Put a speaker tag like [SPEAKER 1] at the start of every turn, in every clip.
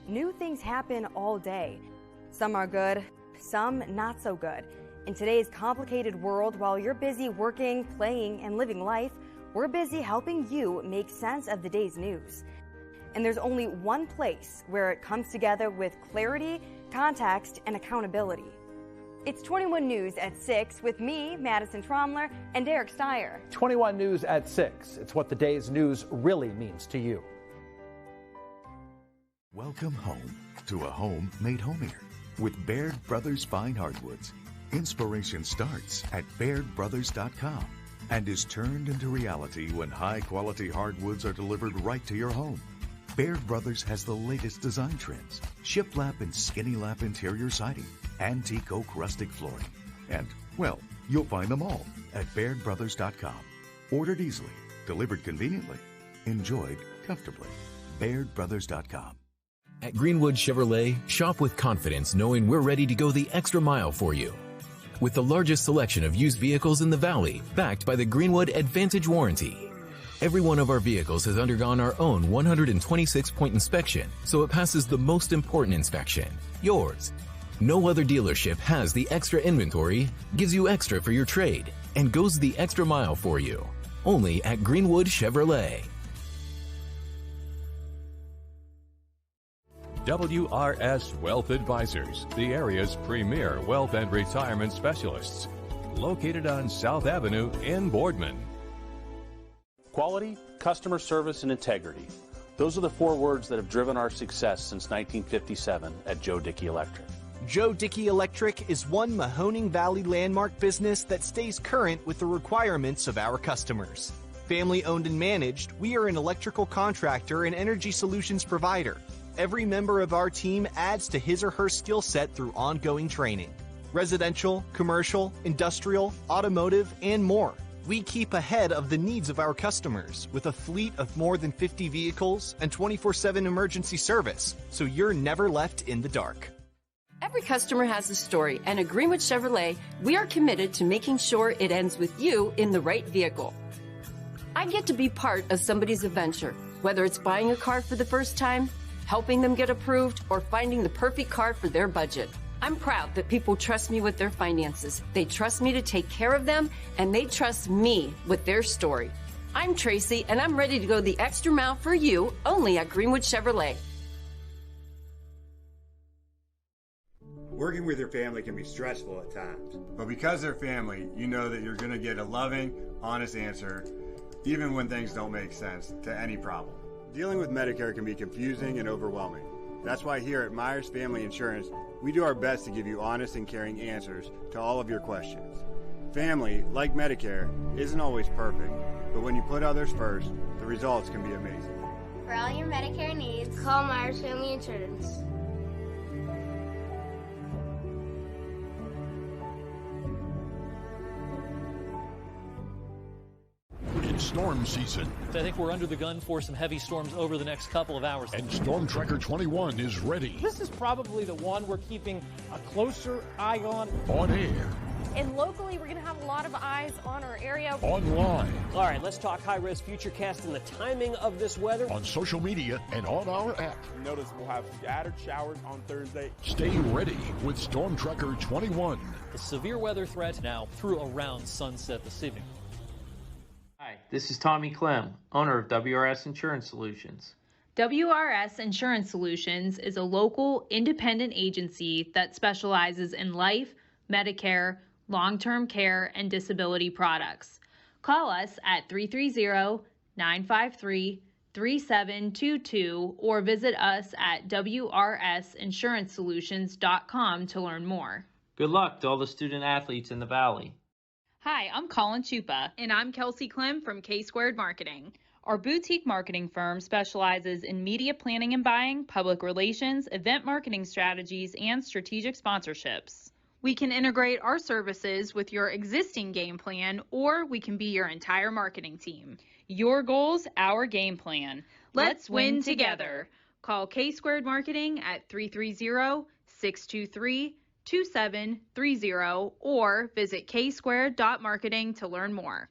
[SPEAKER 1] New things happen all day. Some are good, some not so good. In today's complicated world, while you're busy working, playing, and living life, we're busy helping you make sense of the day's news. And there's only one place where it comes together with clarity, context, and accountability. It's 21 News at 6 with me, Madison Tromler, and Derek Steyer.
[SPEAKER 2] 21 News at 6. It's what the day's news really means to you.
[SPEAKER 3] Welcome home to a home made homier with Baird Brothers Fine Hardwoods. Inspiration starts at BairdBrothers.com and is turned into reality when high-quality hardwoods are delivered right to your home. Baird Brothers has the latest design trends, shiplap and skinny lap interior siding, antique oak rustic flooring. And, well, you'll find them all at BairdBrothers.com. Ordered easily, delivered conveniently, enjoyed comfortably. BairdBrothers.com.
[SPEAKER 4] At Greenwood Chevrolet, shop with confidence knowing we're ready to go the extra mile for you. With the largest selection of used vehicles in the Valley, backed by the Greenwood Advantage Warranty. Every one of our vehicles has undergone our own 126-point inspection, so it passes the most important inspection, yours. No other dealership has the extra inventory, gives you extra for your trade, and goes the extra mile for you. Only at Greenwood Chevrolet.
[SPEAKER 5] WRS Wealth Advisors, the area's premier wealth and retirement specialists. Located on South Avenue in Boardman.
[SPEAKER 6] Quality, customer service, and integrity. Those are the 4 words that have driven our success since 1957 at Joe Dickey Electric.
[SPEAKER 7] Joe Dickey Electric is one Mahoning Valley landmark business that stays current with the requirements of our customers. Family owned and managed, we are an electrical contractor and energy solutions provider. Every member of our team adds to his or her skill set through ongoing training. Residential, commercial, industrial, automotive, and more. We keep ahead of the needs of our customers with a fleet of more than 50 vehicles and 24/7 emergency service, so you're never left in the dark.
[SPEAKER 8] Every customer has a story, and at Greenwood Chevrolet, we are committed to making sure it ends with you in the right vehicle. I get to be part of somebody's adventure, whether it's buying a car for the first time, helping them get approved, or finding the perfect car for their budget. I'm proud that people trust me with their finances. They trust me to take care of them, and they trust me with their story. I'm Tracy, and I'm ready to go the extra mile for you, only at Greenwood Chevrolet.
[SPEAKER 9] Working with your family can be stressful at times, but because they're family, you know that you're going to get a loving, honest answer, even when things don't make sense, to any problem. Dealing with Medicare can be confusing and overwhelming. That's why here at Myers Family Insurance, we do our best to give you honest and caring answers to all of your questions. Family, like Medicare, isn't always perfect, but when you put others first, the results can be amazing.
[SPEAKER 10] For all your Medicare needs, call Myers Family Insurance.
[SPEAKER 11] Storm season.
[SPEAKER 12] I think we're under the gun for some heavy storms over the next couple of hours.
[SPEAKER 11] And Storm Tracker 21 is ready.
[SPEAKER 13] This is probably the one we're keeping a closer eye on.
[SPEAKER 11] On air.
[SPEAKER 14] And locally, we're going to have a lot of eyes on our area.
[SPEAKER 11] Online.
[SPEAKER 13] All right, let's talk high-risk futurecast and the timing of this weather.
[SPEAKER 11] On social media and on our app.
[SPEAKER 15] We notice we'll have scattered showers on Thursday.
[SPEAKER 11] Stay ready with Storm Tracker 21.
[SPEAKER 12] The severe weather threat now through around sunset this evening.
[SPEAKER 16] Hi, this is Tommy Clem, owner of WRS Insurance Solutions.
[SPEAKER 17] WRS Insurance Solutions is a local independent agency that specializes in life, Medicare, long-term care, and disability products. Call us at 330-953-3722 or visit us at wrsinsuranceSolutions.com to learn more.
[SPEAKER 16] Good luck to all the student athletes in the Valley.
[SPEAKER 17] Hi, I'm Colin Chupa. And I'm Kelsey Clem from K-Squared Marketing. Our boutique marketing firm specializes in media planning and buying, public relations, event marketing strategies, and strategic sponsorships. We can integrate our services with your existing game plan, or we can be your entire marketing team. Your goals, our game plan. Let's win together. Call K-Squared Marketing at 330-623-2730 or visit ksquared.marketing to learn more.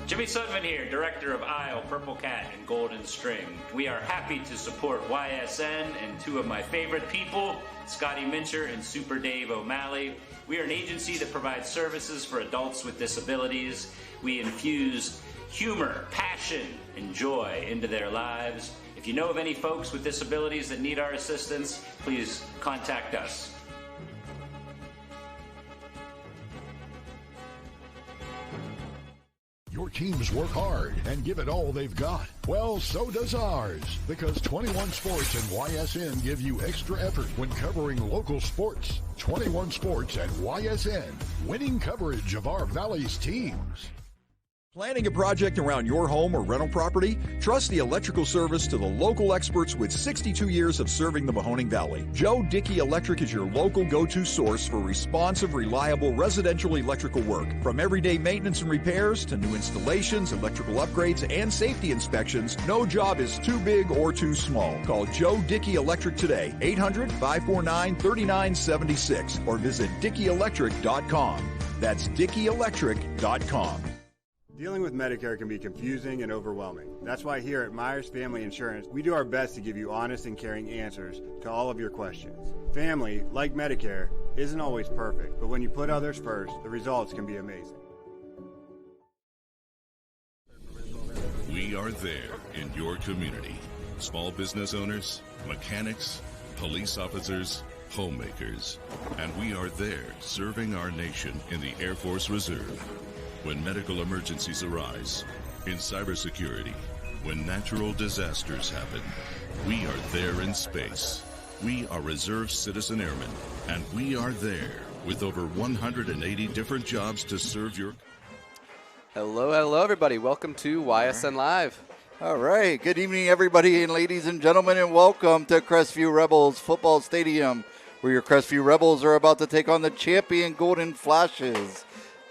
[SPEAKER 18] Jimmy Sutton here, Director of Isle, Purple Cat, and Golden String. We are happy to support YSN and two of my favorite people, Scotty Mincher and Super Dave O'Malley. We are an agency that provides services for adults with disabilities. We infuse humor, passion, and joy into their lives. If you know of any folks with disabilities that need our assistance, please contact us.
[SPEAKER 11] Your teams work hard and give it all they've got. Well, so does ours, because 21 Sports and YSN give you extra effort when covering local sports. 21 Sports and YSN, winning coverage of our Valley's teams.
[SPEAKER 19] Planning a project around your home or rental property? Trust the electrical service to the local experts with 62 years of serving the Mahoning Valley. Joe Dickey Electric is your local go-to source for responsive, reliable residential electrical work. From everyday maintenance and repairs to new installations, electrical upgrades, and safety inspections, no job is too big or too small. Call Joe Dickey Electric today, 800-549-3976, or visit DickeyElectric.com. That's DickeyElectric.com.
[SPEAKER 9] Dealing with Medicare can be confusing and overwhelming. That's why here at Myers Family Insurance, we do our best to give you honest and caring answers to all of your questions. Family, like Medicare, isn't always perfect, but when you put others first, the results can be amazing.
[SPEAKER 20] We are there in your community. Small business owners, mechanics, police officers, homemakers. And we are there serving our nation in the Air Force Reserve. When medical emergencies arise, in cybersecurity, when natural disasters happen, we are there in space. We are Reserve Citizen Airmen, and we are there with over 180 different jobs to serve your...
[SPEAKER 21] Hello, everybody. Welcome to YSN Live.
[SPEAKER 22] All right. Good evening, everybody, and ladies and gentlemen, and welcome to Crestview Rebels Football Stadium, where your Crestview Rebels are about to take on the champion Golden Flashes.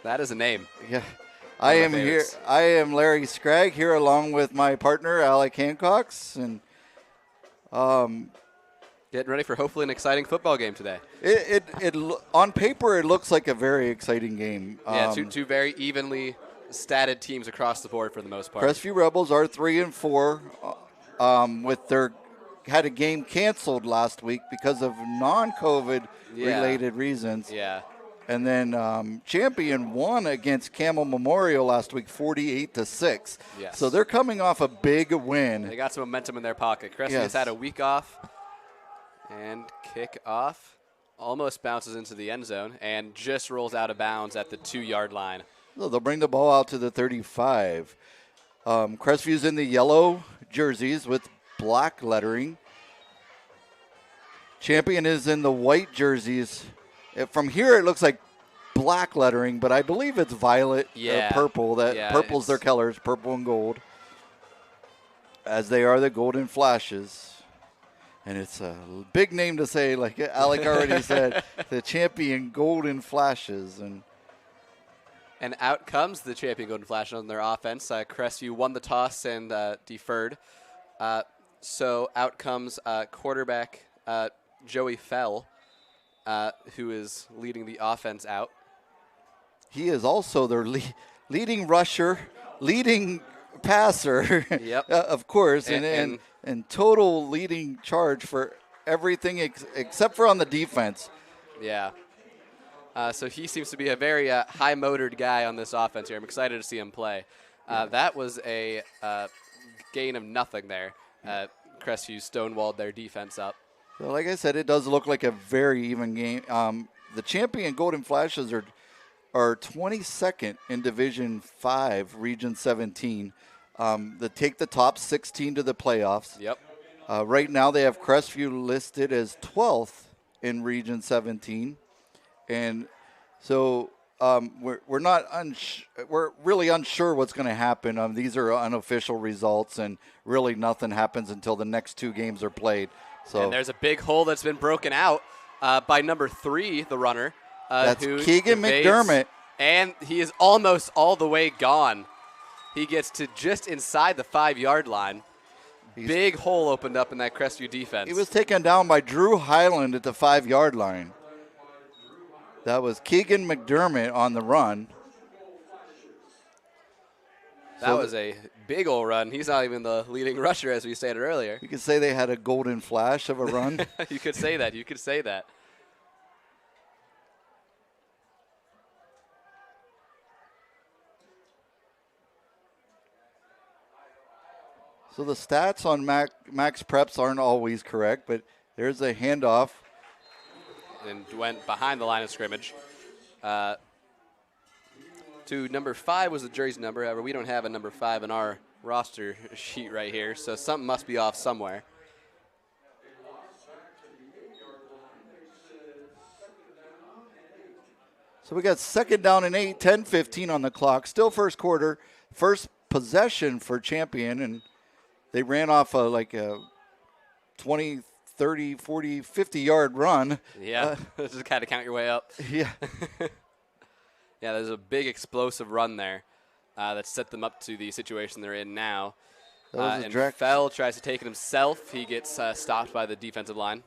[SPEAKER 21] That is a name.
[SPEAKER 22] Yeah. I am here. I am Larry Scragg here along with my partner, Alec Hancox. And
[SPEAKER 21] getting ready for hopefully an exciting football game today.
[SPEAKER 22] It on paper, it looks like a very exciting game.
[SPEAKER 21] Yeah, two very evenly statted teams across the board for the most part.
[SPEAKER 22] Crestview Rebels are 3-4 with their had a game canceled last week because of non-COVID related reasons.
[SPEAKER 21] Yeah.
[SPEAKER 22] And then Champion won against Camel Memorial last week, 48-6.
[SPEAKER 21] Yes.
[SPEAKER 22] So they're coming off a big win.
[SPEAKER 21] They got some momentum in their pocket. Crestview has had a week off, and kick off almost bounces into the end zone and just rolls out of bounds at the 2-yard line.
[SPEAKER 22] So they'll bring the ball out to the 35. Crestview's in the yellow jerseys with black lettering. Champion is in the white jerseys. From here, it looks like black lettering, but I believe it's violet or purple. Purple's their colors, purple and gold, as they are the Golden Flashes. And it's a big name to say, like Alec already said, the champion Golden Flashes. And
[SPEAKER 21] out comes the champion Golden Flashes on their offense. Crestview won the toss and deferred. So out comes quarterback Joey Fell. Who is leading the offense out.
[SPEAKER 22] He is also their leading rusher, leading passer, of course, and total leading charge for everything except for on the defense.
[SPEAKER 21] Yeah. So he seems to be a very high-motored guy on this offense here. I'm excited to see him play. That was a gain of nothing there. Crestview stonewalled their defense up.
[SPEAKER 22] So like I said, it does look like a very even game. The champion Golden Flashes are 22nd in Division 5, Region 17. They take the top 16 to the playoffs.
[SPEAKER 21] Yep.
[SPEAKER 22] Right now they have Crestview listed as 12th in Region 17. And so we're really unsure what's going to happen. These are unofficial results, and really nothing happens until the next 2 games are played. So,
[SPEAKER 21] and there's a big hole that's been broken out by number 3, the runner.
[SPEAKER 22] That's Keegan McDermott.
[SPEAKER 21] And he is almost all the way gone. He gets to just inside the 5-yard line. Big hole opened up in that Crestview defense.
[SPEAKER 22] He was taken down by Drew Highland at the 5-yard line. That was Keegan McDermott on the run.
[SPEAKER 21] That was a big old run. He's not even the leading rusher, as we stated earlier.
[SPEAKER 22] You could say they had a golden flash of a run.
[SPEAKER 21] You could say that. You could say that.
[SPEAKER 22] So the stats on Max Preps aren't always correct, but there's a handoff.
[SPEAKER 21] And went behind the line of scrimmage. To number 5 was the jersey number. However, we don't have a number 5 in our roster sheet right here, so something must be off somewhere.
[SPEAKER 22] So we got 2nd down and 8, 10-15 on the clock. Still first quarter, first possession for Champion, and they ran off like a 20, 30, 40, 50-yard run.
[SPEAKER 21] Yeah, just kind of count your way up.
[SPEAKER 22] Yeah.
[SPEAKER 21] Yeah, there's a big explosive run there that set them up to the situation they're in now. And Fell tries to take it himself. He gets stopped by the defensive line.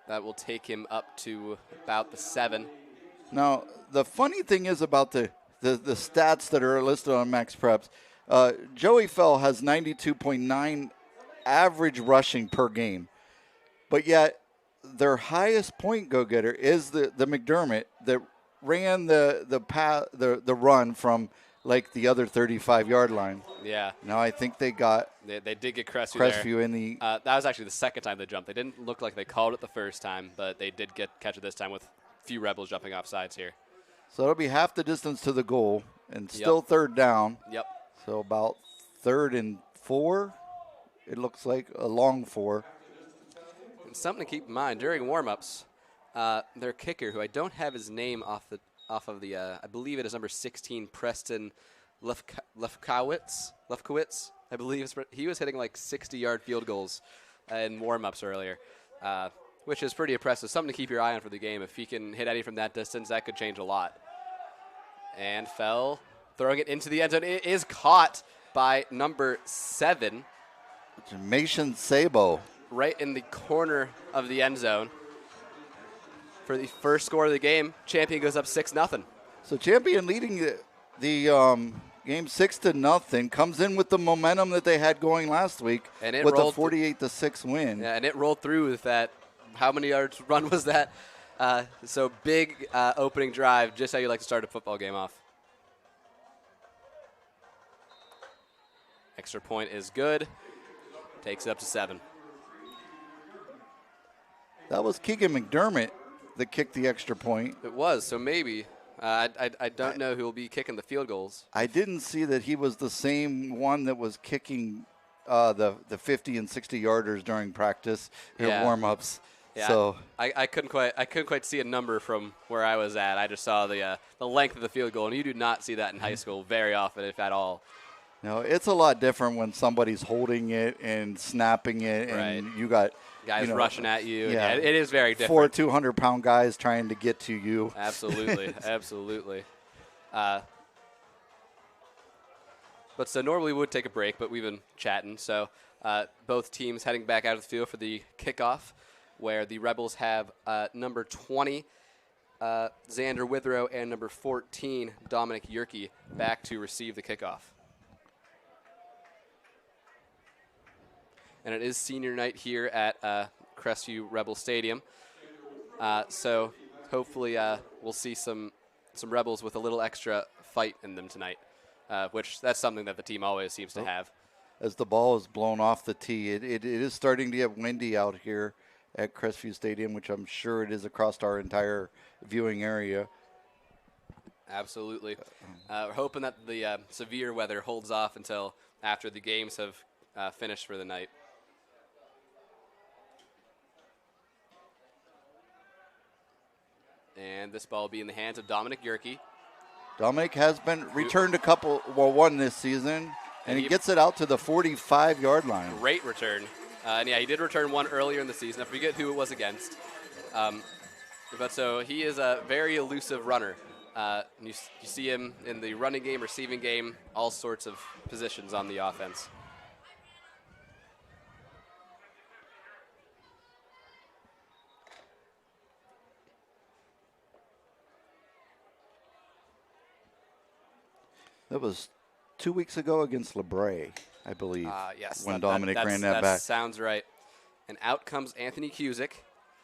[SPEAKER 21] That will take him up to about the 7.
[SPEAKER 22] Now, the funny thing is about the stats that are listed on Max Preps, Joey Fell has 92.9 average rushing per game, but yet their highest point go-getter is the McDermott that ran the run from like the other 35-yard line.
[SPEAKER 21] Yeah.
[SPEAKER 22] Now I think they got
[SPEAKER 21] they did get Crestview there.
[SPEAKER 22] In the
[SPEAKER 21] that was actually the second time they jumped. They didn't look like they called it the first time, but they did catch it this time with a few Rebels jumping off sides here.
[SPEAKER 22] So it'll be half the distance to the goal and still 3rd down.
[SPEAKER 21] Yep.
[SPEAKER 22] So about 3rd and 4. It looks like a long 4.
[SPEAKER 21] And something to keep in mind during warm-ups, their kicker, who I don't have his name off of the I believe it is number 16, Preston Lefkowitz, I believe he was hitting like 60-yard field goals in warm-ups earlier, which is pretty impressive. Something to keep your eye on for the game. If he can hit any from that distance, that could change a lot. And Fell throwing it into the end zone. It is caught by number 7.
[SPEAKER 22] Jamation Sabo.
[SPEAKER 21] Right in the corner of the end zone. For the first score of the game, Champion goes up 6-0.
[SPEAKER 22] So Champion leading the game 6-0, comes in with the momentum that they had going last week with a 48-6 win.
[SPEAKER 21] Yeah, and it rolled through with that. How many yards run was that? So big opening drive, just how you like to start a football game off. Extra point is good. Takes it up to 7.
[SPEAKER 22] That was Keegan McDermott that kicked the extra point.
[SPEAKER 21] It was, so maybe. I don't know who will be kicking the field goals.
[SPEAKER 22] I didn't see that he was the same one that was kicking the 50 and 60-yarders during practice and warm-ups.
[SPEAKER 21] Yeah,
[SPEAKER 22] so
[SPEAKER 21] I couldn't quite see a number from where I was at. I just saw the length of the field goal, and you do not see that in high school very often, if at all.
[SPEAKER 22] No, it's a lot different when somebody's holding it and snapping it, and you got
[SPEAKER 21] guys rushing at you.
[SPEAKER 22] Yeah,
[SPEAKER 21] it is very different.
[SPEAKER 22] 4 200-pound guys trying to get to you.
[SPEAKER 21] Absolutely, absolutely. But so normally we would take a break, but we've been chatting. So both teams heading back out of the field for the kickoff, where the Rebels have number 20, Xander Withrow, and number 14, Dominic Yerke, back to receive the kickoff. And it is senior night here at Crestview Rebel Stadium. So hopefully we'll see some Rebels with a little extra fight in them tonight, which that's something that the team always seems to have.
[SPEAKER 22] As the ball is blown off the tee, it is starting to get windy out here at Crestview Stadium, which I'm sure it is across our entire viewing area.
[SPEAKER 21] Absolutely. We're hoping that the severe weather holds off until after the games have finished for the night. And this ball will be in the hands of Dominic Yerke.
[SPEAKER 22] Dominic has been returned one this season, and he gets it out to the 45-yard line.
[SPEAKER 21] Great return. And yeah, he did return one earlier in the season. I forget who it was against. But so he is a very elusive runner. You see him in the running game, receiving game, all sorts of positions on the offense.
[SPEAKER 22] That was 2 weeks ago against LeBray, I believe.
[SPEAKER 21] Yes.
[SPEAKER 22] When Dominic ran that back.
[SPEAKER 21] Sounds right. And out comes Anthony Cusick,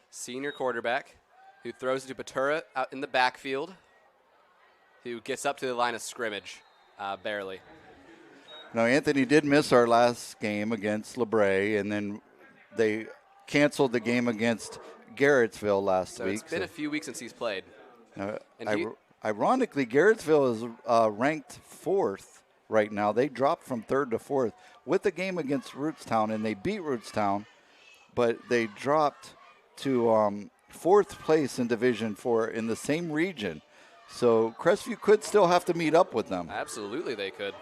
[SPEAKER 21] senior quarterback, who throws it to Batura out in the backfield, who gets up to the line of scrimmage, barely.
[SPEAKER 22] Now, Anthony did miss our last game against LeBray, and then they canceled the game against Garrettsville last week.
[SPEAKER 21] It's been a few weeks since he's played.
[SPEAKER 22] Ironically, Garrettsville is ranked 4th right now. They dropped from 3rd to 4th with the game against Rootstown, and they beat Rootstown, but they dropped to 4th place in Division 4 in the same region. So Crestview could still have to meet up with them.
[SPEAKER 21] Absolutely, they could.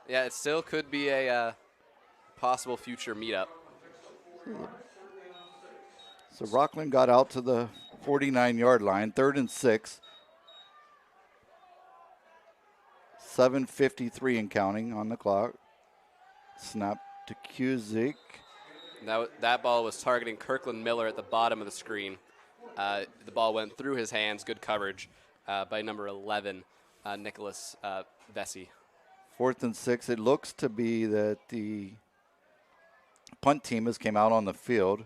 [SPEAKER 21] It still could be a possible future meetup.
[SPEAKER 22] So Rockland got out to the 49-yard line, 3rd and 6. 7:53 and counting on the clock. Snap to Cusick.
[SPEAKER 21] That ball was targeting Kirkland Miller at the bottom of the screen. The ball went through his hands. Good coverage by number 11, Nicholas Vesey.
[SPEAKER 22] 4th and 6. It looks to be that the punt team has came out on the field.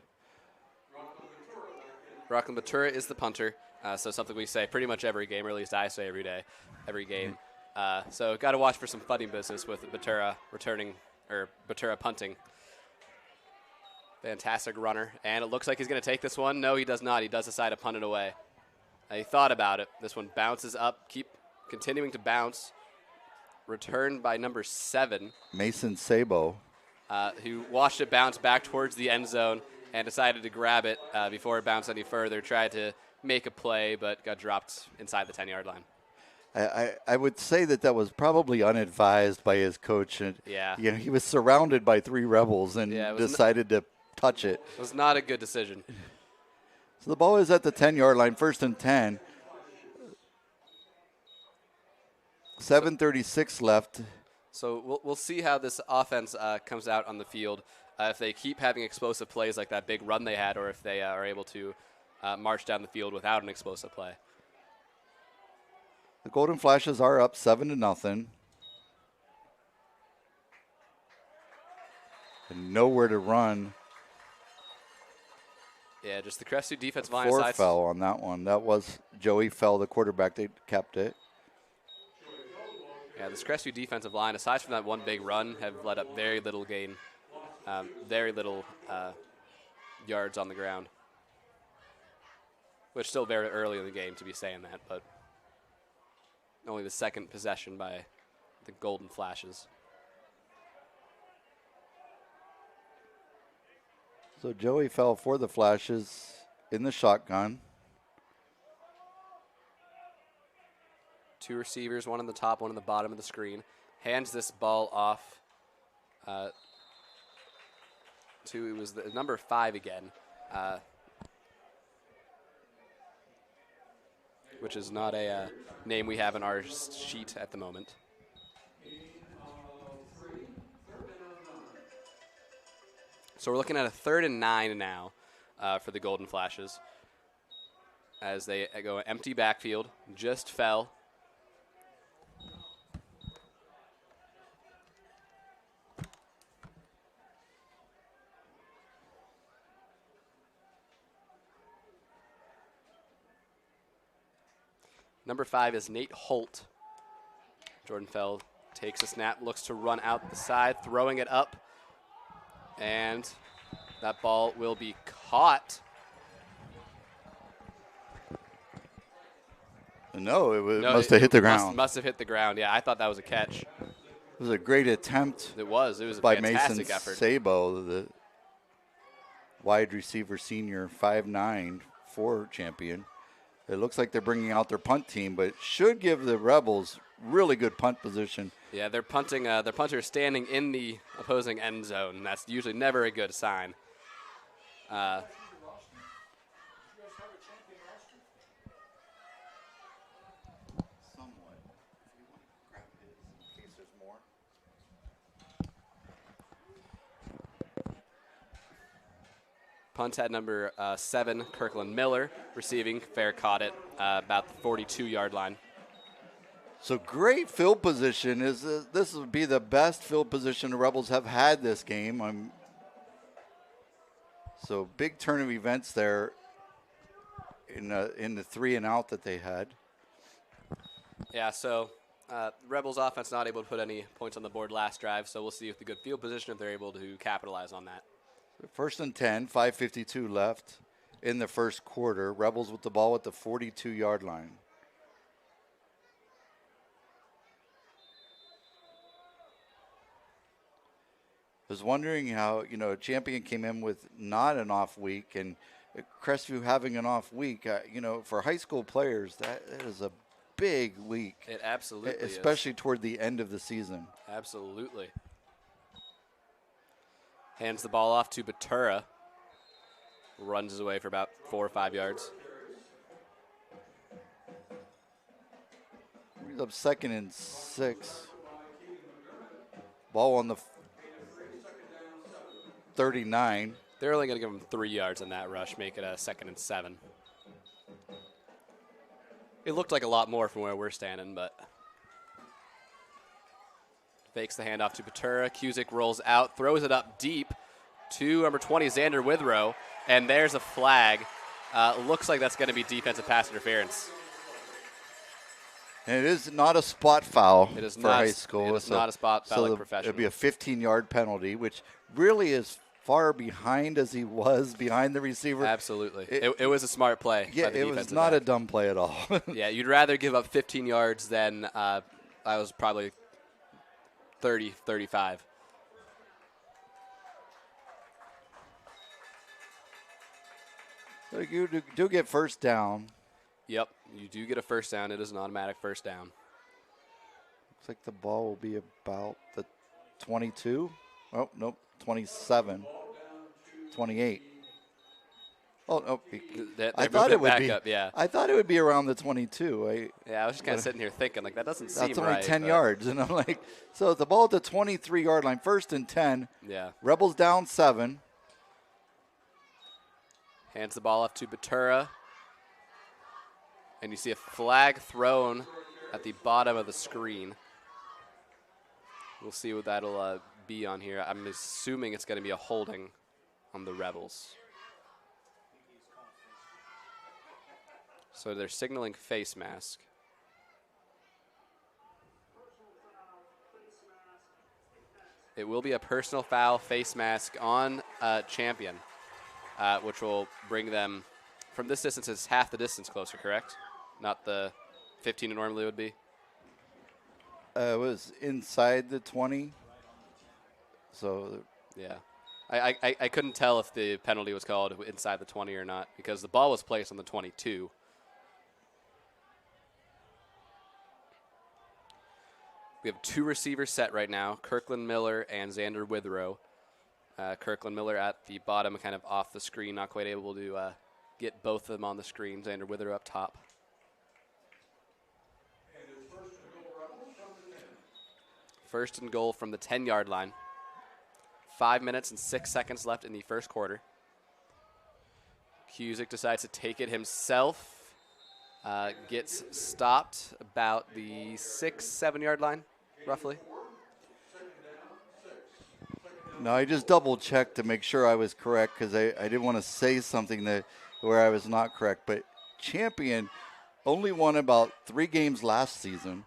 [SPEAKER 21] Rockland Batura is the punter, so something we say pretty much every game, or at least I say every game. So got to watch for some funny business with Batura Batura punting. Fantastic runner, and it looks like he's going to take this one. No, he does not. He does decide to punt it away. He thought about it. This one bounces up, continuing to bounce. Returned by number 7.
[SPEAKER 22] Mason Sabo.
[SPEAKER 21] Who watched it bounce back towards the end zone and decided to grab it before it bounced any further. Tried to make a play, but got dropped inside the 10-yard line.
[SPEAKER 22] I would say that was probably unadvised by his coach. And, he was surrounded by 3 Rebels and decided to touch it.
[SPEAKER 21] It was not a good decision.
[SPEAKER 22] So the ball is at the 10-yard line, 1st and 10. 7:36 left.
[SPEAKER 21] So we'll see how this offense comes out on the field. If they keep having explosive plays like that big run they had, or if they are able to march down the field without an explosive play.
[SPEAKER 22] The Golden Flashes are up 7-0. And nowhere to run.
[SPEAKER 21] Yeah, just the Crestview defensive line.
[SPEAKER 22] 4 fell on that one. That was Joey Fell, the quarterback. They kept it.
[SPEAKER 21] Yeah, this Crestview defensive line, aside from that one big run, have let up very little gain, very little yards on the ground. Which still very early in the game to be saying that, but only the second possession by the Golden Flashes.
[SPEAKER 22] So Joey Fell for the Flashes in the shotgun.
[SPEAKER 21] 2 receivers, one on the top, one on the bottom of the screen. Hands this ball off to, it was the number 5 again, which is not a name we have in our sheet at the moment. So we're looking at a 3rd and 9 now for the Golden Flashes as they go empty backfield. Just Fell. Number 5 is Nate Holt. Jordan Fell takes a snap, looks to run out the side, throwing it up. And that ball will be caught.
[SPEAKER 22] No, must have hit the ground.
[SPEAKER 21] Must have hit the ground. Yeah, I thought that was a catch.
[SPEAKER 22] It was a great attempt.
[SPEAKER 21] It was a
[SPEAKER 22] by
[SPEAKER 21] fantastic
[SPEAKER 22] Mason
[SPEAKER 21] effort.
[SPEAKER 22] Sabo, the wide receiver senior, 5'9", 4 champion. It looks like they're bringing out their punt team, but should give the Rebels really good punt position.
[SPEAKER 21] Yeah, they're punting. Their punter is standing in the opposing end zone. And that's usually never a good sign. Punt had number 7, Kirkland Miller, receiving. Fair caught it about the 42-yard line.
[SPEAKER 22] So great field position. This would be the best field position the Rebels have had this game. So big turn of events there in the 3 and out that they had.
[SPEAKER 21] Yeah, so Rebels offense not able to put any points on the board last drive, so we'll see with the good field position if they're able to capitalize on that.
[SPEAKER 22] First and 10, 5:52 left in the first quarter. Rebels with the ball at the 42-yard line. I was wondering how, Champion came in with not an off week, and Crestview having an off week, for high school players, that is a big week.
[SPEAKER 21] It absolutely
[SPEAKER 22] especially toward the end of the season.
[SPEAKER 21] Absolutely. Hands the ball off to Batura. Runs his way for about 4 or 5 yards.
[SPEAKER 22] He's up 2nd and 6. Ball on the 39.
[SPEAKER 21] They're only going to give him 3 yards on that rush, make it a 2nd and 7. It looked like a lot more from where we're standing, but fakes the handoff to Batura. Cusick rolls out, throws it up deep to number 20, Xander Withrow, and there's a flag. Looks like that's going to be defensive pass interference.
[SPEAKER 22] And it is not a spot foul
[SPEAKER 21] it is
[SPEAKER 22] for
[SPEAKER 21] not,
[SPEAKER 22] high school.
[SPEAKER 21] It is not a spot foul like professional.
[SPEAKER 22] It'd be a 15-yard penalty, which really is far behind as he was behind the receiver.
[SPEAKER 21] Absolutely. It was a smart play.
[SPEAKER 22] Yeah, it was not a dumb play at all.
[SPEAKER 21] Yeah, you'd rather give up 15 yards than I was probably 30, 35.
[SPEAKER 22] So you do get first down.
[SPEAKER 21] Yep, you do get a first down. It is an automatic first down.
[SPEAKER 22] Looks like the ball will be about the 22. Oh, nope, 27, 28. Oh, no. I thought it would be.
[SPEAKER 21] Up, yeah.
[SPEAKER 22] I thought it would be around the 22.
[SPEAKER 21] I was just kind of sitting here thinking, like, that doesn't seem right.
[SPEAKER 22] That's only 10 yards. And I'm like, so the ball at the 23-yard line, 1st and 10.
[SPEAKER 21] Yeah.
[SPEAKER 22] Rebels down 7.
[SPEAKER 21] Hands the ball off to Batura. And you see a flag thrown at the bottom of the screen. We'll see what that'll be on here. I'm assuming it's going to be a holding on the Rebels. So they're signaling face mask. It will be a personal foul face mask on Champion, which will bring them from this distance. It's half the distance closer, correct? Not the 15 it normally would be.
[SPEAKER 22] It was inside the 20. So
[SPEAKER 21] yeah, I couldn't tell if the penalty was called inside the 20 or not because the ball was placed on the 22. We have 2 receivers set right now, Kirkland Miller and Xander Withrow. Kirkland Miller at the bottom, kind of off the screen, not quite able to get both of them on the screen. Xander Withrow up top. First and goal from the 10-yard line. 5 minutes and 6 seconds left in the first quarter. Cusick decides to take it himself. Gets stopped about the 6-7 yard line, roughly.
[SPEAKER 22] No, I just double-checked to make sure I was correct because I didn't want to say something where I was not correct. But Champion only won about 3 games last season,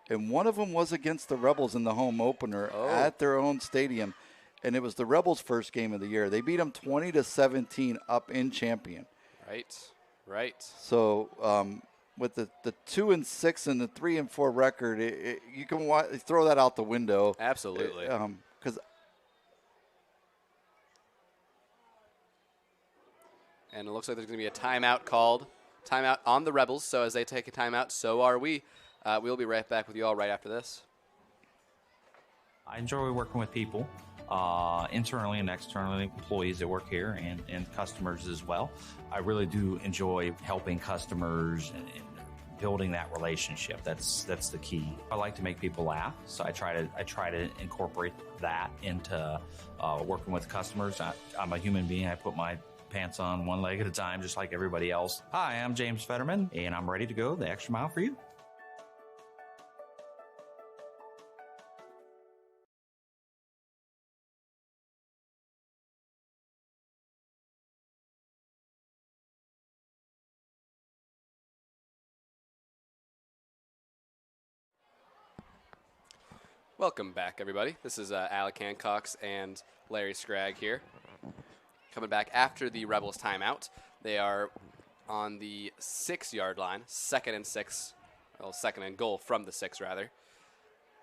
[SPEAKER 22] and one of them was against the Rebels in the home opener at their own stadium, and it was the Rebels' first game of the year. They beat them 20-17 up in Champion.
[SPEAKER 21] Right.
[SPEAKER 22] So with the 2-6 and the 3-4 record, you can throw that out the window.
[SPEAKER 21] Absolutely. And it looks like there's going to be a timeout called. Timeout on the Rebels. So as they take a timeout, so are we. We'll be right back with you all right after this.
[SPEAKER 1] I enjoy working with people, internally and externally, employees that work here and customers as well. I really do enjoy helping customers and building that relationship. That's the key. I like to make people laugh, so I try to incorporate that into working with customers. I'm a human being. I put my pants on one leg at a time, just like everybody else. Hi, I'm James Fetterman, and I'm ready to go the extra mile for you.
[SPEAKER 21] Welcome back, everybody. This is Alec Hancox and Larry Scragg here. Coming back after the Rebels timeout. They are on the 6-yard line, 2nd and 6. Well, 2nd and goal from the 6, rather.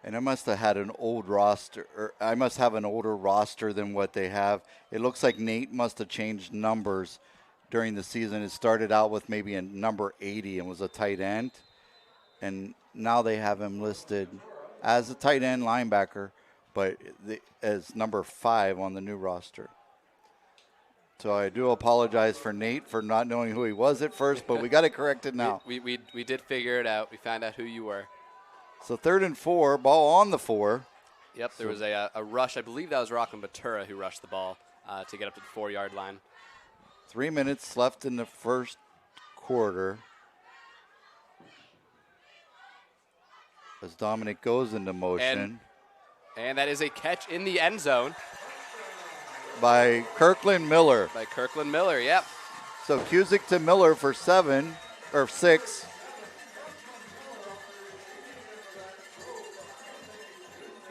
[SPEAKER 22] And I must have had an old roster, or I must have an older roster than what they have. It looks like Nate must have changed numbers during the season. It started out with maybe a number 80 and was a tight end. And now they have him listed as a tight end linebacker, but as number 5 on the new roster. So I do apologize for Nate for not knowing who he was at first, but we got it corrected now.
[SPEAKER 21] We did figure it out. We found out who you were.
[SPEAKER 22] So 3rd and 4, ball on the 4.
[SPEAKER 21] Yep, there was a rush. I believe that was Rocklin Batura who rushed the ball to get up to the 4-yard line.
[SPEAKER 22] 3 minutes left in the first quarter. As Dominic goes into motion.
[SPEAKER 21] And that is a catch in the end zone.
[SPEAKER 22] By Kirkland Miller.
[SPEAKER 21] By Kirkland Miller, yep.
[SPEAKER 22] So Cusick to Miller for 6.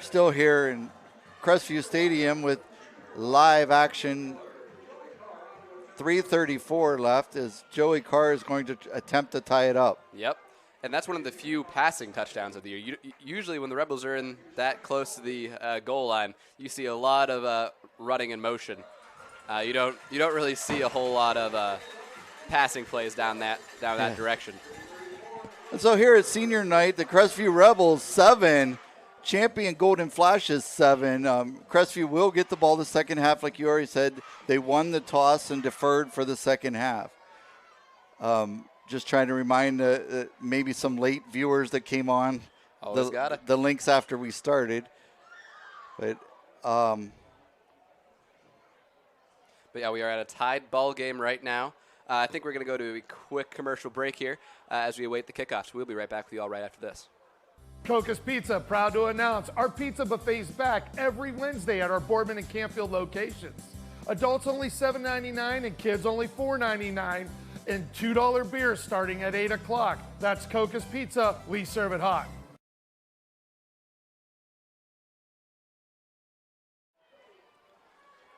[SPEAKER 22] Still here in Crestview Stadium with live action. 3:34 left as Joey Carr is going to attempt to tie it up.
[SPEAKER 21] Yep. And that's one of the few passing touchdowns of the year. Usually when the Rebels are in that close to the goal line, you see a lot of running in motion. You don't really see a whole lot of passing plays down that direction.
[SPEAKER 22] And so here at senior night, the Crestview Rebels 7, Champion Golden Flashes 7. Crestview will get the ball the second half, like you already said. They won the toss and deferred for the second half. Just trying to remind maybe some late viewers that came on the links after we started. But
[SPEAKER 21] yeah, we are at a tied ball game right now. I think we're going to go to a quick commercial break here as we await the kickoffs. We'll be right back with you all right after this.
[SPEAKER 2] Coca's Pizza, proud to announce our pizza buffet's back every Wednesday at our Boardman and Campfield locations. Adults only $7.99 and kids only $4.99. And $2 beer starting at 8 o'clock. That's Coca's Pizza. We serve it hot.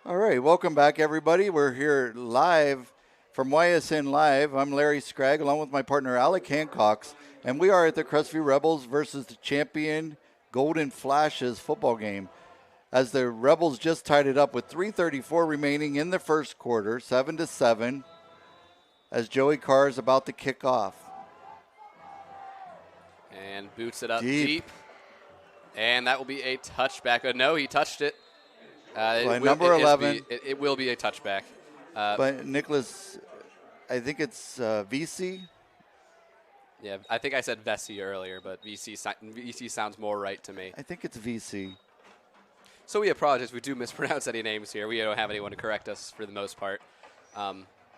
[SPEAKER 22] All right, welcome back, everybody. We're here live from YSN Live. I'm Larry Scragg, along with my partner Alec Hancox, and we are at the Crestview Rebels versus the Champion Golden Flashes football game. As the Rebels just tied it up with 3:34 remaining in the first quarter, 7-7. As Joey Carr is about to kick off.
[SPEAKER 21] And boots it up deep. And that will be a touchback. Oh, no, he touched it.
[SPEAKER 22] Number 11.
[SPEAKER 21] It will be a touchback.
[SPEAKER 22] But Nicholas, I think it's VC.
[SPEAKER 21] Yeah, I think I said Vessi earlier, but VC sounds more right to me.
[SPEAKER 22] I think it's VC.
[SPEAKER 21] So we apologize. We do mispronounce any names here. We don't have anyone to correct us for the most part.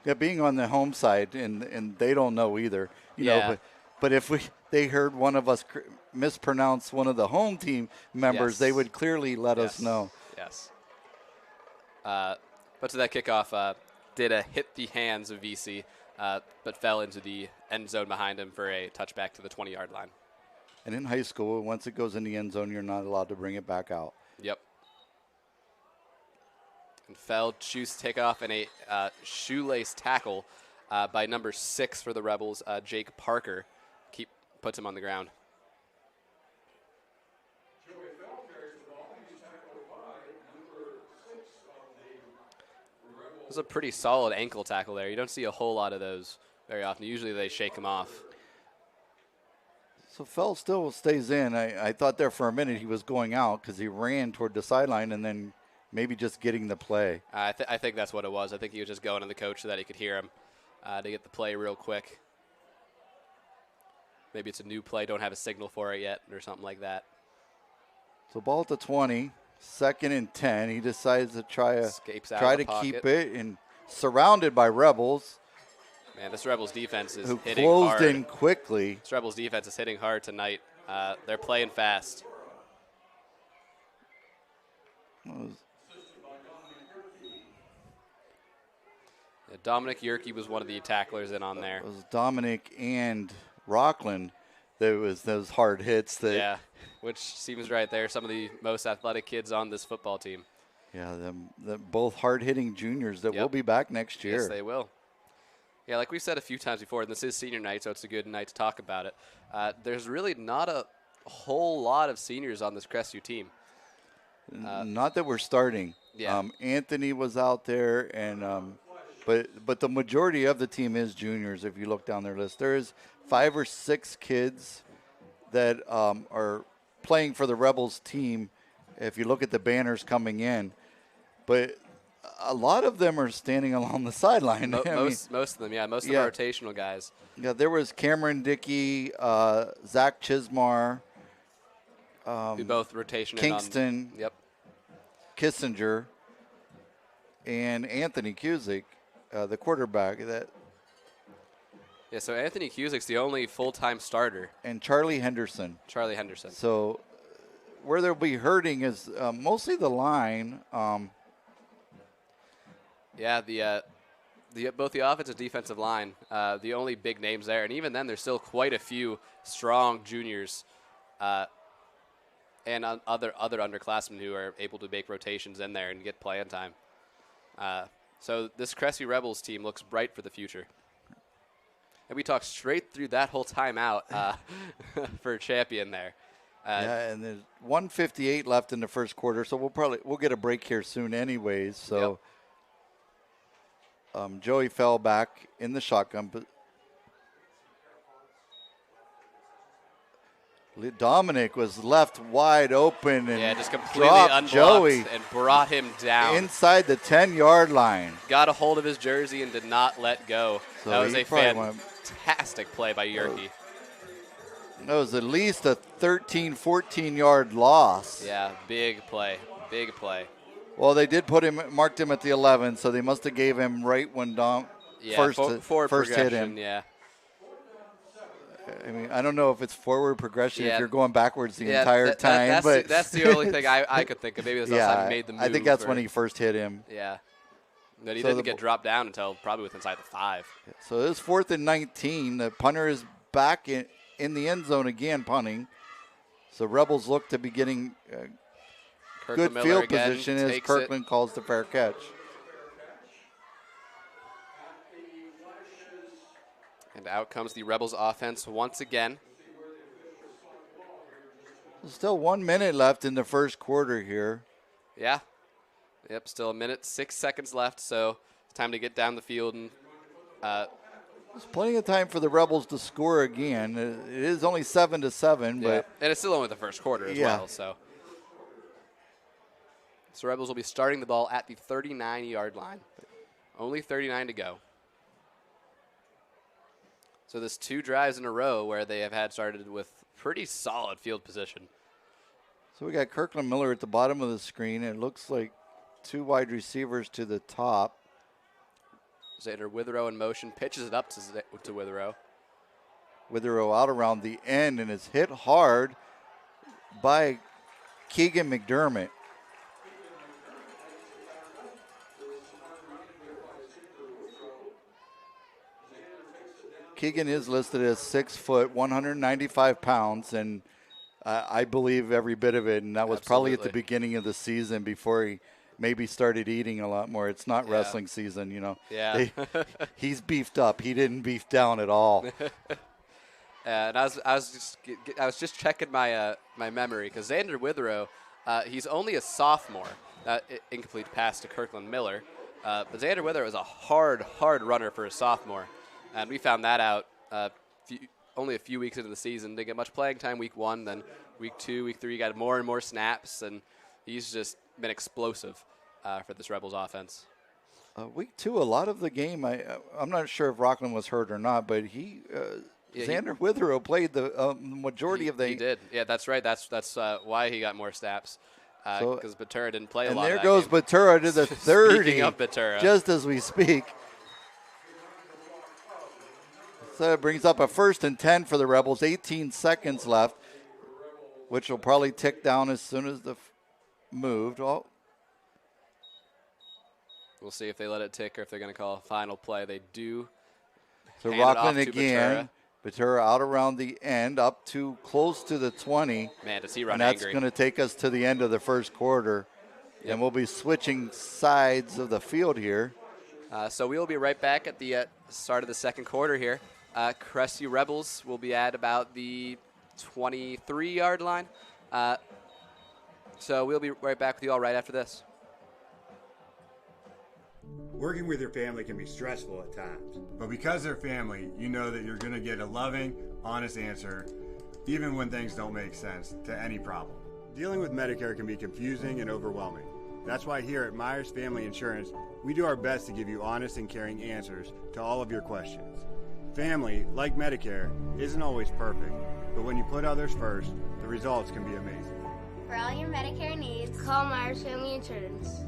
[SPEAKER 22] Yeah, being on the home side, and they don't know either. You know, but if they heard one of us mispronounce one of the home team members, they would clearly let us know.
[SPEAKER 21] Yes. But to that kickoff, did hit the hands of VC, but fell into the end zone behind him for a touchback to the 20-yard line.
[SPEAKER 22] And in high school, once it goes in the end zone, you're not allowed to bring it back out.
[SPEAKER 21] Yep. And Feld choose to take off in a shoelace tackle by number 6 for the Rebels, Jake Parker. Puts him on the ground. It was a pretty solid ankle tackle there. You don't see a whole lot of those very often. Usually they shake him off.
[SPEAKER 22] So Feld still stays in. I thought there for a minute he was going out because he ran toward the sideline and then maybe just getting the play.
[SPEAKER 21] I think that's what it was. I think he was just going to the coach so that he could hear him to get the play real quick. Maybe it's a new play, don't have a signal for it yet or something like that.
[SPEAKER 22] So ball at the 20, 2nd and 10. He decides to try to keep it and surrounded by Rebels.
[SPEAKER 21] Man, this Rebels defense is
[SPEAKER 22] who
[SPEAKER 21] hitting
[SPEAKER 22] closed
[SPEAKER 21] hard.
[SPEAKER 22] in quickly.
[SPEAKER 21] This Rebels defense is hitting hard tonight. They're playing fast. Dominic Yerke was one of the tacklers in on there.
[SPEAKER 22] It was Dominic and Rockland. there was those hard hits. That
[SPEAKER 21] which seems right there. Some of the most athletic kids on this football team.
[SPEAKER 22] Yeah, both hard-hitting juniors that will be back next year.
[SPEAKER 21] Yes, they will. Yeah, like we said a few times before, and this is senior night, so it's a good night to talk about it. There's really not a whole lot of seniors on this Crestview team.
[SPEAKER 22] Not that we're starting.
[SPEAKER 21] Yeah.
[SPEAKER 22] Anthony was out there, and but the majority of the team is juniors. If you look down their list, there is 5 or 6 kids that are playing for the Rebels team. If you look at the banners coming in, but a lot of them are standing along the sideline.
[SPEAKER 21] Most of them, most of them are rotational guys.
[SPEAKER 22] Yeah, there was Cameron Dickey, Zach Chismar,
[SPEAKER 21] who both rotation
[SPEAKER 22] Kingston,
[SPEAKER 21] Yep.
[SPEAKER 22] Kissinger, and Anthony Cusick, the quarterback.
[SPEAKER 21] So Anthony Cusick's the only full-time starter.
[SPEAKER 22] And Charlie Henderson. So where they'll be hurting is mostly the line.
[SPEAKER 21] Both the offensive and defensive line, the only big names there. And even then, there's still quite a few strong juniors and other underclassmen who are able to make rotations in there and get playing time. So this Crestview Rebels team looks bright for the future. And we talked straight through that whole timeout for a champion there.
[SPEAKER 22] And there's 1:58 left in the first quarter, so we'll get a break here soon anyways. So Joey fell back in the shotgun, but Dominic was left wide open and
[SPEAKER 21] just completely
[SPEAKER 22] dropped
[SPEAKER 21] unblocked
[SPEAKER 22] Joey
[SPEAKER 21] and brought him down
[SPEAKER 22] inside the 10-yard line.
[SPEAKER 21] Got a hold of his jersey and did not let go.
[SPEAKER 22] So
[SPEAKER 21] that was a fantastic play by Yerke.
[SPEAKER 22] That was at least a 13, 14-yard loss.
[SPEAKER 21] Yeah, big play.
[SPEAKER 22] Well, they did marked him at the 11, so they must have gave him right when first hit him.
[SPEAKER 21] Yeah.
[SPEAKER 22] I mean, I don't know if it's forward progression if you're going backwards the entire time.
[SPEAKER 21] That's the only thing I could think of. Maybe that's how he made the move.
[SPEAKER 22] I think that's when he first hit him.
[SPEAKER 21] Yeah. But he didn't get dropped down until probably with inside the 5.
[SPEAKER 22] So it was 4th and 19. The punter is back in the end zone again, punting. So Rebels look to be getting good field position as Kirkland calls the fair catch.
[SPEAKER 21] And out comes the Rebels offense once again.
[SPEAKER 22] Still 1 minute left in the first quarter here.
[SPEAKER 21] Yeah. Yep, still a minute, 6 seconds left, so it's time to get down the field. And
[SPEAKER 22] there's plenty of time for the Rebels to score again. It is only 7-7, but
[SPEAKER 21] and it's still only the first quarter as well. So Rebels will be starting the ball at the 39-yard line. Only 39 to go. So this 2 drives in a row where they have had started with pretty solid field position.
[SPEAKER 22] So we got Kirkland Miller at the bottom of the screen. It looks like 2 wide receivers to the top.
[SPEAKER 21] Xander Witherow in motion, pitches it up to Witherow.
[SPEAKER 22] Witherow out around the end and is hit hard by Keegan McDermott. Keegan is listed as 6 foot, 195 pounds, and I believe every bit of it. And that was probably at the beginning of the season before he maybe started eating a lot more. It's not wrestling season, you know.
[SPEAKER 21] Yeah.
[SPEAKER 22] He's beefed up. He didn't beef down at all.
[SPEAKER 21] And I was just checking my my memory because Xander Witherow, he's only a sophomore. Incomplete pass to Kirkland Miller, but Xander Witherow is a hard runner for a sophomore. And we found that out only a few weeks into the season. Didn't get much playing time week 1, then week 2, week 3, got more and more snaps, and he's just been explosive for this Rebels offense.
[SPEAKER 22] Week 2, a lot of the game, I'm not sure if Rockland was hurt or not, but Xander Witherow played the majority of the.
[SPEAKER 21] He did. Yeah, that's right. That's why he got more snaps. Because Batura didn't play a lot.
[SPEAKER 22] And there goes Batura to the 30.
[SPEAKER 21] Speaking of Batura.
[SPEAKER 22] Just as we speak. So it brings up a 1st and 10 for the Rebels. 18 seconds left, which will probably tick down as soon as the moved. Oh.
[SPEAKER 21] We'll see if they let it tick or if they're going to call a final play. They do.
[SPEAKER 22] So Rockland again. Ventura out around the end, up to close to the 20.
[SPEAKER 21] Man, does he run
[SPEAKER 22] and that's
[SPEAKER 21] angry.
[SPEAKER 22] going to take us to the end of the first quarter. Yep. And we'll be switching sides of the field here.
[SPEAKER 21] So we'll be right back at the start of the second quarter here. Crestview Rebels will be at about the 23-yard line. So we'll be right back with you all right after this.
[SPEAKER 9] Working with your family can be stressful at times, but because they're family, you know that you're going to get a loving, honest answer, even when things don't make sense, to any problem. Dealing with Medicare can be confusing and overwhelming. That's why here at Myers Family Insurance, we do our best to give you honest and caring answers to all of your questions. Family, like Medicare, isn't always perfect, but when you put others first, the results can be amazing.
[SPEAKER 10] For all your Medicare needs, call Myers Family Insurance.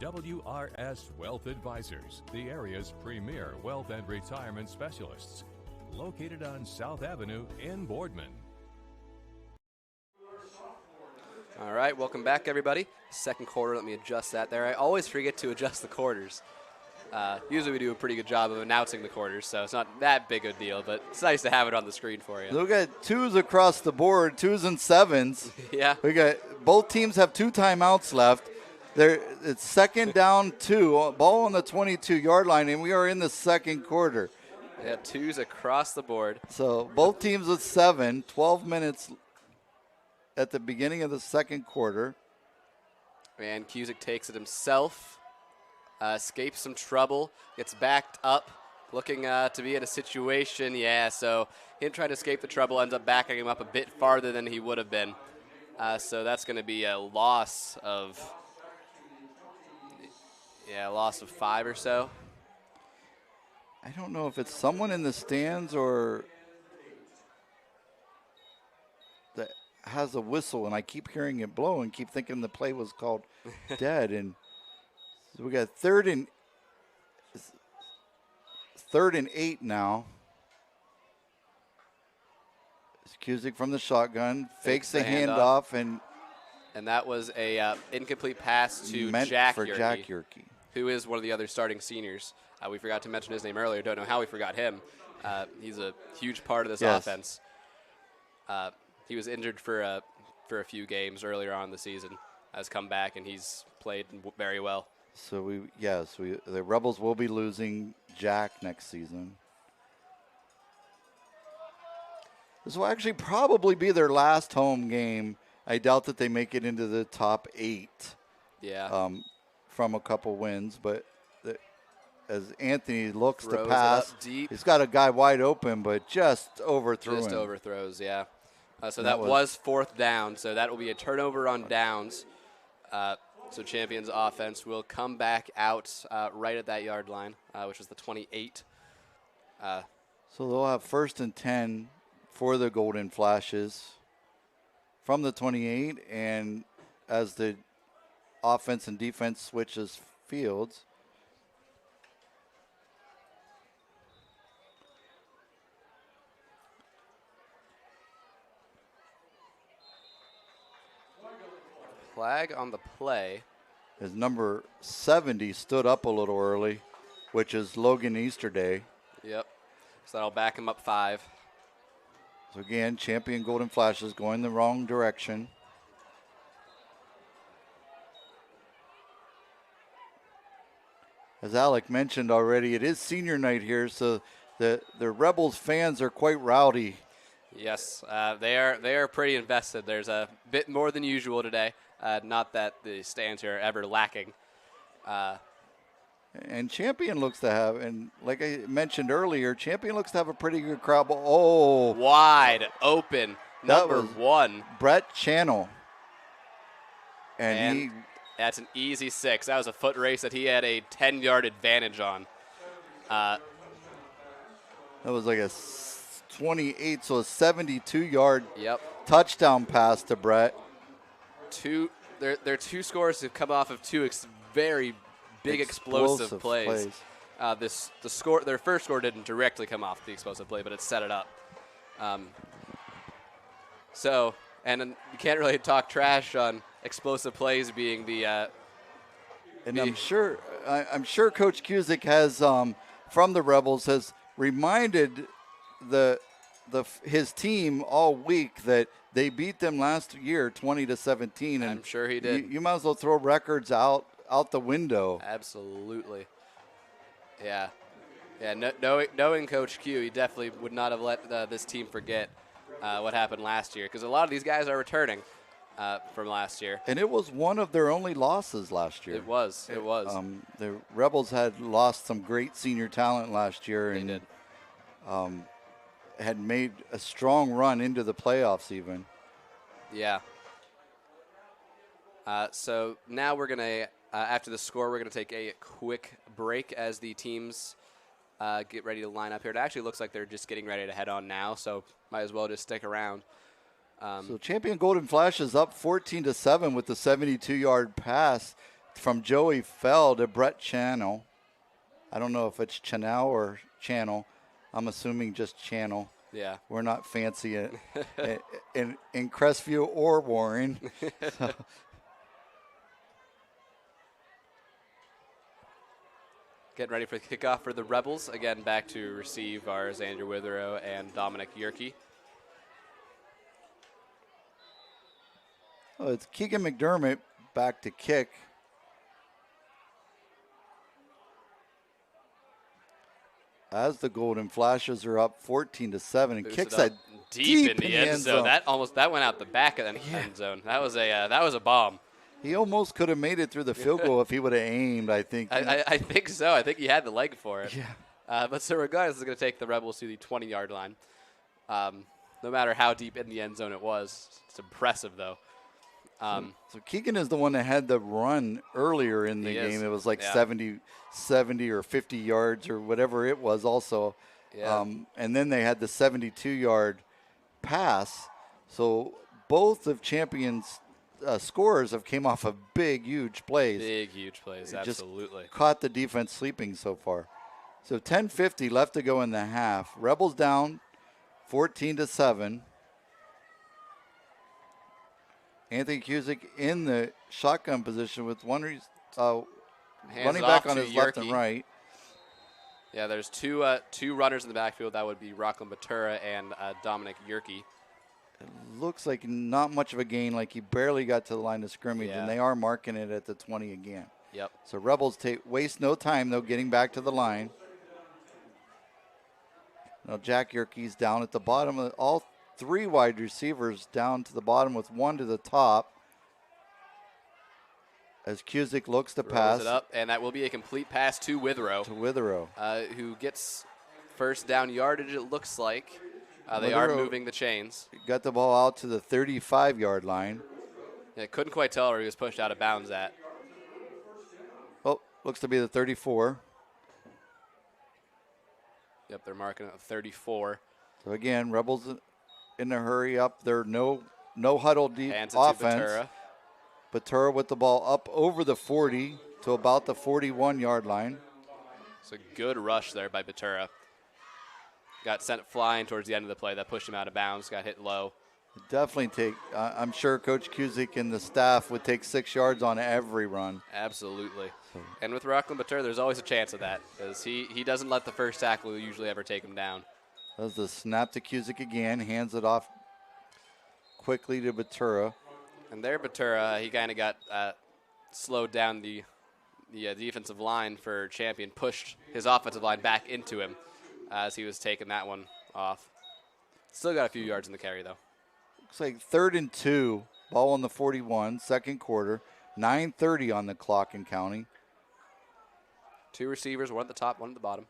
[SPEAKER 5] WRS Wealth Advisors, the area's premier wealth and retirement specialists. Located on South Avenue in Boardman.
[SPEAKER 21] All right, welcome back, everybody. Second quarter, let me adjust that there. I always forget to adjust the quarters. Usually we do a pretty good job of announcing the quarters, so it's not that big a deal, but it's nice to have it on the screen for you.
[SPEAKER 22] Look at 2s across the board, 2s and 7s.
[SPEAKER 21] Yeah.
[SPEAKER 22] We got both teams have 2 timeouts left. It's second down 2, ball on the 22-yard line, and we are in the second quarter.
[SPEAKER 21] Yeah, 2s across the board.
[SPEAKER 22] So both teams with 7, 12 minutes at the beginning of the second quarter.
[SPEAKER 21] And Cusick takes it himself, escapes some trouble, gets backed up, looking to be in a situation. Yeah, so him trying to escape the trouble ends up backing him up a bit farther than he would have been. So that's going to be a loss of 5 or so.
[SPEAKER 22] I don't know if it's someone in the stands or that has a whistle, and I keep hearing it blow and keep thinking the play was called dead. And so we got third and 8 now. Cusick from the shotgun, fakes the handoff, and
[SPEAKER 21] that was a incomplete pass to Jack Yerke, who is one of the other starting seniors. We forgot to mention his name earlier. Don't know how we forgot him. He's a huge part of this offense. He was injured for a few games earlier on in the season. Has come back, and he's played very well.
[SPEAKER 22] So the Rebels will be losing Jack next season. This will actually probably be their last home game. I doubt that they make it into the top 8.
[SPEAKER 21] Yeah.
[SPEAKER 22] From a couple wins, but as Anthony looks
[SPEAKER 21] Throws
[SPEAKER 22] to pass,
[SPEAKER 21] it up deep.
[SPEAKER 22] He's got a guy wide open, but just overthrew him.
[SPEAKER 21] Just overthrows, yeah. So that was 4th down, so that will be a turnover on downs. So Champions offense will come back out right at that yard line, which is the 28.
[SPEAKER 22] So they'll have 1st and 10 for the Golden Flashes from the 28, and as the offense and defense switches fields.
[SPEAKER 21] Flag on the play.
[SPEAKER 22] His number 70 stood up a little early, which is Logan Easterday.
[SPEAKER 21] Yep. So that'll back him up 5.
[SPEAKER 22] So again, Champion Golden Flashes going the wrong direction. As Alec mentioned already, it is senior night here, so the Rebels fans are quite rowdy.
[SPEAKER 21] Yes, they are pretty invested. There's a bit more than usual today. Not that the stands here are ever lacking.
[SPEAKER 22] And Champion looks to have, and like I mentioned earlier, Champion looks to have a pretty good crowd. Oh,
[SPEAKER 21] wide open, number 1.
[SPEAKER 22] Brett Channel. And
[SPEAKER 21] that's an easy 6. That was a foot race that he had a 10-yard advantage on.
[SPEAKER 22] That was like a 28, so a 72-yard touchdown pass to Brett.
[SPEAKER 21] Their 2 scores have come off of 2 very big explosive plays. Their first score didn't directly come off the explosive play, but it set it up. And then you can't really talk trash on explosive plays being the.
[SPEAKER 22] And I'm sure Coach Cusick has from the Rebels has reminded his team all week that they beat them last year 20-17. And
[SPEAKER 21] I'm sure he did.
[SPEAKER 22] You might as well throw records out the window.
[SPEAKER 21] Absolutely. Yeah. Knowing Coach Q, he definitely would not have let this team forget what happened last year, because a lot of these guys are returning from last year.
[SPEAKER 22] And it was one of their only losses last year.
[SPEAKER 21] It was.
[SPEAKER 22] The Rebels had lost some great senior talent last year.
[SPEAKER 21] They
[SPEAKER 22] and
[SPEAKER 21] did.
[SPEAKER 22] Had made a strong run into the playoffs even.
[SPEAKER 21] Yeah. So now we're going to, after the score, we're going to take a quick break as the teams get ready to line up here. It actually looks like they're just getting ready to head on now, so might as well just stick around.
[SPEAKER 22] So Champion Golden Flash is up 14-7 with the 72-yard pass from Joey Fell to Brett Channel. I don't know if it's Channel or Channel. I'm assuming just Channel.
[SPEAKER 21] Yeah.
[SPEAKER 22] We're not fancy in Crestview or Warren. So.
[SPEAKER 21] Getting ready for the kickoff for the Rebels. Again, back to receive are Xander Withrow and Dominic Yerke.
[SPEAKER 22] Oh, it's Keegan McDermott back to kick. As the Golden Flashes are up 14-7 and kicks that
[SPEAKER 21] deep in the end zone. That went out the back of the end zone. That was a bomb.
[SPEAKER 22] He almost could have made it through the field goal if he would have aimed, I think.
[SPEAKER 21] I think so. I think he had the leg for it.
[SPEAKER 22] Yeah.
[SPEAKER 21] But so regardless, it's going to take the Rebels to the 20-yard line. No matter how deep in the end zone it was. It's impressive, though.
[SPEAKER 22] So Keegan is the one that had the run earlier in the game. It was like 70 or 50 yards or whatever it was also.
[SPEAKER 21] Yeah.
[SPEAKER 22] And then they had the 72-yard pass. So both of Champions' scores have came off of big, huge plays.
[SPEAKER 21] Big, huge plays, absolutely.
[SPEAKER 22] Just caught the defense sleeping so far. So 10:50 left to go in the half. Rebels down 14-7. Anthony Cusick in the shotgun position with one running back on his left and right.
[SPEAKER 21] Yeah, there's two runners in the backfield. That would be Rockland Batura and Dominic Yerke.
[SPEAKER 22] It looks like not much of a gain, like he barely got to the line of scrimmage, and they are marking it at the 20 again.
[SPEAKER 21] Yep.
[SPEAKER 22] So Rebels waste no time, though, getting back to the line. Now Jack Yerke's down at the bottom of all three wide receivers down to the bottom with one to the top. As Cusick looks to pass.
[SPEAKER 21] It up, and that will be a complete pass to Withrow. Who gets first down yardage, it looks like. They are moving the chains.
[SPEAKER 22] Got the ball out to the 35-yard line.
[SPEAKER 21] Yeah, couldn't quite tell where he was pushed out of bounds at.
[SPEAKER 22] Oh, looks to be the 34.
[SPEAKER 21] Yep, they're marking it 34.
[SPEAKER 22] So again, Rebels in a hurry up. They're no huddle deep
[SPEAKER 21] Hands
[SPEAKER 22] offense.
[SPEAKER 21] Batura.
[SPEAKER 22] Batura with the ball up over the 40 to about the 41-yard line.
[SPEAKER 21] It's a good rush there by Batura. Got sent flying towards the end of the play. That pushed him out of bounds. Got hit low.
[SPEAKER 22] Definitely take. I'm sure Coach Cusick and the staff would take 6 yards on every run.
[SPEAKER 21] Absolutely. And with Rockland Batura, there's always a chance of that because he doesn't let the first tackle usually ever take him down.
[SPEAKER 22] Does the snap to Cusick again. Hands it off quickly to Batura.
[SPEAKER 21] And there, Batura, he kind of got slowed down the defensive line for Champion, pushed his offensive line back into him as he was taking that one off. Still got a few yards in the carry, though.
[SPEAKER 22] Looks like 3rd and 2, ball on the 41, second quarter, 9:30 on the clock and counting.
[SPEAKER 21] 2 receivers, one at the top, one at the bottom.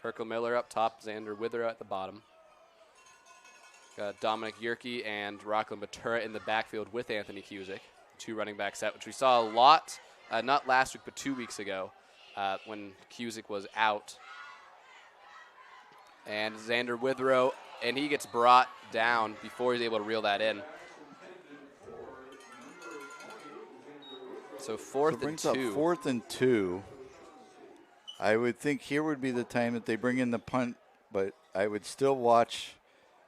[SPEAKER 21] Kirkle Miller up top, Xander Withrow at the bottom. Got Dominic Yerke and Rockland Batura in the backfield with Anthony Cusick. 2 running back set, which we saw a lot, not last week, but 2 weeks ago when Cusick was out. And Xander Withrow, and he gets brought down before he's able to reel that in. So fourth and 2.
[SPEAKER 22] Up 4th and 2. I would think here would be the time that they bring in the punt, but I would still watch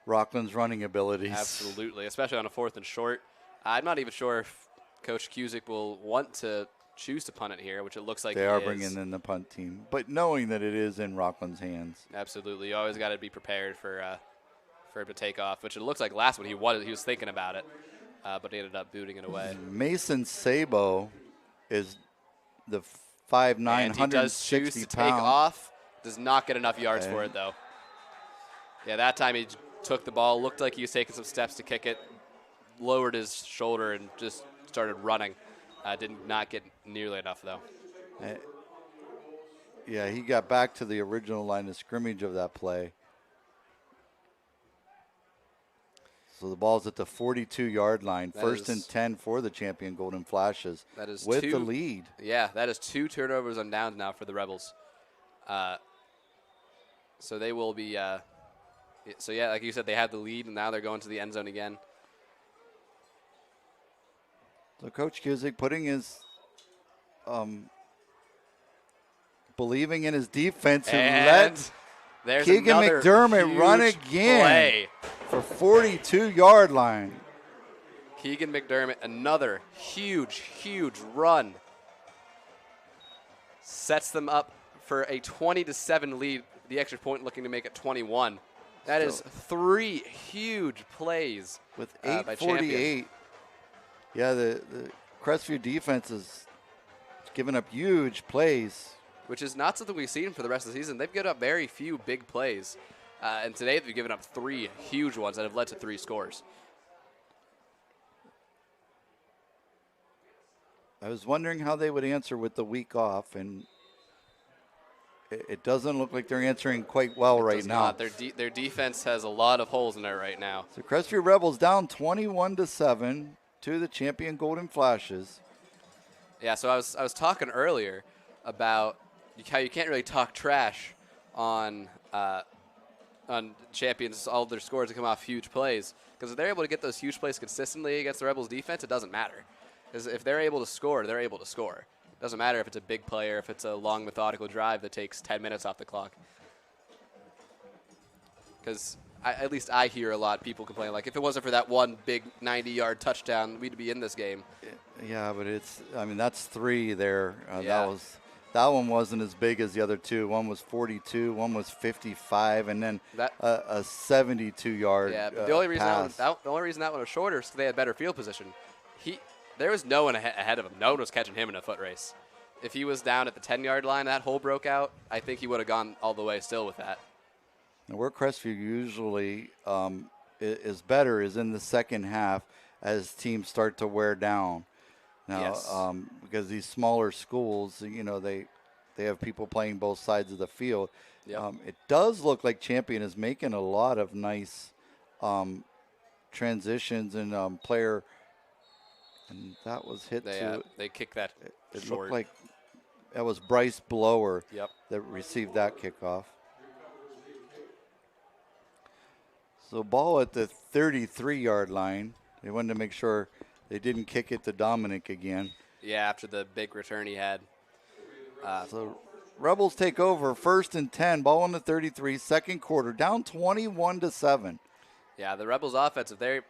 [SPEAKER 22] Rockland's running abilities.
[SPEAKER 21] Absolutely, especially on a 4th and short. I'm not even sure if Coach Cusick will want to choose to punt it here, which it looks like
[SPEAKER 22] they are bringing in the punt team, but knowing that it is in Rockland's hands.
[SPEAKER 21] Absolutely, you always got to be prepared for him to take off, which it looks like last one he was thinking about it, but he ended up booting it away.
[SPEAKER 22] Mason Sabo is the 5'9", 160
[SPEAKER 21] he does choose to take off. Does not get enough yards for it though. Yeah, that time he took the ball, looked like he was taking some steps to kick it, lowered his shoulder and just started running. Did not get nearly enough, though.
[SPEAKER 22] Yeah, he got back to the original line of scrimmage of that play. So the ball's at the 42-yard line. First and 10 for the champion Golden Flashes.
[SPEAKER 21] That is
[SPEAKER 22] with the lead.
[SPEAKER 21] Yeah, that is 2 turnovers on downs now for the Rebels. So they will be so, yeah, like you said, they had the lead, and now they're going to the end zone again.
[SPEAKER 22] So Coach Cusick putting his believing in his defense and let Keegan McDermott run again
[SPEAKER 21] play
[SPEAKER 22] for 42-yard line.
[SPEAKER 21] Keegan McDermott, another huge run. Sets them up for a 20-7 lead. The extra point looking to make it 21. That is 3 huge plays
[SPEAKER 22] with
[SPEAKER 21] by
[SPEAKER 22] 8:48. Yeah, the Crestview defense is giving up huge plays.
[SPEAKER 21] Which is not something we've seen for the rest of the season. They've given up very few big plays. And today they've given up 3 huge ones that have led to 3 scores.
[SPEAKER 22] I was wondering how they would answer with the week off, and it doesn't look like they're answering quite well right now.
[SPEAKER 21] Their defense has a lot of holes in there right now.
[SPEAKER 22] So Crestview Rebels down 21-7 to the champion Golden Flashes.
[SPEAKER 21] Yeah, so I was talking earlier about how you can't really talk trash on champions, all of their scores that come off huge plays. Because if they're able to get those huge plays consistently against the Rebels defense, it doesn't matter. Because if they're able to score, they're able to score. It doesn't matter if it's a big play or if it's a long methodical drive that takes 10 minutes off the clock. Because at least I hear a lot of people complain, like, if it wasn't for that one big 90-yard touchdown, we'd be in this game.
[SPEAKER 22] Yeah, but that's 3 there. That one wasn't as big as the other 2. One was 42, one was 55, and then a 72-yard
[SPEAKER 21] the only reason that one was shorter is because they had better field position. There was no one ahead of him. No one was catching him in a foot race. If he was down at the 10-yard line, that hole broke out, I think he would have gone all the way still with that.
[SPEAKER 22] Now, where Crestview usually is better is in the second half as teams start to wear down. Now, because these smaller schools, they have people playing both sides of the field.
[SPEAKER 21] Yep.
[SPEAKER 22] It does look like Champion is making a lot of nice transitions and player. And that was hit
[SPEAKER 21] they kicked that
[SPEAKER 22] it
[SPEAKER 21] short.
[SPEAKER 22] Looked like that was Bryce Blower
[SPEAKER 21] Yep.
[SPEAKER 22] that received that kickoff. So ball at the 33-yard line. They wanted to make sure they didn't kick it to Dominic again.
[SPEAKER 21] Yeah, after the big return he had.
[SPEAKER 22] So Rebels take over, 1st and 10, ball on the 33, second quarter, down 21-7.
[SPEAKER 21] Yeah, the Rebels offense, if they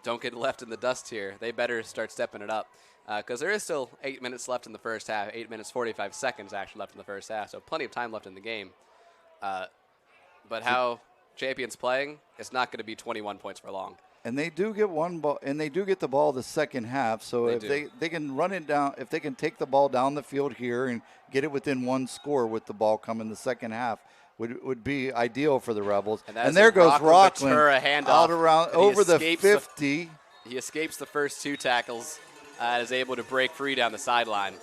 [SPEAKER 21] don't get left in the dust here, they better start stepping it up. Because there is still 8 minutes left in the first half, 8 minutes 45 seconds actually left in the first half, so plenty of time left in the game. But how Champion's playing, it's not going to be 21 points for long.
[SPEAKER 22] And they do get one ball, and they do get the ball the second half. So if they can run it down, if they can take the ball down the field here and get it within one score with the ball coming the second half, would be ideal for the Rebels.
[SPEAKER 21] And
[SPEAKER 22] there goes Rockland
[SPEAKER 21] out
[SPEAKER 22] around over the 50.
[SPEAKER 21] He escapes the first 2 tackles and is able to break free down the sideline.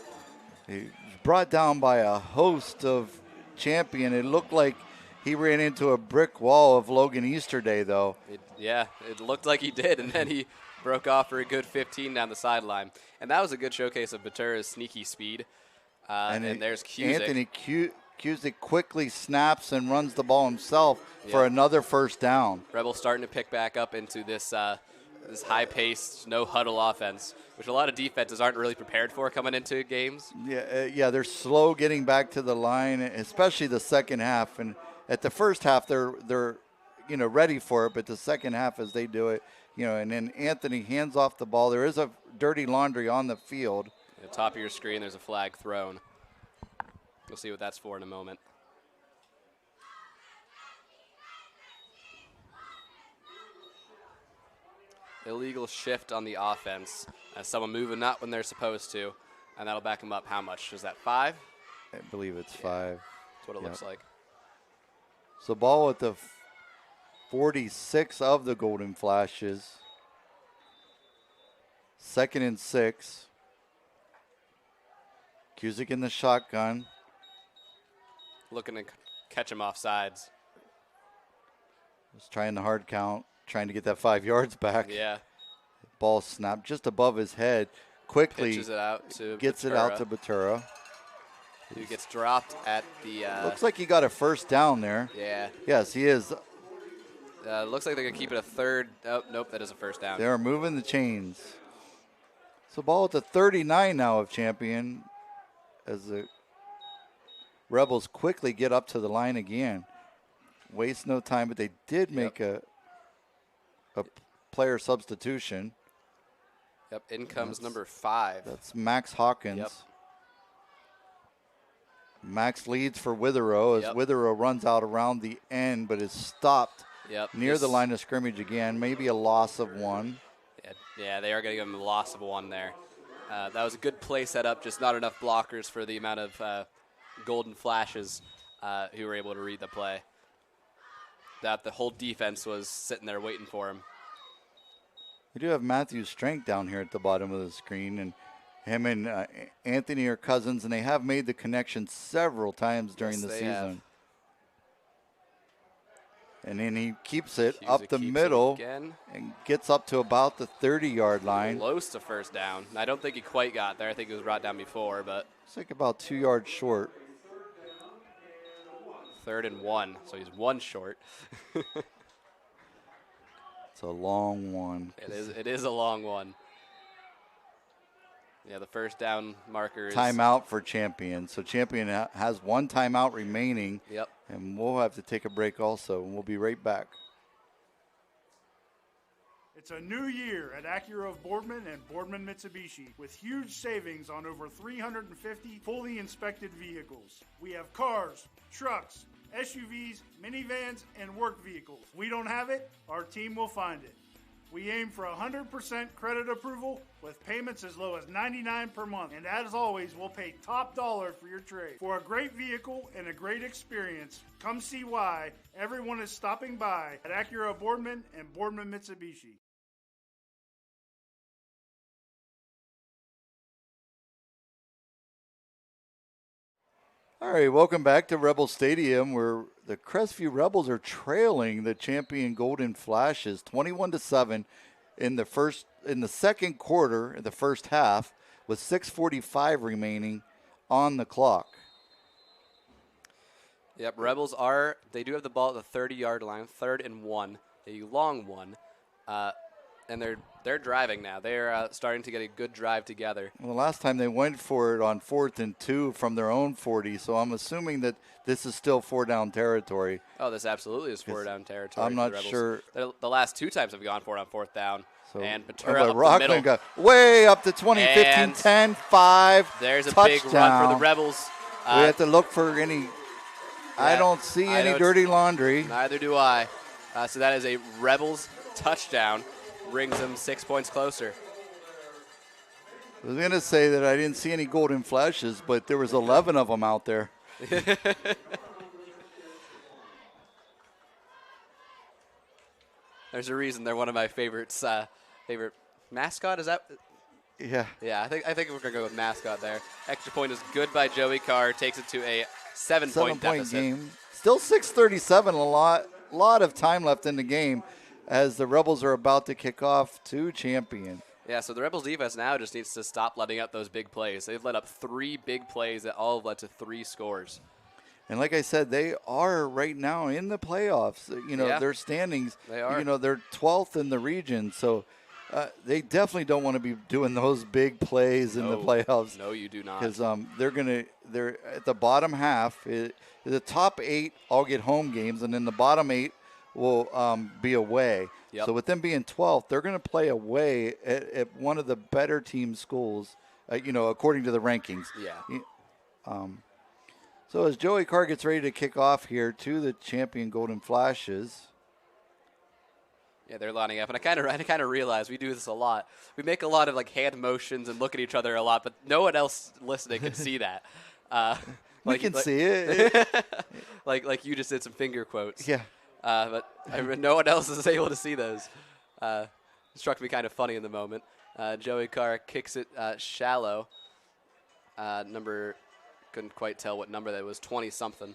[SPEAKER 22] He's brought down by a host of Champion. It looked like he ran into a brick wall of Logan Easterday, though.
[SPEAKER 21] It looked like he did, and then he broke off for a good 15 down the sideline. And that was a good showcase of Batura's sneaky speed. And there's Cusick.
[SPEAKER 22] Anthony Cusick quickly snaps and runs the ball himself for another first down.
[SPEAKER 21] Rebels starting to pick back up into this this high-paced, no-huddle offense, which a lot of defenses aren't really prepared for coming into games.
[SPEAKER 22] Yeah, they're slow getting back to the line, especially the second half. And at the first half, they're ready for it, but the second half, as they do it, and then Anthony hands off the ball. There is a dirty laundry on the field.
[SPEAKER 21] At the top of your screen, there's a flag thrown. We'll see what that's for in a moment. Illegal shift on the offense. Someone moving not when they're supposed to, and that'll back them up. How much? Is that 5?
[SPEAKER 22] I believe it's 5.
[SPEAKER 21] That's what it looks like.
[SPEAKER 22] So ball at the 46 of the Golden Flashes. 2nd and 6. Cusick in the shotgun.
[SPEAKER 21] Looking to catch him off sides.
[SPEAKER 22] Just trying the hard count. Trying to get that 5 yards back.
[SPEAKER 21] Yeah.
[SPEAKER 22] Ball snapped just above his head. Quickly
[SPEAKER 21] pitches it out to
[SPEAKER 22] gets
[SPEAKER 21] Batura.
[SPEAKER 22] it out to Batura.
[SPEAKER 21] Who gets dropped at the...
[SPEAKER 22] looks like he got a first down there.
[SPEAKER 21] Yeah.
[SPEAKER 22] Yes, he is.
[SPEAKER 21] Looks like they're going to keep it a 3rd. Oh, nope, that is a first down.
[SPEAKER 22] They're moving the chains. So ball at the 39 now of Champion as the Rebels quickly get up to the line again. Waste no time, but they did make a player substitution.
[SPEAKER 21] Yep, in comes number 5.
[SPEAKER 22] That's Max Hawkins.
[SPEAKER 21] Yep.
[SPEAKER 22] Max leads for Witherow as Witherow runs out around the end, but is stopped near the line of scrimmage again. Maybe a loss of 1.
[SPEAKER 21] Yeah, they are going to give him a loss of 1 there. That was a good play setup, just not enough blockers for the amount of Golden Flashes who were able to read the play. That the whole defense was sitting there waiting for him.
[SPEAKER 22] We do have Matthew Strength down here at the bottom of the screen, and him and Anthony are cousins, and they have made the connection several times during the season. Have. And then he keeps it up the middle and gets up to about the 30-yard line.
[SPEAKER 21] Close to first down. I don't think he quite got there. I think it was brought down before, but
[SPEAKER 22] it's like about 2 yards short.
[SPEAKER 21] 3rd and 1, so he's 1 short.
[SPEAKER 22] It's a long one.
[SPEAKER 21] It is a long one. Yeah, the first down marker is...
[SPEAKER 22] Timeout for Champion. So Champion has 1 timeout remaining.
[SPEAKER 21] Yep.
[SPEAKER 22] And we'll have to take a break also, and we'll be right back.
[SPEAKER 3] It's a new year at Acura of Boardman and Boardman Mitsubishi with huge savings on over 350 fully inspected vehicles. We have cars, trucks, SUVs, minivans, and work vehicles. We don't have it, our team will find it. We aim for 100% credit approval with payments as low as $99 per month. And as always, we'll pay top dollar for your trade. For a great vehicle and a great experience, come see why everyone is stopping by at Acura Boardman and Boardman Mitsubishi.
[SPEAKER 22] All right, welcome back to Rebel Stadium, where the Crestview Rebels are trailing the Champion Golden Flashes 21-7 in the second quarter, in the first half, with 6:45 remaining on the clock.
[SPEAKER 21] Yep, Rebels they do have the ball at the 30-yard line, 3rd and 1, a long one, and they're driving now. They're starting to get a good drive together.
[SPEAKER 22] Well, the last time they went for it on 4th and 2 from their own 40, so I'm assuming that this is still 4-down territory.
[SPEAKER 21] Oh, this absolutely is 4-down territory.
[SPEAKER 22] I'm not sure.
[SPEAKER 21] The last 2 times have gone for it on 4th down.
[SPEAKER 22] So
[SPEAKER 21] and Batura up the middle.
[SPEAKER 22] Got way up to 20, 15, 10, 5.
[SPEAKER 21] There's a
[SPEAKER 22] touchdown.
[SPEAKER 21] Big run for the Rebels.
[SPEAKER 22] We have to look for any. I don't see any dirty laundry.
[SPEAKER 21] Neither do I. So that is a Rebels touchdown. Brings them 6 points closer.
[SPEAKER 22] I was going to say that I didn't see any Golden Flashes, but there was 11 of them out there.
[SPEAKER 21] There's a reason they're one of my favorites. Favorite mascot, is that?
[SPEAKER 22] Yeah.
[SPEAKER 21] Yeah, I think we're going to go with mascot there. Extra point is good by Joey Carr. Takes it to a 7-point deficit.
[SPEAKER 22] Game. Still 6:37, a lot of time left in the game as the Rebels are about to kick off to Champion.
[SPEAKER 21] Yeah, so the Rebels defense now just needs to stop letting up those big plays. They've let up 3 big plays that all have led to 3 scores.
[SPEAKER 22] And like I said, they are right now in the playoffs. Their standings,
[SPEAKER 21] they are.
[SPEAKER 22] They're 12th in the region. So they definitely don't want to be doing those big plays in the playoffs.
[SPEAKER 21] No, you do not.
[SPEAKER 22] Because they're at the bottom half. The top 8 all get home games, and then the bottom 8 will be away.
[SPEAKER 21] Yep.
[SPEAKER 22] So with them being 12th, they're going to play away at one of the better team schools, according to the rankings.
[SPEAKER 21] Yeah.
[SPEAKER 22] So as Joey Carr gets ready to kick off here to the champion Golden Flashes.
[SPEAKER 21] Yeah, they're lining up, and I kind of realize we do this a lot. We make a lot of hand motions and look at each other a lot, but no one else listening can see that.
[SPEAKER 22] We can see it.
[SPEAKER 21] like you just did some finger quotes.
[SPEAKER 22] Yeah.
[SPEAKER 21] But no one else is able to see those. It struck me kind of funny in the moment. Joey Carr kicks it shallow. Couldn't quite tell what number that was, 20-something.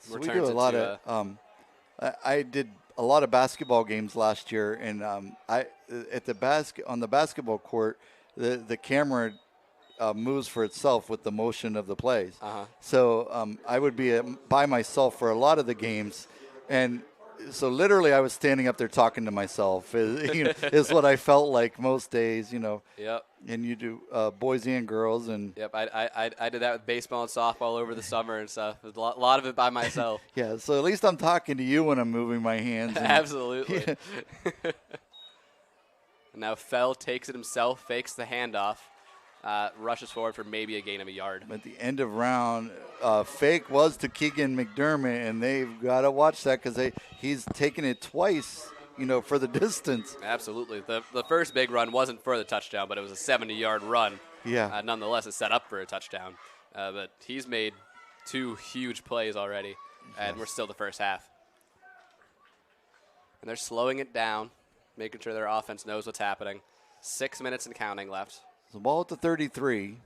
[SPEAKER 22] So we do a lot of. I did a lot of basketball games last year, and on the basketball court, the camera moves for itself with the motion of the plays. So I would be by myself for a lot of the games, and so literally I was standing up there talking to myself. Is what I felt like most days.
[SPEAKER 21] Yep.
[SPEAKER 22] And you do boys and girls, and
[SPEAKER 21] yep. I did that with baseball and softball over the summer and stuff. A lot of it by myself.
[SPEAKER 22] Yeah. So at least I'm talking to you when I'm moving my hands.
[SPEAKER 21] Absolutely. And now Fell takes it himself, fakes the handoff. Rushes forward for maybe a gain of a yard.
[SPEAKER 22] At the end of round, fake was to Keegan McDermott, and they've got to watch that because he's taken it twice, for the distance.
[SPEAKER 21] Absolutely. The first big run wasn't for the touchdown, but it was a 70-yard run.
[SPEAKER 22] Yeah.
[SPEAKER 21] Nonetheless, it's set up for a touchdown. But he's made 2 huge plays already, and we're still the first half. And they're slowing it down, making sure their offense knows what's happening. 6 minutes and counting left.
[SPEAKER 22] The ball at the 33,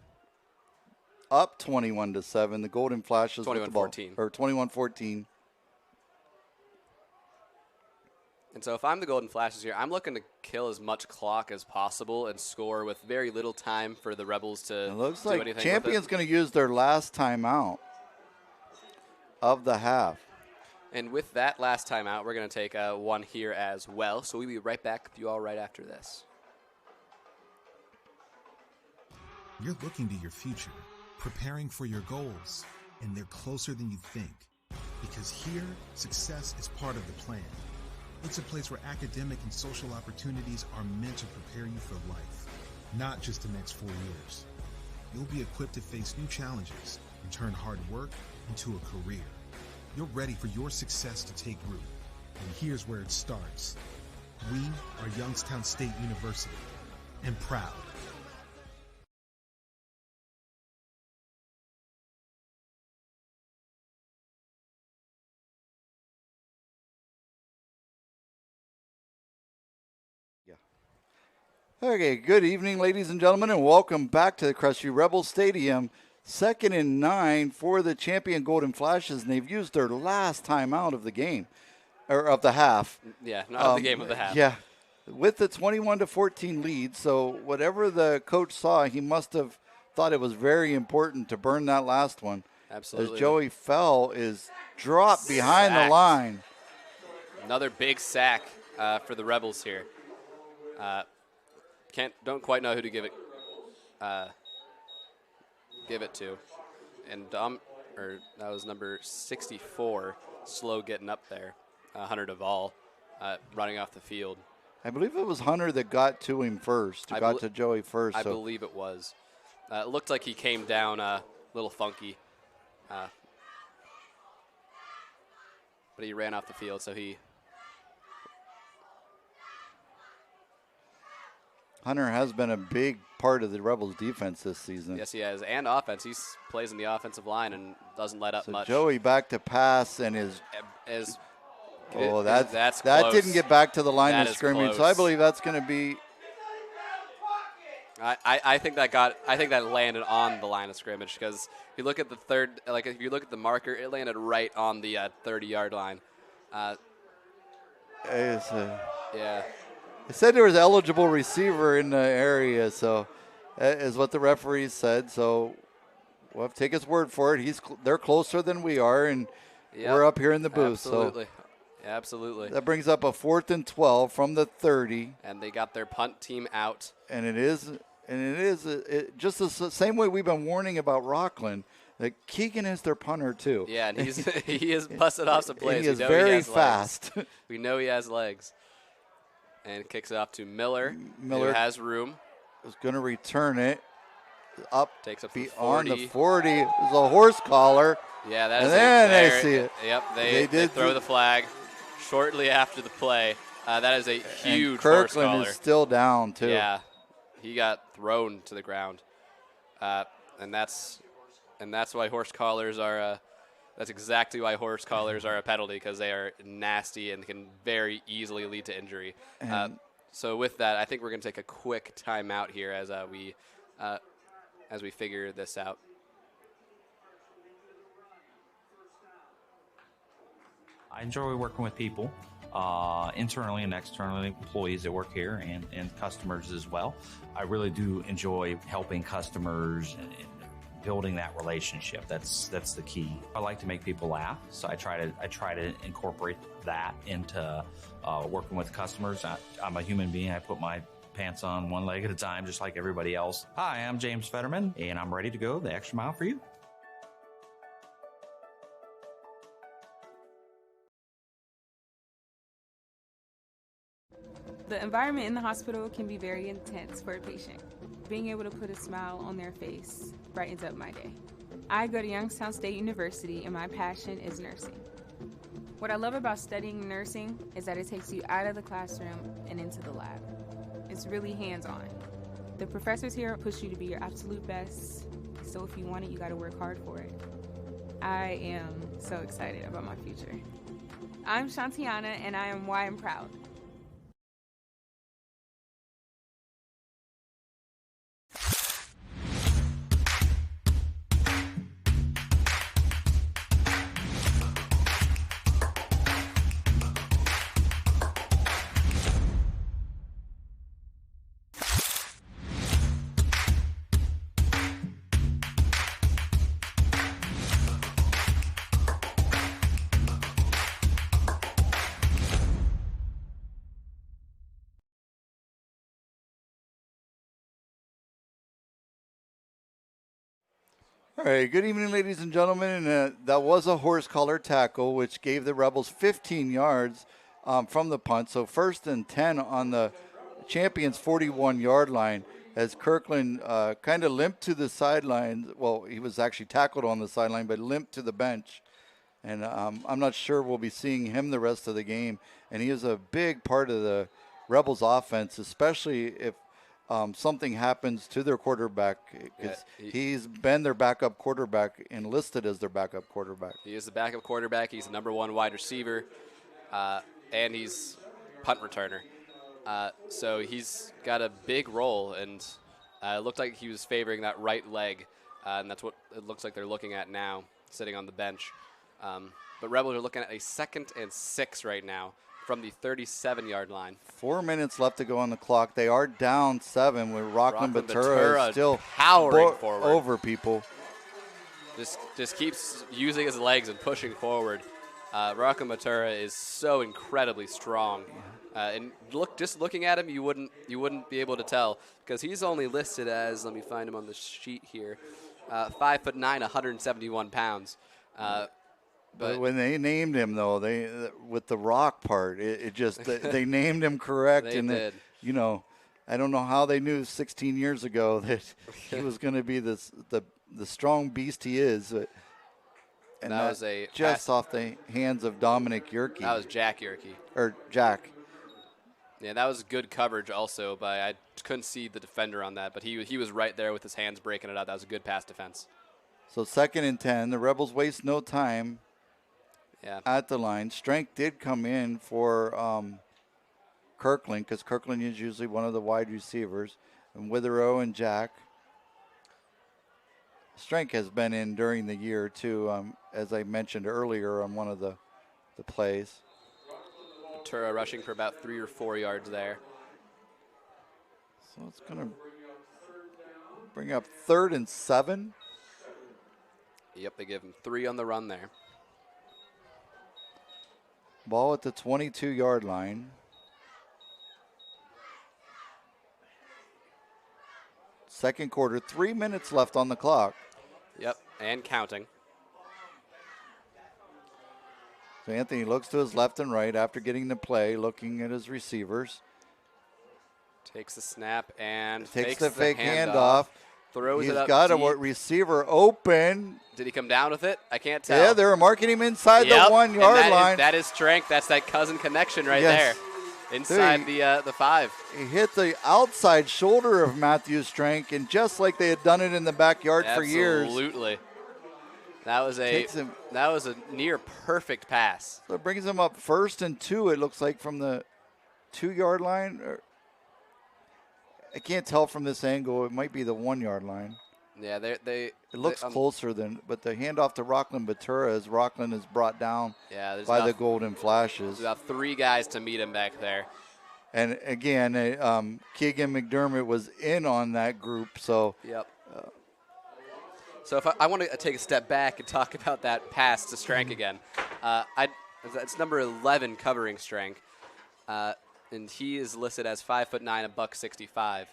[SPEAKER 22] up 21-7. The Golden Flashes
[SPEAKER 21] 21-14.
[SPEAKER 22] Or 21-14.
[SPEAKER 21] And so if I'm the Golden Flashes here, I'm looking to kill as much clock as possible and score with very little time for the Rebels to
[SPEAKER 22] it looks
[SPEAKER 21] do
[SPEAKER 22] like
[SPEAKER 21] anything
[SPEAKER 22] Champion's going to use their last timeout of the half.
[SPEAKER 21] And with that last timeout, we're going to take one here as well. So we'll be right back with you all right after this.
[SPEAKER 4] You're looking to your future, preparing for your goals, and they're closer than you think. Because here, success is part of the plan. It's a place where academic and social opportunities are meant to prepare you for life, not just the next 4 years. You'll be equipped to face new challenges and turn hard work into a career. You're ready for your success to take root. And here's where it starts. We are Youngstown State University, and proud.
[SPEAKER 22] Okay, good evening, ladies and gentlemen, and welcome back to the Crestview Rebels Stadium. 2nd and 9 for the champion Golden Flashes, and they've used their last timeout of the game, or of the half.
[SPEAKER 21] Yeah, not of the game, of the half.
[SPEAKER 22] Yeah, with the 21-14 lead. So whatever the coach saw, he must have thought it was very important to burn that last one.
[SPEAKER 21] Absolutely.
[SPEAKER 22] As Joey Fell is dropped behind the line.
[SPEAKER 21] Another big sack for the Rebels here. Don't quite know who to give it to, and that was number 64, slow getting up there, Hunter Duvall, running off the field.
[SPEAKER 22] I believe it was Hunter that got to him first, got to Joey first.
[SPEAKER 21] I believe it was. It looked like he came down a little funky, but he ran off the field, so he.
[SPEAKER 22] Hunter has been a big part of the Rebels' defense this season.
[SPEAKER 21] Yes, he has, and offense. He plays in the offensive line and doesn't let up much.
[SPEAKER 22] Joey back to pass and
[SPEAKER 21] that's
[SPEAKER 22] that
[SPEAKER 21] close.
[SPEAKER 22] Didn't get back to the line of scrimmage.
[SPEAKER 21] Close.
[SPEAKER 22] So I believe that's going to be.
[SPEAKER 21] I think that landed on the line of scrimmage because if you look at the if you look at the marker, it landed right on the 30-yard line. Yeah.
[SPEAKER 22] They said there was an eligible receiver in the area, so that is what the referee said. So we'll have to take his word for it. They're closer than we are, and we're up here in the booth.
[SPEAKER 21] Absolutely.
[SPEAKER 22] So
[SPEAKER 21] Absolutely.
[SPEAKER 22] That brings up a 4th and 12 from the 30.
[SPEAKER 21] And they got their punt team out.
[SPEAKER 22] And it is just the same way we've been warning about Rockland. That Keegan is their punter too.
[SPEAKER 21] Yeah, and he is busted off some plays.
[SPEAKER 22] He is very fast.
[SPEAKER 21] We know he has legs. And kicks it off to Miller. Who has room.
[SPEAKER 22] Is going to return it up.
[SPEAKER 21] Takes up
[SPEAKER 22] beyond
[SPEAKER 21] the 40.
[SPEAKER 22] The 40. There's a horse collar.
[SPEAKER 21] Yeah, that is.
[SPEAKER 22] And then they see it.
[SPEAKER 21] Yep, they throw the flag shortly after the play. That is a huge horse collar.
[SPEAKER 22] Kirkland is still down too.
[SPEAKER 21] Yeah, he got thrown to the ground, and that's why horse collars are. That's exactly why horse collars are a penalty, because they are nasty and can very easily lead to injury. So with that, I think we're going to take a quick timeout here as we figure this out.
[SPEAKER 1] I enjoy working with people, internally and externally, employees that work here and customers as well. I really do enjoy helping customers and building that relationship. That's the key. I like to make people laugh, so I try to incorporate that into working with customers. I'm a human being. I put my pants on one leg at a time, just like everybody else. Hi, I'm James Fetterman, and I'm ready to go the extra mile for you.
[SPEAKER 6] The environment in the hospital can be very intense for a patient. Being able to put a smile on their face brightens up my day. I go to Youngstown State University, and my passion is nursing. What I love about studying nursing is that it takes you out of the classroom and into the lab. It's really hands-on. The professors here push you to be your absolute best, so if you want it, you gotta work hard for it. I am so excited about my future. I'm Shantiana, and I am why I'm proud.
[SPEAKER 22] All right, good evening, ladies and gentlemen. And that was a horse collar tackle, which gave the Rebels 15 yards from the punt. So 1st and 10 on the Champions 41-yard line as Kirkland kind of limped to the sideline. Well, he was actually tackled on the sideline, but limped to the bench. And I'm not sure we'll be seeing him the rest of the game. And he is a big part of the Rebels offense, especially if something happens to their quarterback, because he's been their backup quarterback, enlisted as their backup quarterback.
[SPEAKER 21] He is the backup quarterback. He's the #1 wide receiver, and he's punt returner. So he's got a big role, and it looked like he was favoring that right leg, and that's what it looks like they're looking at now, sitting on the bench. But Rebels are looking at a 2nd and 6 right now from the 37-yard line.
[SPEAKER 22] 4 minutes left to go on the clock. They are down 7 with Rockland Batura still
[SPEAKER 21] powering forward
[SPEAKER 22] over people.
[SPEAKER 21] Just keeps using his legs and pushing forward. Rockland Batura is so incredibly strong, and looking at him, you wouldn't be able to tell, because he's only listed as, let me find him on the sheet here, 5'9", 171 pounds.
[SPEAKER 22] But when they named him, though, with the rock part, it just they named him correct.
[SPEAKER 21] They did.
[SPEAKER 22] I don't know how they knew 16 years ago that he was going to be the strong beast he is. And that was just off the hands of Dominic Yerke.
[SPEAKER 21] That was Jack Yerke.
[SPEAKER 22] Or Jack.
[SPEAKER 21] Yeah, that was good coverage also, but I couldn't see the defender on that. But he was right there with his hands breaking it out. That was a good pass defense.
[SPEAKER 22] So 2nd and 10. The Rebels waste no time.
[SPEAKER 21] Yeah.
[SPEAKER 22] At the line. Strength did come in for Kirkland, because Kirkland is usually one of the wide receivers. And Witherow and Jack. Strength has been in during the year, too, as I mentioned earlier on one of the plays.
[SPEAKER 21] Batura rushing for about 3 or 4 yards there.
[SPEAKER 22] So it's going to bring up 3rd and 7.
[SPEAKER 21] Yep, they give him 3 on the run there.
[SPEAKER 22] Ball at the 22-yard line. Second quarter, 3 minutes left on the clock.
[SPEAKER 21] Yep, and counting.
[SPEAKER 22] So Anthony looks to his left and right after getting the play, looking at his receivers.
[SPEAKER 21] Takes the snap and
[SPEAKER 22] takes
[SPEAKER 21] fakes
[SPEAKER 22] the fake
[SPEAKER 21] handoff.
[SPEAKER 22] Throws
[SPEAKER 21] He's
[SPEAKER 22] it up. He's got
[SPEAKER 21] deep.
[SPEAKER 22] a receiver open.
[SPEAKER 21] Did he come down with it? I can't tell.
[SPEAKER 22] Yeah, they were marking him inside the 1 yard line.
[SPEAKER 21] That is strength. That's that cousin connection right
[SPEAKER 22] Yes.
[SPEAKER 21] there. Inside the 5.
[SPEAKER 22] He hit the outside shoulder of Matthew Strank, and just like they had done it in the backyard for years.
[SPEAKER 21] Absolutely. That was a near perfect pass.
[SPEAKER 22] So it brings him up 1st and 2, it looks like, from the 2 yard line. I can't tell from this angle. It might be the 1 yard line.
[SPEAKER 21] Yeah, it
[SPEAKER 22] looks closer but the handoff to Rockland Batura as Rockland is brought down by the Golden Flashes.
[SPEAKER 21] There's about 3 guys to meet him back there.
[SPEAKER 22] And again, Keegan McDermott was in on that group. So.
[SPEAKER 21] Yep. So if I want to take a step back and talk about that pass to Strank again, it's number 11 covering Strank. And he is listed as 5'9", $165.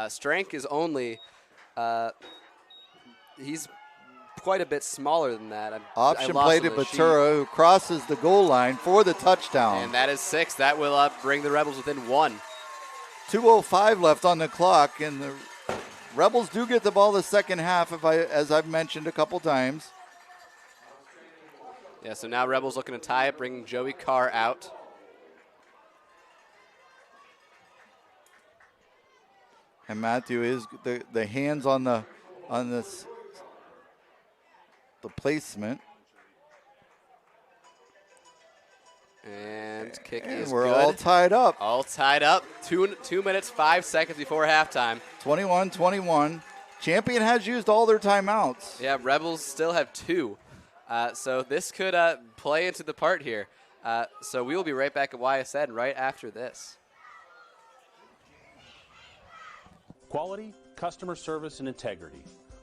[SPEAKER 21] Strank is only, he's quite a bit smaller than that.
[SPEAKER 22] Option play to Batura, who crosses the goal line for the touchdown.
[SPEAKER 21] And that is 6. That will bring the Rebels within 1.
[SPEAKER 22] 2:05 left on the clock, and the Rebels do get the ball the second half, as I've mentioned a couple times.
[SPEAKER 21] Yeah, so now Rebels looking to tie it, bringing Joey Carr out.
[SPEAKER 22] And Matthew is the hands on the placement.
[SPEAKER 21] And kick is
[SPEAKER 22] we're
[SPEAKER 21] good.
[SPEAKER 22] all tied up.
[SPEAKER 21] All tied up. 2 minutes, 5 seconds before halftime.
[SPEAKER 22] 21-21. Champion has used all their timeouts.
[SPEAKER 21] Yeah, Rebels still have 2. So this could play into the part here. So we will be right back at YSN right after this.
[SPEAKER 7] Quality, customer service, and integrity.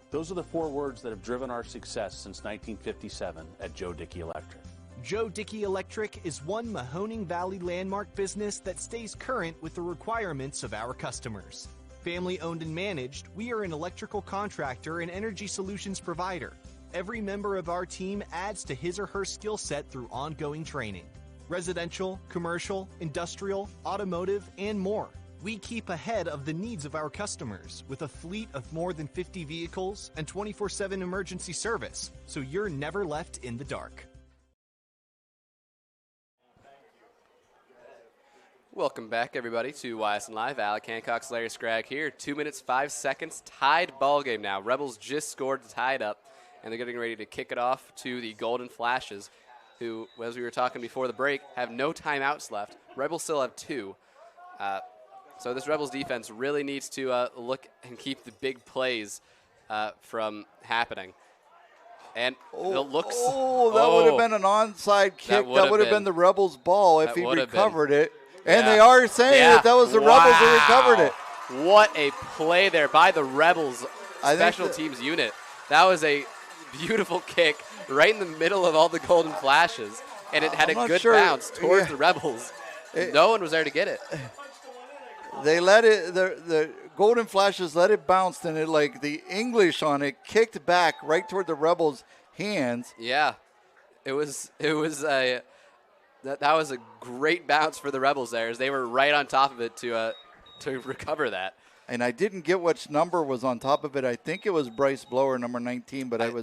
[SPEAKER 7] Those are the 4 words that have driven our success since 1957 at Joe Dickey Electric.
[SPEAKER 8] Joe Dickey Electric is one Mahoning Valley landmark business that stays current with the requirements of our customers. Family owned and managed, we are an electrical contractor and energy solutions provider. Every member of our team adds to his or her skill set through ongoing training. Residential, commercial, industrial, automotive, and more. We keep ahead of the needs of our customers with a fleet of more than 50 vehicles and 24/7 emergency service, so you're never left in the dark.
[SPEAKER 21] Welcome back, everybody, to YSN Live. Alec Hancock's Larry Scragg here. 2 minutes, 5 seconds. Tied ball game now. Rebels just scored to tie it up, and they're getting ready to kick it off to the Golden Flashes, who, as we were talking before the break, have no timeouts left. Rebels still have 2. So this Rebels defense really needs to look and keep the big plays from happening. And it looks...
[SPEAKER 22] that would have been an onside kick. That would have been the Rebels' ball if he recovered it. And they are saying that was the Rebels who recovered it.
[SPEAKER 21] What a play there by the Rebels special teams unit. That was a beautiful kick right in the middle of all the Golden Flashes. And it had a good bounce towards the Rebels. No one was there to get it.
[SPEAKER 22] They let it, the Golden Flashes let it bounce, and it, like the English on it, kicked back right toward the Rebels' hands.
[SPEAKER 21] Yeah. That was a great bounce for the Rebels there, as they were right on top of it to recover that.
[SPEAKER 22] And I didn't get which number was on top of it. I think it was Bryce Blower, number 19, but I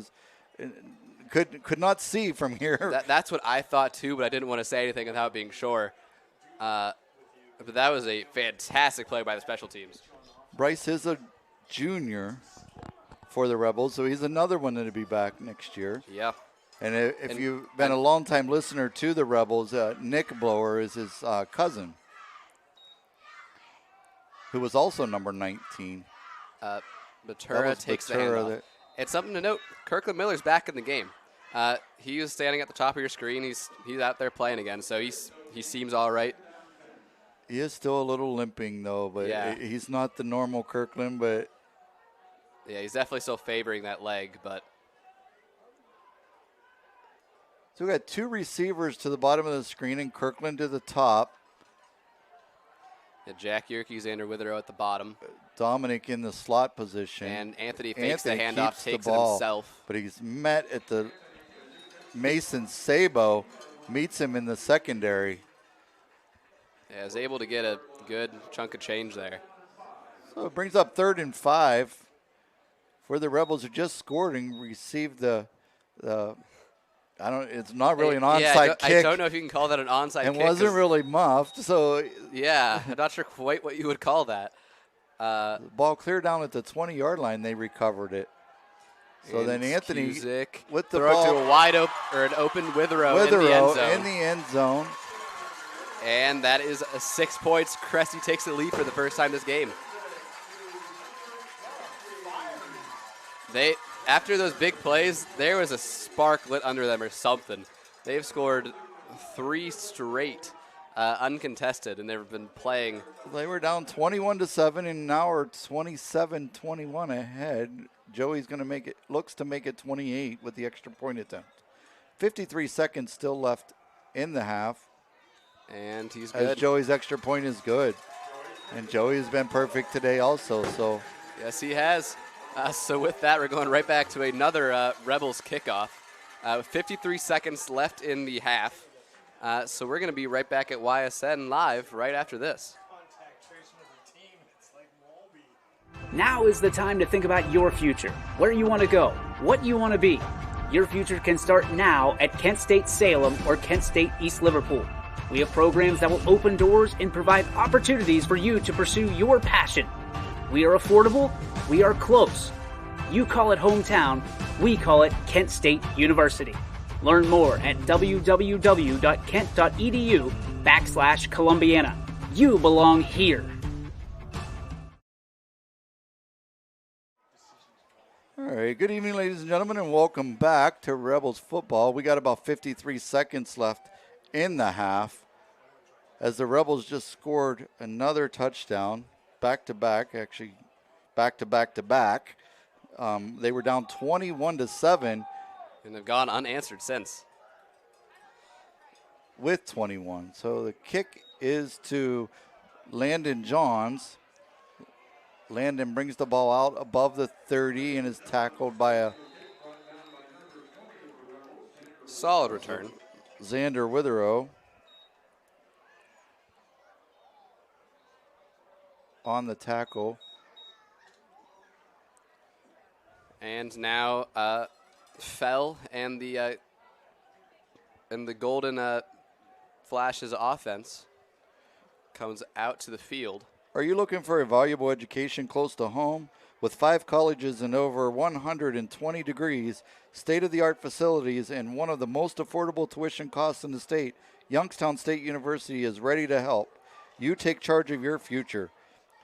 [SPEAKER 22] could not see from here.
[SPEAKER 21] That's what I thought too, but I didn't want to say anything without being sure. But that was a fantastic play by the special teams.
[SPEAKER 22] Bryce is a junior for the Rebels, so he's another one that'll be back next year.
[SPEAKER 21] Yeah.
[SPEAKER 22] And if you've been a long-time listener to the Rebels, Nick Blower is his cousin, who was also number 19.
[SPEAKER 21] Batura takes the handoff. It's something to note. Kirkland Miller's back in the game. He was standing at the top of your screen. He's out there playing again, so he seems all right.
[SPEAKER 22] He is still a little limping, though, but he's not the normal Kirkland. But
[SPEAKER 21] yeah, he's definitely still favoring that leg. But
[SPEAKER 22] So we got two receivers to the bottom of the screen and Kirkland to the top.
[SPEAKER 21] Yeah, Jack Yerke, Xander Witherow at the bottom.
[SPEAKER 22] Dominic in the slot position.
[SPEAKER 21] And Anthony fakes the handoff, takes it himself.
[SPEAKER 22] But he's met at the Mason Sabo, meets him in the secondary.
[SPEAKER 21] Yeah, is able to get a good chunk of change there.
[SPEAKER 22] So it brings up 3rd and 5 for the Rebels, who just scored and received it's not really an onside kick.
[SPEAKER 21] I don't know if you can call that an onside kick.
[SPEAKER 22] And wasn't really muffed, so.
[SPEAKER 21] Yeah, I'm not sure quite what you would call that.
[SPEAKER 22] The ball cleared down at the 20-yard line. They recovered it. So then Anthony
[SPEAKER 21] Cusick
[SPEAKER 22] with the
[SPEAKER 21] throw
[SPEAKER 22] ball.
[SPEAKER 21] to a wide open, or an open Witherow in the end zone. And that is 6 points. Cresty takes the lead for the first time this game. After those big plays, there was a spark lit under them or something. They've scored 3 straight uncontested, and they've been playing.
[SPEAKER 22] They were down 21-7, and now are 27-21 ahead. Joey's going to looks to make it 28 with the extra point attempt. 53 seconds still left in the half.
[SPEAKER 21] And he's good.
[SPEAKER 22] As Joey's extra point is good. And Joey's been perfect today also. So
[SPEAKER 21] yes, he has. So with that, we're going right back to another Rebels kickoff. 53 seconds left in the half. So we're going to be right back at YSN Live right after this.
[SPEAKER 13] Now is the time to think about your future, where you want to go, what you want to be. Your future can start now at Kent State Salem or Kent State East Liverpool. We have programs that will open doors and provide opportunities for you to pursue your passion. We are affordable, we are close. You call it hometown, we call it Kent State University. Learn more at www.kent.edu/Columbiana. You belong here.
[SPEAKER 22] All right, good evening, ladies and gentlemen, and welcome back to Rebels football. We got about 53 seconds left in the half as the Rebels just scored another touchdown, back-to-back, actually back-to-back-to-back. They were down 21-7.
[SPEAKER 21] And they've gone unanswered since.
[SPEAKER 22] With 21. So the kick is to Landon Johns. Landon brings the ball out above the 30 and is tackled by a
[SPEAKER 21] solid return.
[SPEAKER 22] Xander Witherow on the tackle.
[SPEAKER 21] And now Fell and the Golden Flashes offense comes out to the field.
[SPEAKER 22] Are you looking for a valuable education close to home? With 5 colleges and over 120 degrees, state-of-the-art facilities, and one of the most affordable tuition costs in the state, Youngstown State University is ready to help. You take charge of your future.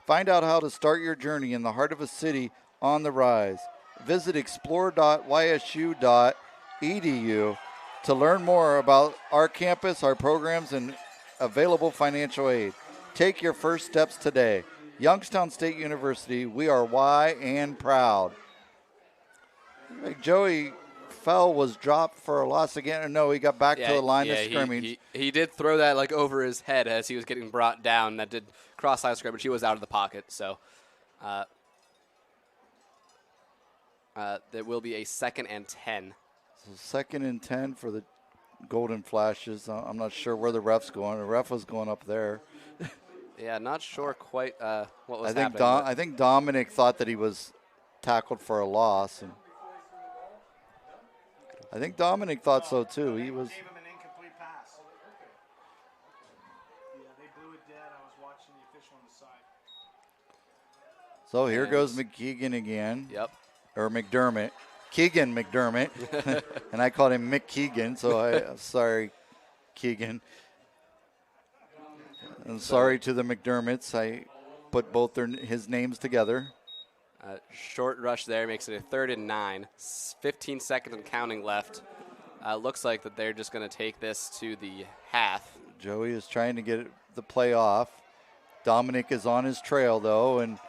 [SPEAKER 22] Find out how to start your journey in the heart of a city on the rise. Visit explore.ysu.edu to learn more about our campus, our programs, and available financial aid. Take your first steps today. Youngstown State University, we are Y and proud. Joey Fell was dropped for a loss again. No, he got back to the line of scrimmage.
[SPEAKER 21] He did throw that like over his head as he was getting brought down. That did cross line of scrimmage. He was out of the pocket, so there will be a 2nd and 10.
[SPEAKER 22] So 2nd and 10 for the Golden Flashes. I'm not sure where the ref's going. The ref was going up there.
[SPEAKER 21] Yeah, not sure quite what was happening.
[SPEAKER 22] I think Dominic thought that he was tackled for a loss, and I think Dominic thought so too. He was.
[SPEAKER 3] Gave him an incomplete pass. Yeah, they blew it dead. I was watching the official on the side.
[SPEAKER 22] So here goes McKeegan again.
[SPEAKER 21] Yep.
[SPEAKER 22] Or McDermott. Keegan McDermott. And I called him Mick Keegan, so I'm sorry, Keegan. And sorry to the McDermotts. I put both his names together.
[SPEAKER 21] Short rush there makes it a 3rd and 9. 15 seconds and counting left. Looks like that they're just going to take this to the half.
[SPEAKER 22] Joey is trying to get the play off. Dominic is on his trail, though, and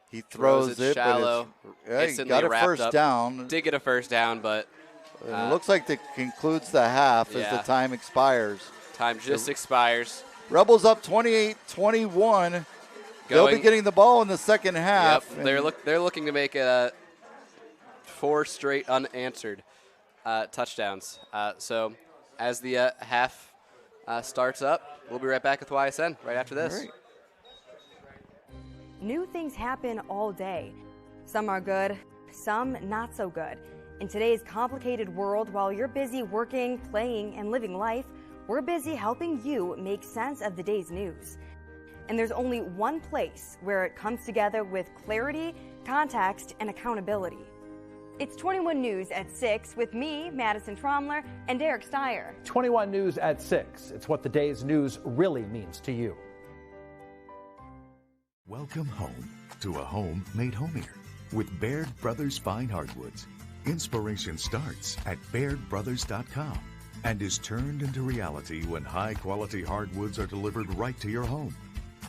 [SPEAKER 22] he throws it
[SPEAKER 21] shallow.
[SPEAKER 22] But he got a first down.
[SPEAKER 21] Did get a first down, but
[SPEAKER 22] It looks like that concludes the half as the time expires.
[SPEAKER 21] Time just expires.
[SPEAKER 22] Rebels up 28-21. They'll be getting the ball in the second half.
[SPEAKER 21] Yep, they're looking to make it 4 straight unanswered touchdowns. So as the half starts up, we'll be right back with YSN right after this.
[SPEAKER 14] Right. New things happen all day. Some are good, some not so good. In today's complicated world, while you're busy working, playing, and living life, we're busy helping you make sense of the day's news. And there's only one place where it comes together with clarity, context, and accountability. It's 21 News at 6 with me, Madison Tromler, and Derek Steyer.
[SPEAKER 15] 21 News at 6. It's what the day's news really means to you.
[SPEAKER 23] Welcome home to a home made homier with Baird Brothers Fine Hardwoods. Inspiration starts at BairdBrothers.com and is turned into reality when high-quality hardwoods are delivered right to your home.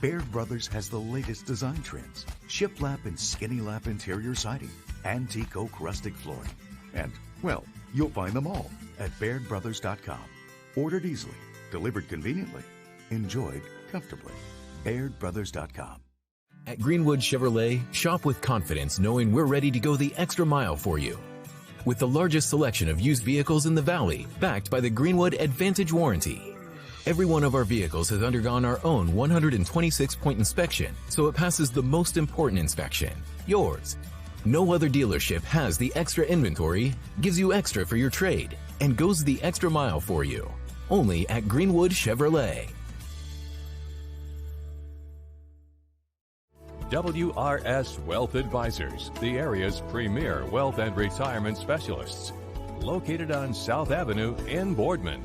[SPEAKER 23] Baird Brothers has the latest design trends, shiplap and skinny lap interior siding, antique oak rustic flooring. And, well, you'll find them all at BairdBrothers.com. Ordered easily, delivered conveniently, enjoyed comfortably. BairdBrothers.com.
[SPEAKER 24] At Greenwood Chevrolet, shop with confidence knowing we're ready to go the extra mile for you. With the largest selection of used vehicles in the Valley, backed by the Greenwood Advantage Warranty. Every one of our vehicles has undergone our own 126-point inspection, so it passes the most important inspection, yours. No other dealership has the extra inventory, gives you extra for your trade, and goes the extra mile for you. Only at Greenwood Chevrolet.
[SPEAKER 5] WRS Wealth Advisors, the area's premier wealth and retirement specialists. Located on South Avenue in Boardman.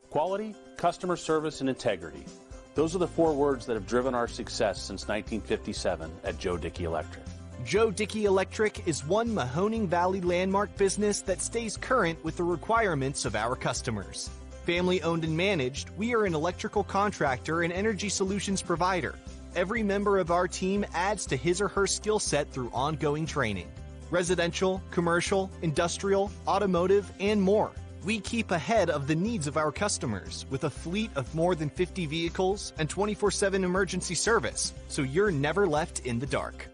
[SPEAKER 7] Quality, customer service, and integrity. Those are the 4 words that have driven our success since 1957 at Joe Dickey Electric.
[SPEAKER 8] Joe Dickey Electric is one Mahoning Valley landmark business that stays current with the requirements of our customers. Family owned and managed, we are an electrical contractor and energy solutions provider. Every member of our team adds to his or her skill set through ongoing training. Residential, commercial, industrial, automotive, and more. We keep ahead of the needs of our customers with a fleet of more than 50 vehicles and 24/7 emergency service, so you're never left in the dark.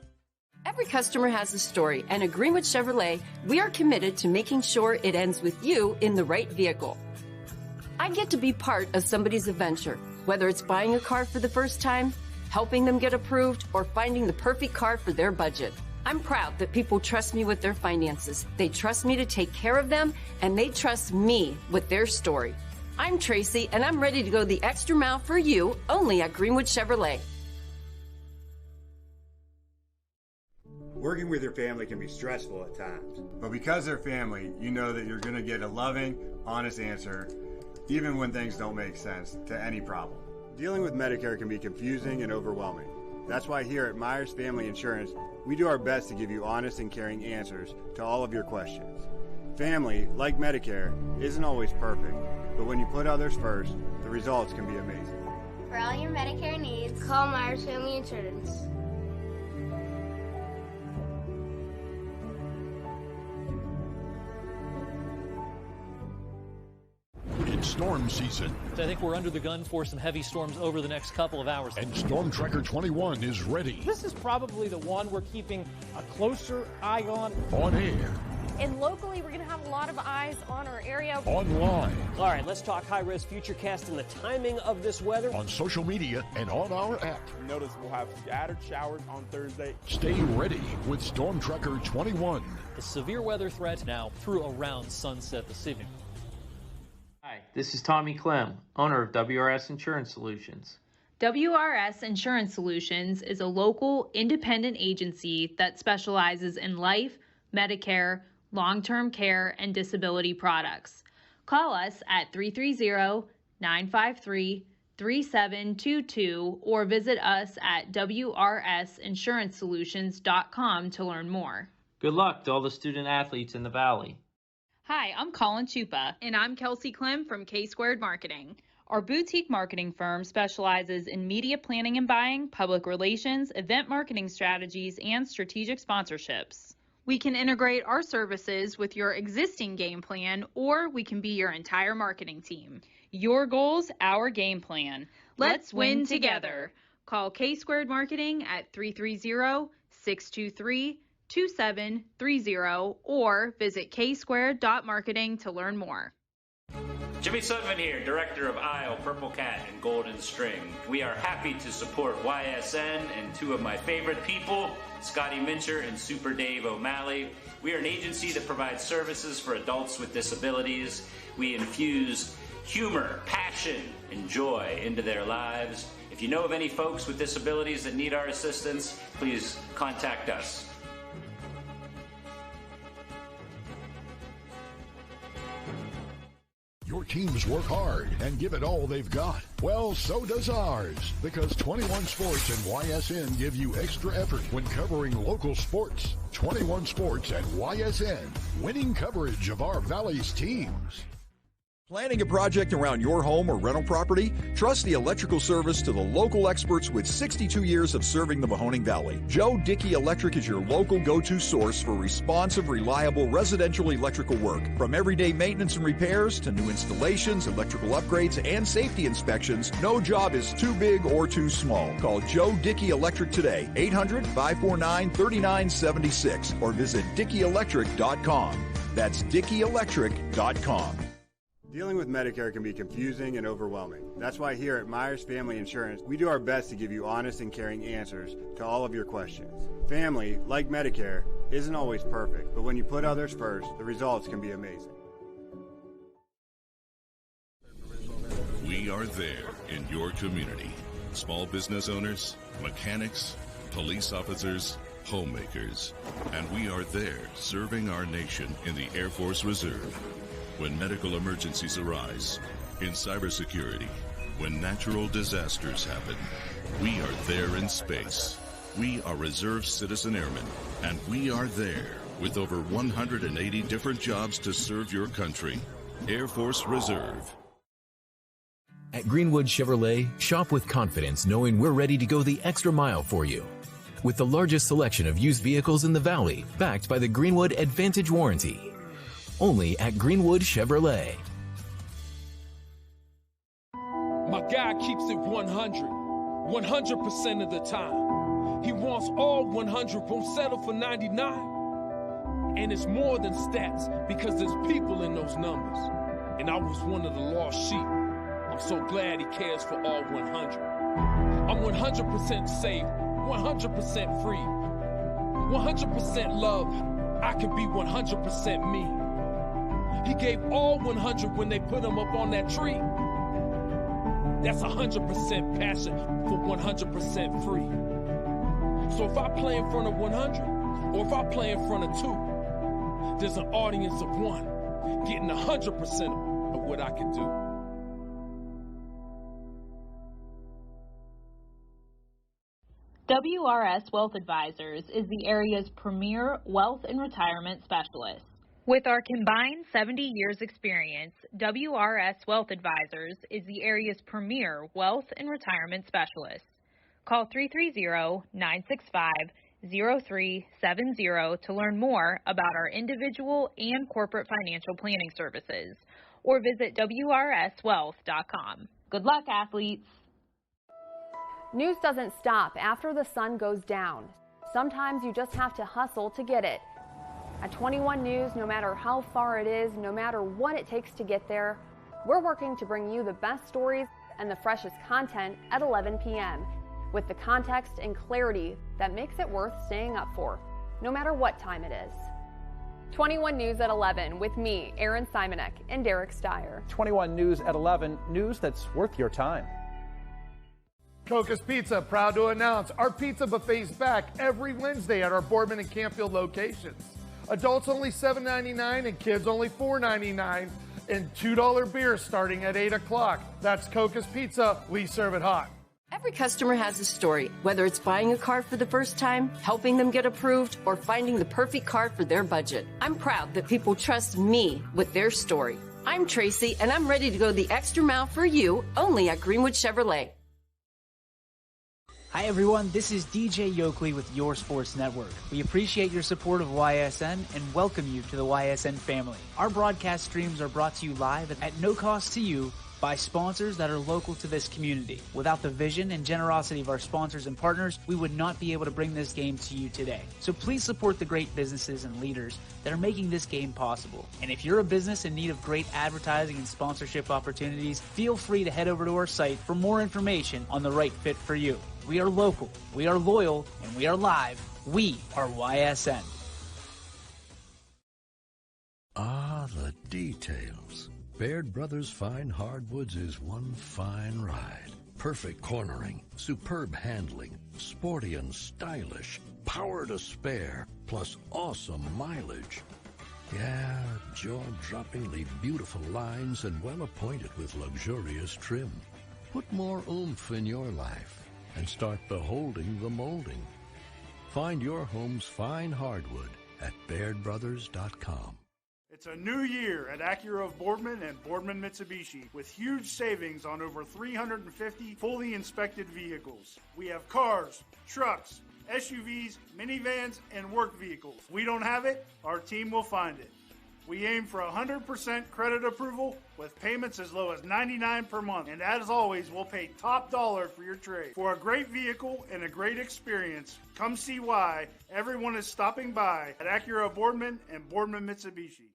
[SPEAKER 25] Every customer has a story, and at Greenwood Chevrolet, we are committed to making sure it ends with you in the right vehicle. I get to be part of somebody's adventure, whether it's buying a car for the first time, helping them get approved, or finding the perfect car for their budget. I'm proud that people trust me with their finances. They trust me to take care of them, and they trust me with their story. I'm Tracy, and I'm ready to go the extra mile for you, only at Greenwood Chevrolet.
[SPEAKER 9] Working with your family can be stressful at times, but because they're family, you know that you're going to get a loving, honest answer, even when things don't make sense, to any problem. Dealing with Medicare can be confusing and overwhelming. That's why here at Myers Family Insurance, we do our best to give you honest and caring answers to all of your questions. Family, like Medicare, isn't always perfect, but when you put others first, the results can be amazing.
[SPEAKER 10] For all your Medicare needs, call Myers Family Insurance.
[SPEAKER 11] It's storm season.
[SPEAKER 12] I think we're under the gun for some heavy storms over the next couple of hours.
[SPEAKER 11] And Storm Tracker 21 is ready.
[SPEAKER 26] This is probably the one we're keeping a closer eye on.
[SPEAKER 11] On air.
[SPEAKER 27] And locally, we're going to have a lot of eyes on our area.
[SPEAKER 11] Online.
[SPEAKER 26] All right, let's talk high-risk futurecast and the timing of this weather.
[SPEAKER 11] On social media and on our app.
[SPEAKER 28] Notice we'll have scattered showers on Thursday.
[SPEAKER 11] Stay ready with Storm Tracker 21.
[SPEAKER 12] The severe weather threat now through around sunset this evening.
[SPEAKER 16] Hi, this is Tommy Clem, owner of WRS Insurance Solutions.
[SPEAKER 17] WRS Insurance Solutions is a local independent agency that specializes in life, Medicare, long-term care, and disability products. Call us at 330-953-3722 or visit us at wrsinsurancesolutions.com to learn more.
[SPEAKER 16] Good luck to all the student athletes in the Valley.
[SPEAKER 17] Hi, I'm Colin Chupa. And I'm Kelsey Clem from K-Squared Marketing. Our boutique marketing firm specializes in media planning and buying, public relations, event marketing strategies, and strategic sponsorships. We can integrate our services with your existing game plan, or we can be your entire marketing team. Your goals, our game plan. Let's win together. Call K-Squared Marketing at 330-623-2730 or visit ksquared.marketing to learn more.
[SPEAKER 1] Jimmy Sutton here, Director of Isle, Purple Cat, and Golden String. We are happy to support YSN and two of my favorite people, Scotty Mincher and Super Dave O'Malley. We are an agency that provides services for adults with disabilities. We infuse humor, passion, and joy into their lives. If you know of any folks with disabilities that need our assistance, please contact us.
[SPEAKER 11] Your teams work hard and give it all they've got. Well, so does ours, because 21 Sports and YSN give you extra effort when covering local sports. 21 Sports and YSN, winning coverage of our Valley's teams.
[SPEAKER 2] Planning a project around your home or rental property? Trust the electrical service to the local experts with 62 years of serving the Mahoning Valley. Joe Dickey Electric is your local go-to source for responsive, reliable residential electrical work. From everyday maintenance and repairs to new installations, electrical upgrades, and safety inspections, no job is too big or too small. Call Joe Dickey Electric today, 800-549-3976, or visit DickeyElectric.com. That's DickeyElectric.com.
[SPEAKER 9] Dealing with Medicare can be confusing and overwhelming. That's why here at Myers Family Insurance, we do our best to give you honest and caring answers to all of your questions. Family, like Medicare, isn't always perfect, but when you put others first, the results can be amazing.
[SPEAKER 4] We are there in your community. Small business owners, mechanics, police officers, homemakers. And we are there serving our nation in the Air Force Reserve. When medical emergencies arise, in cybersecurity, when natural disasters happen, we are there in space. We are Reserve Citizen Airmen, and we are there with over 180 different jobs to serve your country. Air Force Reserve.
[SPEAKER 24] At Greenwood Chevrolet, shop with confidence knowing we're ready to go the extra mile for you. With the largest selection of used vehicles in the Valley, backed by the Greenwood Advantage Warranty. Only at Greenwood Chevrolet.
[SPEAKER 26] My guy keeps it 100% of the time. He wants all 100, won't settle for 99. And it's more than stats, because there's people in those numbers. And I was one of the lost sheep. I'm so glad he cares for all 100. I'm 100% safe, 100% free, 100% love. I can be 100% me. He gave all 100 when they put him up on that tree. That's 100% passion for 100% free. So if I play in front of 100, or if I play in front of 2, there's an audience of 1 getting 100% of what I can do.
[SPEAKER 17] WRS Wealth Advisors is the area's premier wealth and retirement specialist. With our combined 70 years experience, WRS Wealth Advisors is the area's premier wealth and retirement specialist. Call 330-965-0370 to learn more about our individual and corporate financial planning services, or visit WRSwealth.com. Good luck, athletes.
[SPEAKER 27] News doesn't stop after the sun goes down. Sometimes you just have to hustle to get it. At 21 News, no matter how far it is, no matter what it takes to get there, we're working to bring you the best stories and the freshest content at 11 p.m. with the context and clarity that makes it worth staying up for, no matter what time it is. 21 News at 11 with me, Erin Simonek, and Derek Steyer.
[SPEAKER 15] 21 News at 11, news that's worth your time.
[SPEAKER 6] Coca's Pizza, proud to announce our pizza buffet's back every Wednesday at our Boardman and Campfield locations. Adults only $7.99 and kids only $4.99, and $2 beers starting at 8 o'clock. That's Coca's Pizza. We serve it hot.
[SPEAKER 25] Every customer has a story, whether it's buying a car for the first time, helping them get approved, or finding the perfect car for their budget. I'm proud that people trust me with their story. I'm Tracy, and I'm ready to go the extra mile for you, only at Greenwood Chevrolet.
[SPEAKER 3] Hi everyone, this is DJ Yoakley with Your Sports Network. We appreciate your support of YSN and welcome you to the YSN family. Our broadcast streams are brought to you live at no cost to you by sponsors that are local to this community. Without the vision and generosity of our sponsors and partners, we would not be able to bring this game to you today. So please support the great businesses and leaders that are making this game possible. And if you're a business in need of great advertising and sponsorship opportunities, feel free to head over to our site for more information on the right fit for you. We are local, we are loyal, and we are live. We are YSN.
[SPEAKER 13] Ah, the details. Baird Brothers Fine Hardwoods is one fine ride. Perfect cornering, superb handling, sporty and stylish, power to spare, plus awesome mileage. Yeah, jaw-droppingly beautiful lines and well appointed with luxurious trim. Put more oomph in your life and start beholding the molding. Find your home's fine hardwood at BairdBrothers.com.
[SPEAKER 14] It's a new year at Acura of Boardman and Boardman Mitsubishi with huge savings on over 350 fully inspected vehicles. We have cars, trucks, SUVs, minivans, and work vehicles. We don't have it, our team will find it. We aim for 100% credit approval with payments as low as $99 per month. And as always, we'll pay top dollar for your trade. For a great vehicle and a great experience, come see why everyone is stopping by at Acura Boardman and Boardman Mitsubishi.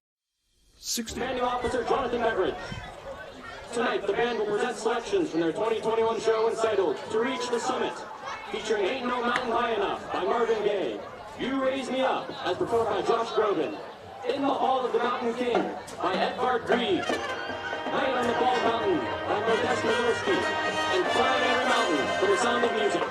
[SPEAKER 18] Commanding Officer Jonathan Everett. Tonight, the band will present selections from their 2021 show entitled To Reach the Summit, featuring Ain't No Mountain High Enough by Marvin Gaye, You Raise Me Up, as performed by Josh Groban, In the Hall of the Mountain King by Edvard Grieg, Night on the Bald Mountain by Modest Milewski, and Climb Every Mountain for the Sound of Music.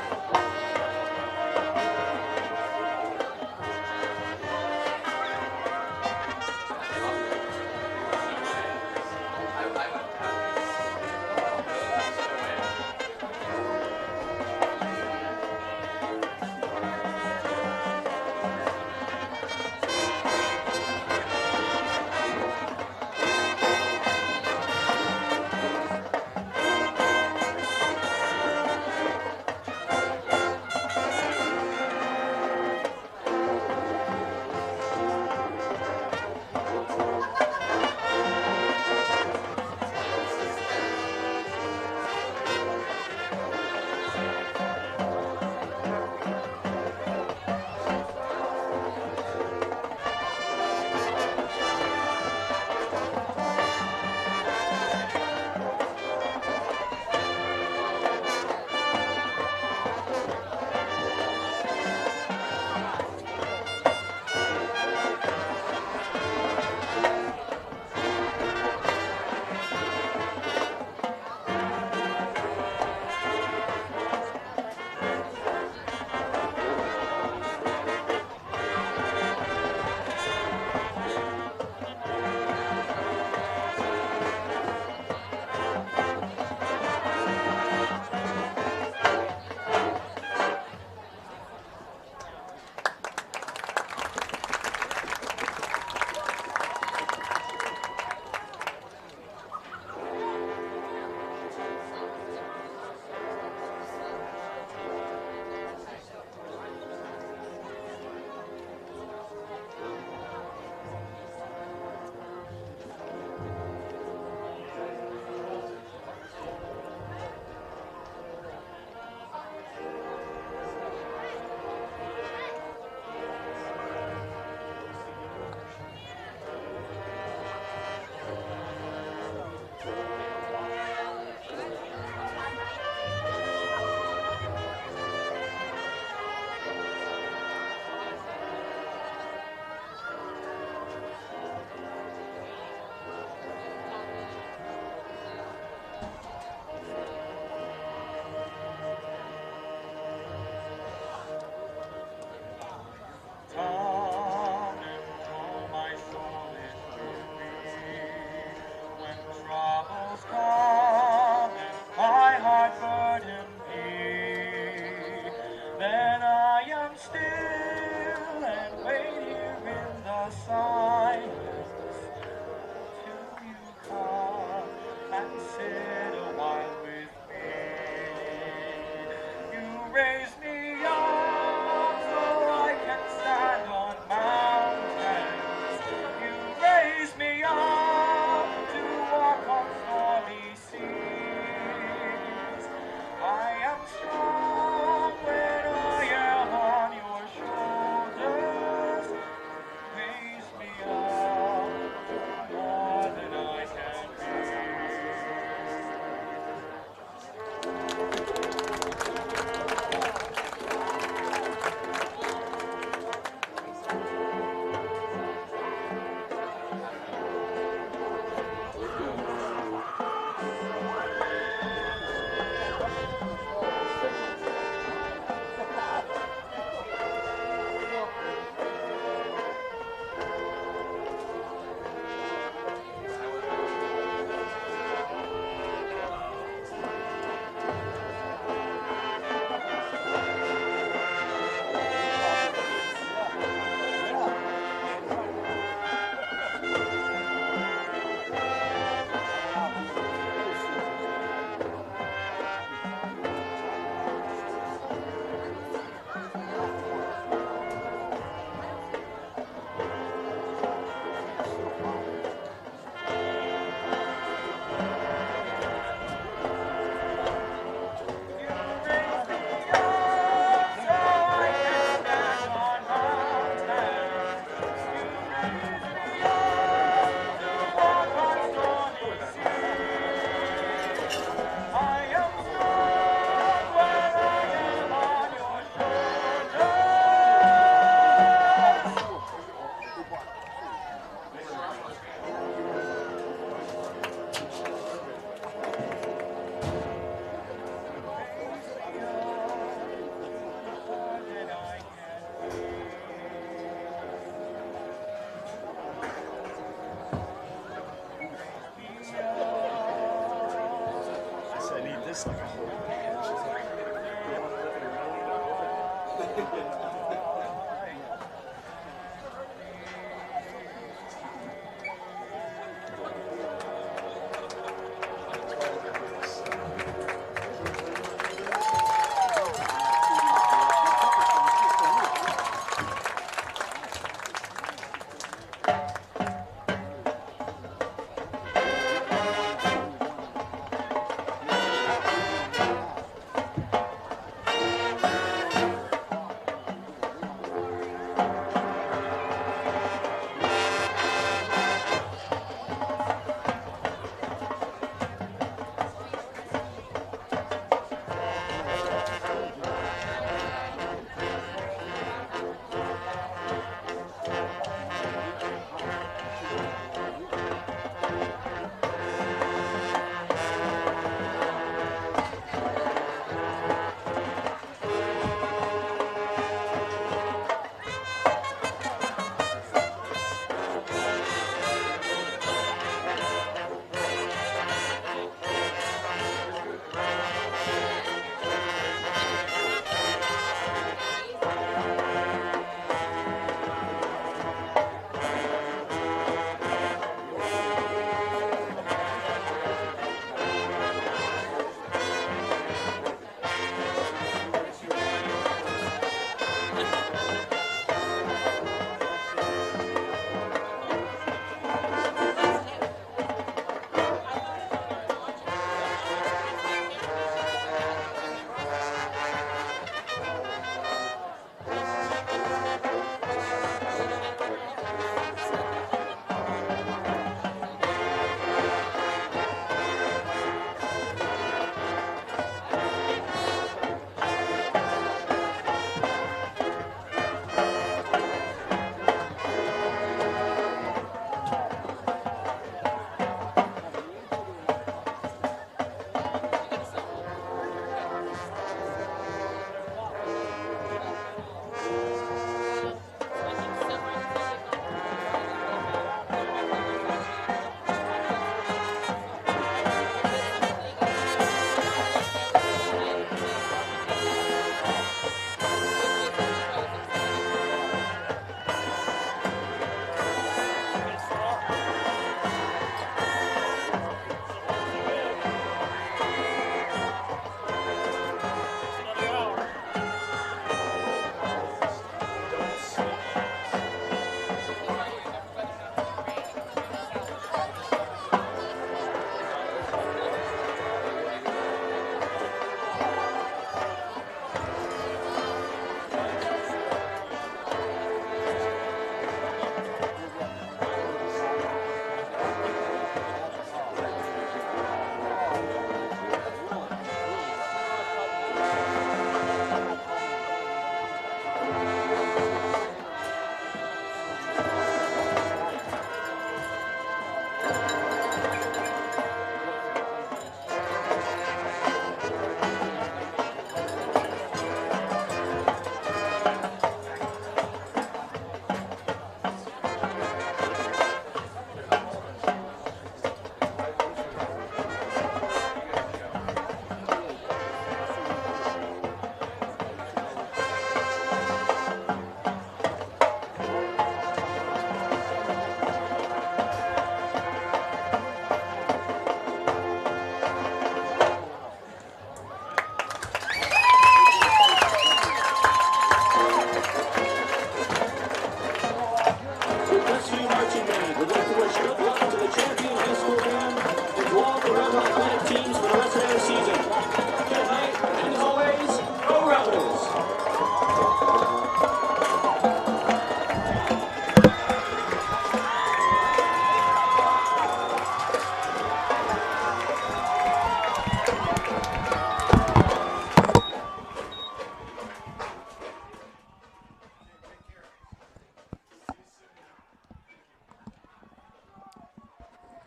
[SPEAKER 19] Raise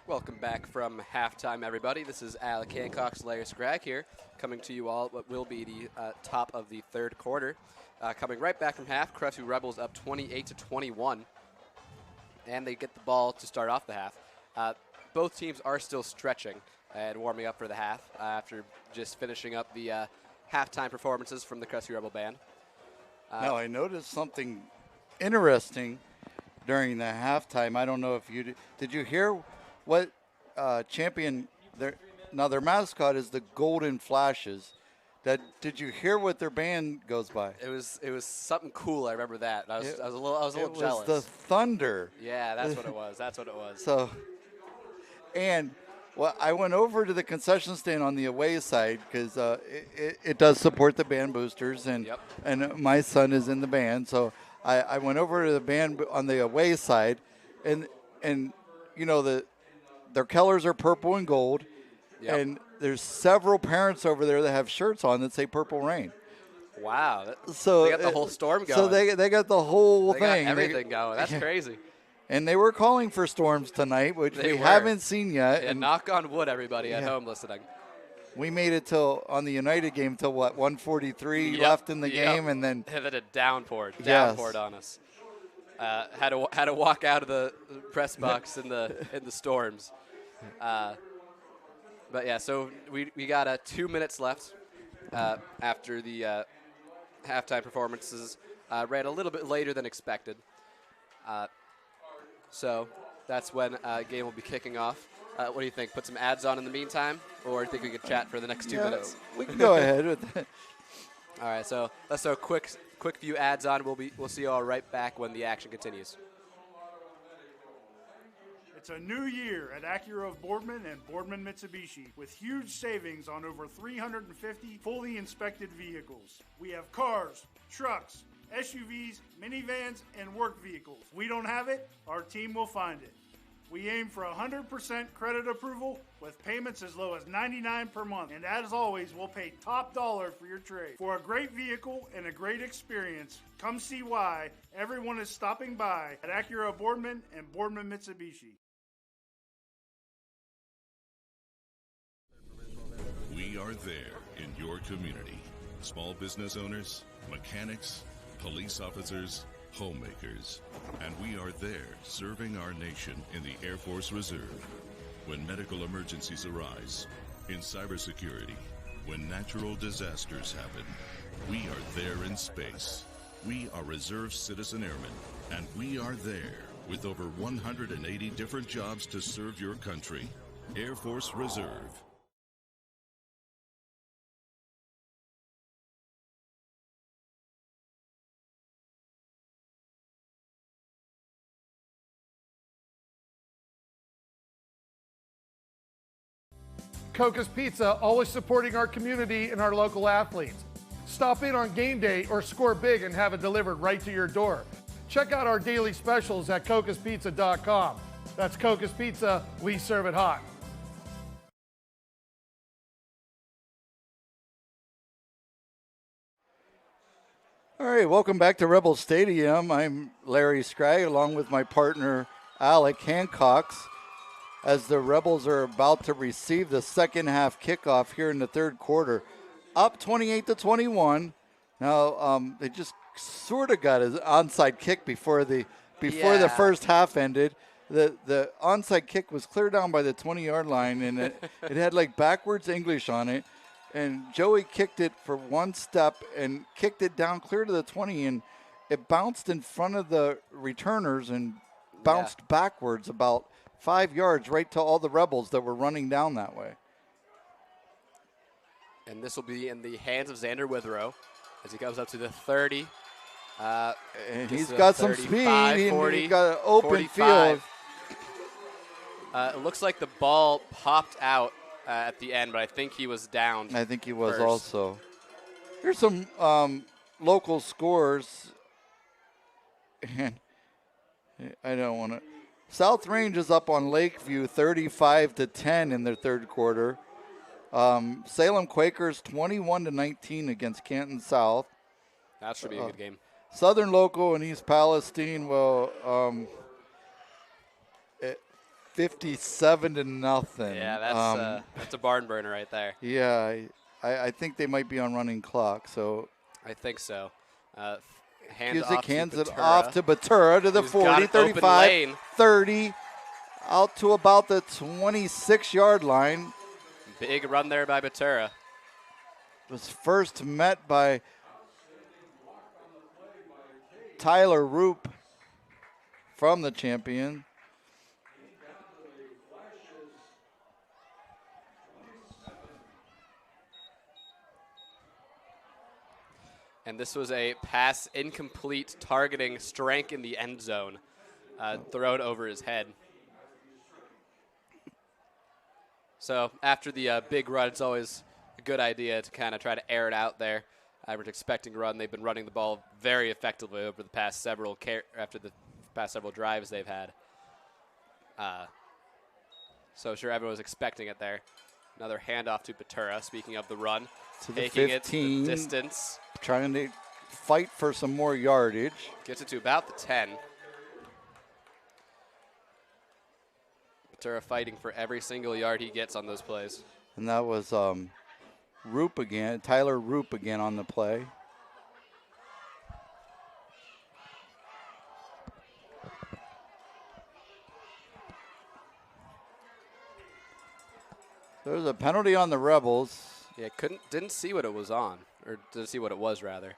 [SPEAKER 5] Welcome back from halftime, everybody. This is Alec Hancock's Larry Scragg here, coming to you all at what will be the top of the third quarter. Coming right back from half, Crestview Rebels up 28-21, and they get the ball to start off the half. Both teams are still stretching and warming up for the half after just finishing up the halftime performances from the Crestview Rebel Band.
[SPEAKER 7] Now, I noticed something interesting during the halftime. I don't know if you did you hear what champion their mascot is the Golden Flashes. Did you hear what their band goes by?
[SPEAKER 5] It was something cool. I remember that. I was a little jealous.
[SPEAKER 7] It was the Thunder.
[SPEAKER 5] Yeah, that's what it was. That's what it was.
[SPEAKER 7] So, and I went over to the concession stand on the away side because it does support the band boosters, and my son is in the band. So I went over to the band on the away side, and you know their colors are purple and gold, and there's several parents over there that have shirts on that say Purple Rain.
[SPEAKER 5] Wow.
[SPEAKER 7] So
[SPEAKER 5] they got the whole storm going.
[SPEAKER 7] So they got the whole thing.
[SPEAKER 5] Got everything going. That's crazy.
[SPEAKER 7] And they were calling for storms tonight, which we haven't seen yet.
[SPEAKER 5] And knock on wood, everybody at home listening.
[SPEAKER 7] We made it till on the United game till 1:43 left in the game, and then
[SPEAKER 5] it downpoured on us. Had to walk out of the press box in the storms. But yeah, so we got 2 minutes left after the halftime performances ran a little bit later than expected. So that's when game will be kicking off. What do you think? Put some ads on in the meantime, or do you think we could chat for the next 2 minutes?
[SPEAKER 7] We can go ahead with that.
[SPEAKER 5] All right, so let's throw quick few ads on. We'll see you all right back when the action continues.
[SPEAKER 14] It's a new year at Acura of Boardman and Boardman Mitsubishi with huge savings on over 350 fully inspected vehicles. We have cars, trucks, SUVs, minivans, and work vehicles. If we don't have it, our team will find it. We aim for 100% credit approval with payments as low as $99 per month. And as always, we'll pay top dollar for your trade. For a great vehicle and a great experience, come see why everyone is stopping by at Acura Boardman and Boardman Mitsubishi.
[SPEAKER 4] We are there in your community. Small business owners, mechanics, police officers, homemakers, and we are there serving our nation in the Air Force Reserve. When medical emergencies arise, in cybersecurity, when natural disasters happen, we are there in space. We are Reserve Citizen Airmen, and we are there with over 180 different jobs to serve your country. Air Force Reserve.
[SPEAKER 6] Coca's Pizza, always supporting our community and our local athletes. Stop in on game day or score big and have it delivered right to your door. Check out our daily specials at cocaspizza.com. That's Coca's Pizza, we serve it hot.
[SPEAKER 7] All right, welcome back to Rebel Stadium. I'm Larry Scragg along with my partner Alec Hancock, as the Rebels are about to receive the second half kickoff here in the third quarter. Up 28-21. Now, they just sort of got an onside kick before the first half ended. The onside kick was clear down by the 20-yard line, and it had like backwards English on it. And Joey kicked it for one step and kicked it down clear to the 20, and it bounced in front of the returners and bounced backwards about 5 yards right to all the Rebels that were running down that way.
[SPEAKER 5] And this will be in the hands of Xander Withrow as he comes up to the 30.
[SPEAKER 7] And he's got some speed.
[SPEAKER 5] 40,
[SPEAKER 7] he's got an open
[SPEAKER 5] 45.
[SPEAKER 7] field.
[SPEAKER 5] It looks like the ball popped out at the end, but I think he was down.
[SPEAKER 7] I think he was
[SPEAKER 5] first.
[SPEAKER 7] also. Here's some local scores. And I don't want to. South Range is up on Lakeview 35-10 in their third quarter. Salem Quakers 21-19 against Canton South.
[SPEAKER 5] That should be a good game.
[SPEAKER 7] Southern Local and East Palestine, 57-0.
[SPEAKER 5] Yeah, that's a barn burner right there.
[SPEAKER 7] Yeah, I think they might be on running clock. So
[SPEAKER 5] I think so.
[SPEAKER 7] hands it off to Batura to the 40, 35, 30, out to about the 26-yard line.
[SPEAKER 5] Big run there by Batura.
[SPEAKER 7] Was first met by Tyler Roop from the champion.
[SPEAKER 5] And this was a pass incomplete targeting Strank in the end zone, thrown over his head. So after the big run, it's always a good idea to kind of try to air it out there. I was expecting a run. They've been running the ball very effectively over the past several drives they've had. So sure, everyone was expecting it there. Another handoff to Batura. Speaking of the run,
[SPEAKER 7] To the
[SPEAKER 5] taking
[SPEAKER 7] 15,
[SPEAKER 5] it the distance.
[SPEAKER 7] Trying to fight for some more yardage.
[SPEAKER 5] Gets it to about the 10. Batura fighting for every single yard he gets on those plays.
[SPEAKER 7] And that was Roop again, Tyler Roop again on the play. There's a penalty on the Rebels.
[SPEAKER 5] Yeah, didn't see what it was on, or didn't see what it was rather.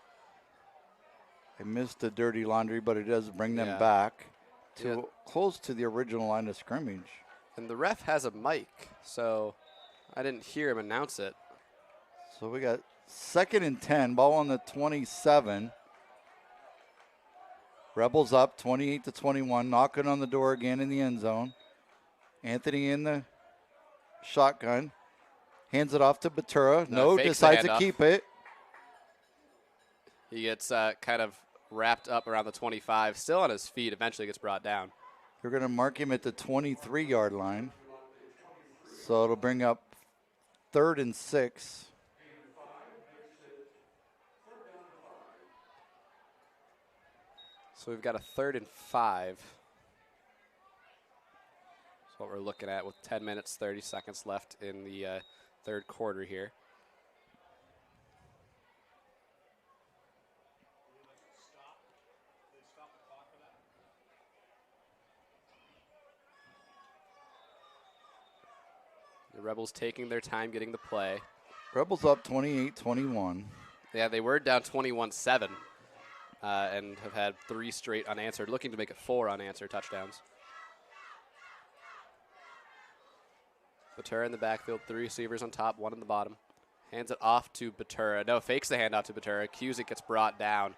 [SPEAKER 7] I missed the dirty laundry, but it does bring them
[SPEAKER 5] Yeah.
[SPEAKER 7] back to close to the original line of scrimmage.
[SPEAKER 5] And the ref has a mic, so I didn't hear him announce it.
[SPEAKER 7] So we got 2nd and 10, ball on the 27. Rebels up 28-21, knocking on the door again in the end zone. Anthony in the shotgun, hands it off to Batura. No, decides to keep it.
[SPEAKER 5] He gets kind of wrapped up around the 25, still on his feet, eventually gets brought down.
[SPEAKER 7] They're going to mark him at the 23-yard line. So it'll bring up 3rd and 6.
[SPEAKER 5] So we've got a 3rd and 5. That's what we're looking at with 10 minutes, 30 seconds left in the third quarter here. The Rebels taking their time getting the play.
[SPEAKER 7] Rebels up 28-21.
[SPEAKER 5] Yeah, they were down 21-7 and have had 3 straight unanswered, looking to make it 4 unanswered touchdowns. Batura in the backfield, 3 receivers on top, 1 in the bottom. Hands it off to Batura. No, fakes the handoff to Batura. Cusick gets brought down.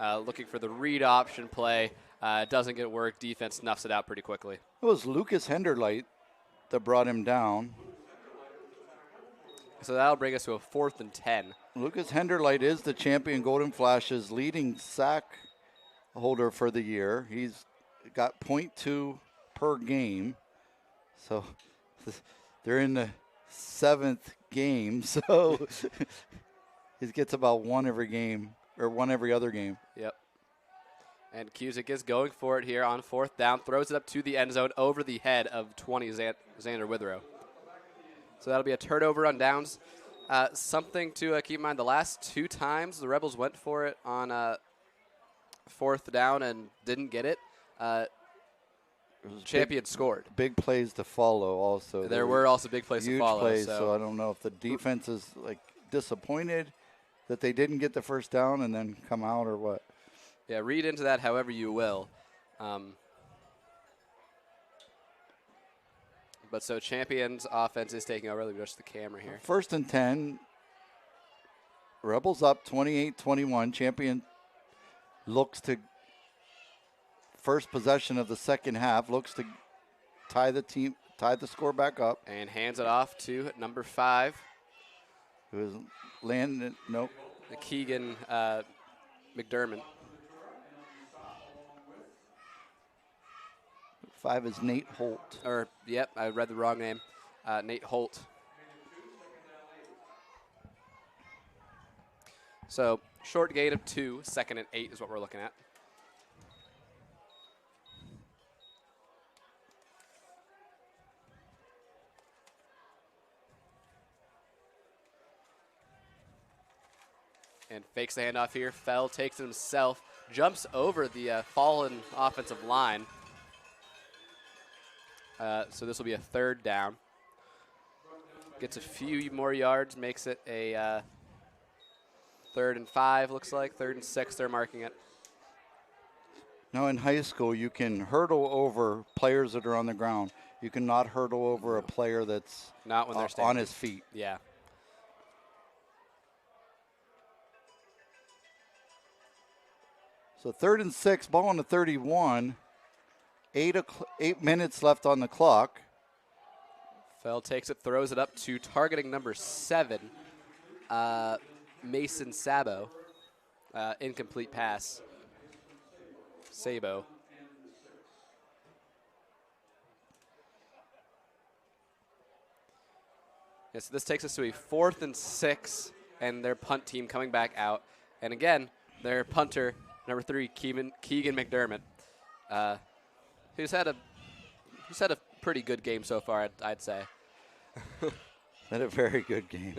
[SPEAKER 5] Looking for the read option play. Doesn't get work. Defense snuffs it out pretty quickly.
[SPEAKER 7] It was Lucas Henderlight that brought him down.
[SPEAKER 5] So that'll bring us to a 4th and 10.
[SPEAKER 7] Lucas Henderlight is the champion Golden Flash's leading sack holder for the year. He's got .2 per game. So they're in the 7th game. So he gets about 1 every game, or 1 every other game.
[SPEAKER 5] Yep. And Cusick is going for it here on 4th down. Throws it up to the end zone over the head of 20 Xander Withrow. So that'll be a turnover on downs. Something to keep in mind, the last 2 times the Rebels went for it on 4th down and didn't get it. Champion scored.
[SPEAKER 7] Big plays to follow also.
[SPEAKER 5] There were also big plays to follow.
[SPEAKER 7] Huge plays, so I don't know if the defense is like disappointed that they didn't get the first down and then come out or what.
[SPEAKER 5] Yeah, read into that however you will. But so Champion's offense is taking over. Let me adjust the camera here.
[SPEAKER 7] 1st and 10. Rebels up 28-21. Champion looks to first possession of the second half. Looks to tie the score back up.
[SPEAKER 5] And hands it off to number 5.
[SPEAKER 7] It was Landon. Nope.
[SPEAKER 5] Keegan McDermott.
[SPEAKER 7] 5 is Nate Holt.
[SPEAKER 5] Yep, I read the wrong name. Nate Holt. So short gain of 2, 2nd and 8 is what we're looking at. And fakes the handoff here. Fell, takes it himself, jumps over the fallen offensive line. So this will be a 3rd down. Gets a few more yards, makes it a 3rd and 5, looks like. 3rd and 6, they're marking it.
[SPEAKER 7] Now in high school, you can hurdle over players that are on the ground. You cannot hurdle over a player that's
[SPEAKER 5] not when they're standing
[SPEAKER 7] on his feet.
[SPEAKER 5] Yeah.
[SPEAKER 7] So 3rd and 6, ball on the 31. 8 minutes left on the clock.
[SPEAKER 5] Fell takes it, throws it up to targeting number 7, Mason Sabo. Incomplete pass. Sabo. Yes, this takes us to a 4th and 6, and their punt team coming back out. And again, their punter, number 3, Keegan McDermott, who's had a pretty good game so far, I'd say.
[SPEAKER 7] Had a very good game.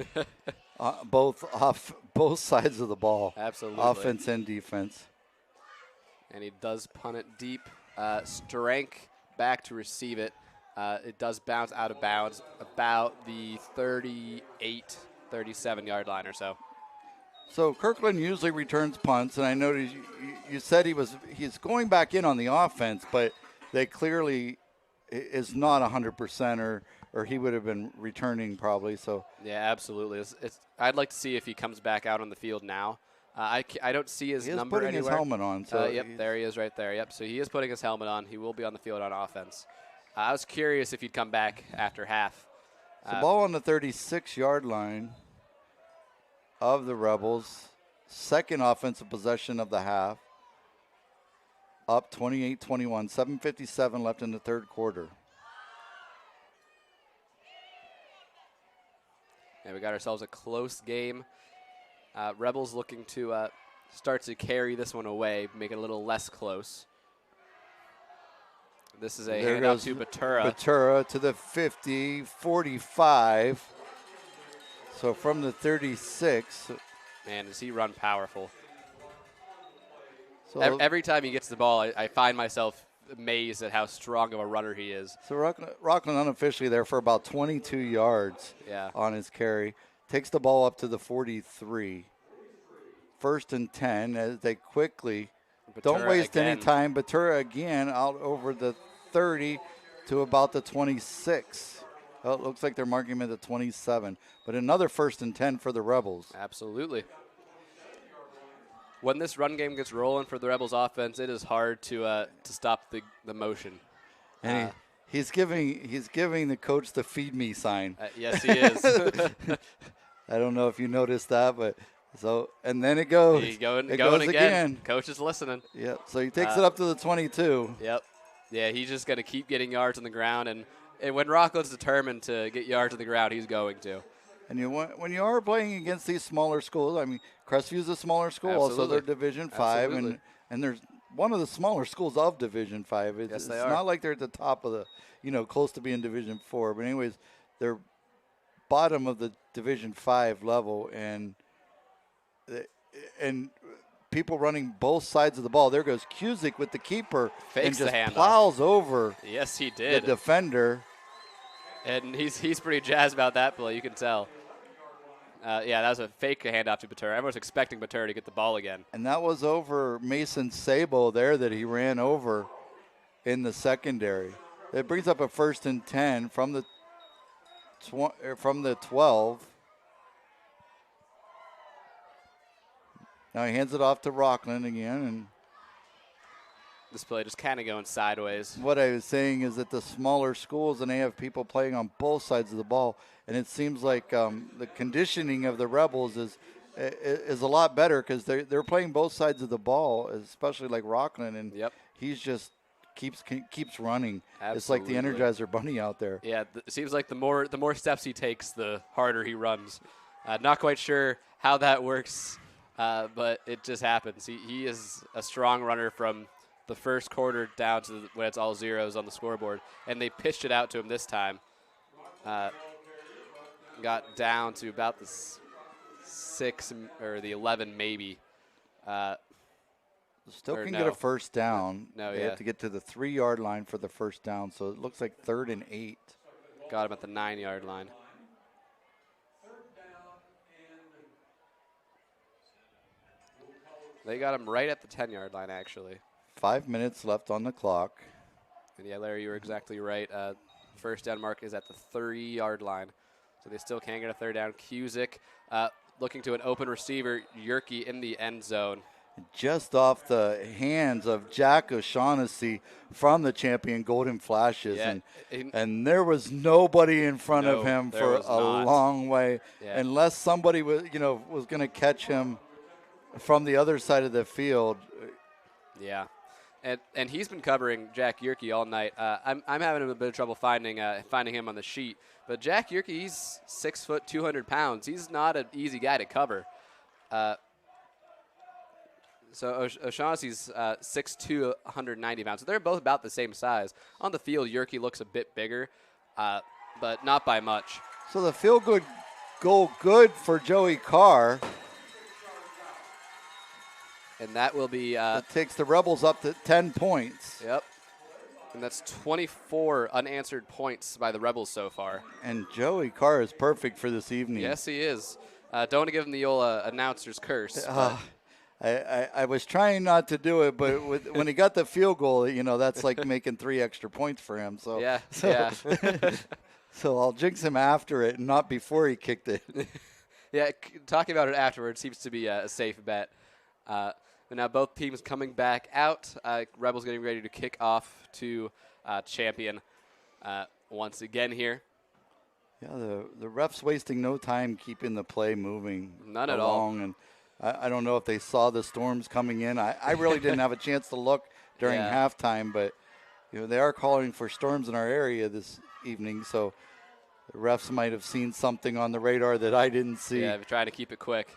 [SPEAKER 7] Both sides of the ball.
[SPEAKER 5] Absolutely.
[SPEAKER 7] Offense and defense.
[SPEAKER 5] And he does punt it deep. Strank back to receive it. It does bounce out of bounds about the 38, 37-yard line or so.
[SPEAKER 7] So Kirkland usually returns punts, and I noticed you said he's going back in on the offense, but they clearly is not 100%, or he would have been returning probably. So
[SPEAKER 5] yeah, absolutely. I'd like to see if he comes back out on the field now. I don't see his number anywhere.
[SPEAKER 7] He is putting his helmet on. So
[SPEAKER 5] yep, there he is right there. Yep, so he is putting his helmet on. He will be on the field on offense. I was curious if he'd come back after half.
[SPEAKER 7] So ball on the 36-yard line of the Rebels. Second offensive possession of the half. Up 28-21, 7:57 left in the third quarter.
[SPEAKER 5] And we got ourselves a close game. Rebels looking to start to carry this one away, make it a little less close. This is a handoff to Batura.
[SPEAKER 7] Batura to the 50, 45. So from the 36.
[SPEAKER 5] Man, does he run powerful.
[SPEAKER 7] So
[SPEAKER 5] every time he gets the ball, I find myself amazed at how strong of a runner he is.
[SPEAKER 7] So Rockland unofficially there for about 22 yards on his carry. Takes the ball up to the 43. 1st and 10 as they quickly don't waste any time. Batura again out over the 30 to about the 26. Well, it looks like they're marking him at the 27. But another 1st and 10 for the Rebels.
[SPEAKER 5] Absolutely. When this run game gets rolling for the Rebels offense, it is hard to stop the motion.
[SPEAKER 7] And he's giving the coach the feed me sign.
[SPEAKER 5] Yes, he is.
[SPEAKER 7] I don't know if you noticed that, but so and then it goes.
[SPEAKER 5] He's going again. Coach is listening.
[SPEAKER 7] Yep. So he takes it up to the 22.
[SPEAKER 5] Yep. Yeah, he's just going to keep getting yards on the ground, and when Rockland's determined to get yards on the ground, he's going to.
[SPEAKER 7] And when you are playing against these smaller schools, I mean, Crestview's a smaller school.
[SPEAKER 5] Absolutely.
[SPEAKER 7] Also they're Division 5, and there's one of the smaller schools of Division 5. It's not like they're at the top of the, close to being Division 4. But anyways, they're bottom of the Division 5 level, and people running both sides of the ball. There goes Cusick with the keeper
[SPEAKER 5] Fakes
[SPEAKER 7] and just
[SPEAKER 5] the handoff.
[SPEAKER 7] plows over.
[SPEAKER 5] Yes, he did.
[SPEAKER 7] The defender.
[SPEAKER 5] And he's pretty jazzed about that play, you can tell. That was a fake handoff to Batura. Everyone's expecting Batura to get the ball again.
[SPEAKER 7] And that was over Mason Sabo there that he ran over in the secondary. It brings up a 1st and 10 from the 12. Now he hands it off to Rockland again, and
[SPEAKER 5] this play just kind of going sideways.
[SPEAKER 7] What I was saying is that the smaller schools, and they have people playing on both sides of the ball, and it seems like the conditioning of the Rebels is a lot better because they're playing both sides of the ball, especially like Rockland, and he's just keeps running.
[SPEAKER 5] Absolutely.
[SPEAKER 7] It's like the Energizer Bunny out there.
[SPEAKER 5] Yeah, it seems like the more steps he takes, the harder he runs. Not quite sure how that works, but it just happens. He is a strong runner from the first quarter down to when it's all zeros on the scoreboard. And they pitched it out to him this time. Got down to about the 6 or the 11 maybe.
[SPEAKER 7] Still can get a first down.
[SPEAKER 5] No,
[SPEAKER 7] they have to get to the 3-yard line for the first down, so it looks like 3rd and 8.
[SPEAKER 5] Got him at the 9-yard line. They got him right at the 10-yard line, actually.
[SPEAKER 7] 5 minutes left on the clock.
[SPEAKER 5] And yeah, Larry, you were exactly right. First down mark is at the 30-yard line. So they still can't get a third down. Cusick looking to an open receiver. Yerke in the end zone.
[SPEAKER 7] Just off the hands of Jack O'Shaughnessy from the champion Golden Flashes.
[SPEAKER 5] Yeah,
[SPEAKER 7] and there was nobody in front of him for a long way.
[SPEAKER 5] Yeah.
[SPEAKER 7] Unless somebody was going to catch him from the other side of the field.
[SPEAKER 5] Yeah. And he's been covering Jack Yerke all night. I'm having a bit of trouble finding him on the sheet. But Jack Yerke, he's 6 foot, 200 pounds. He's not an easy guy to cover. So O'Shaughnessy's 6'2", 190 pounds. So they're both about the same size. On the field, Yerke looks a bit bigger, but not by much.
[SPEAKER 7] So the field goal good for Joey Carr.
[SPEAKER 5] And that will be...
[SPEAKER 7] it takes the Rebels up to 10 points.
[SPEAKER 5] Yep. And that's 24 unanswered points by the Rebels so far.
[SPEAKER 7] And Joey Carr is perfect for this evening.
[SPEAKER 5] Yes, he is. Don't want to give him the old announcer's curse.
[SPEAKER 7] I was trying not to do it, but when he got the field goal, that's like making 3 extra points for him. So
[SPEAKER 5] yeah.
[SPEAKER 7] So I'll jinx him after it, and not before he kicked it.
[SPEAKER 5] Yeah, talking about it afterwards seems to be a safe bet. But now both teams coming back out. Rebels getting ready to kick off to champion once again here.
[SPEAKER 7] Yeah, the refs wasting no time keeping the play moving.
[SPEAKER 5] None at all.
[SPEAKER 7] And I don't know if they saw the storms coming in. I really didn't have a chance to look during halftime, but they are calling for storms in our area this evening, so the refs might have seen something on the radar that I didn't see.
[SPEAKER 5] Yeah, trying to keep it quick.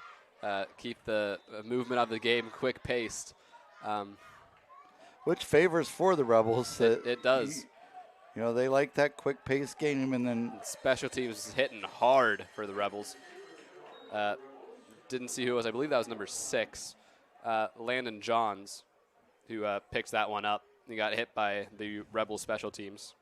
[SPEAKER 5] Keep the movement of the game quick-paced.
[SPEAKER 7] Which favors for the Rebels.
[SPEAKER 5] It does.
[SPEAKER 7] They like that quick-paced game, and then
[SPEAKER 5] special teams hitting hard for the Rebels. Didn't see who it was. I believe that was number 6, Landon Johns, who picks that one up. He got hit by the Rebels special teams.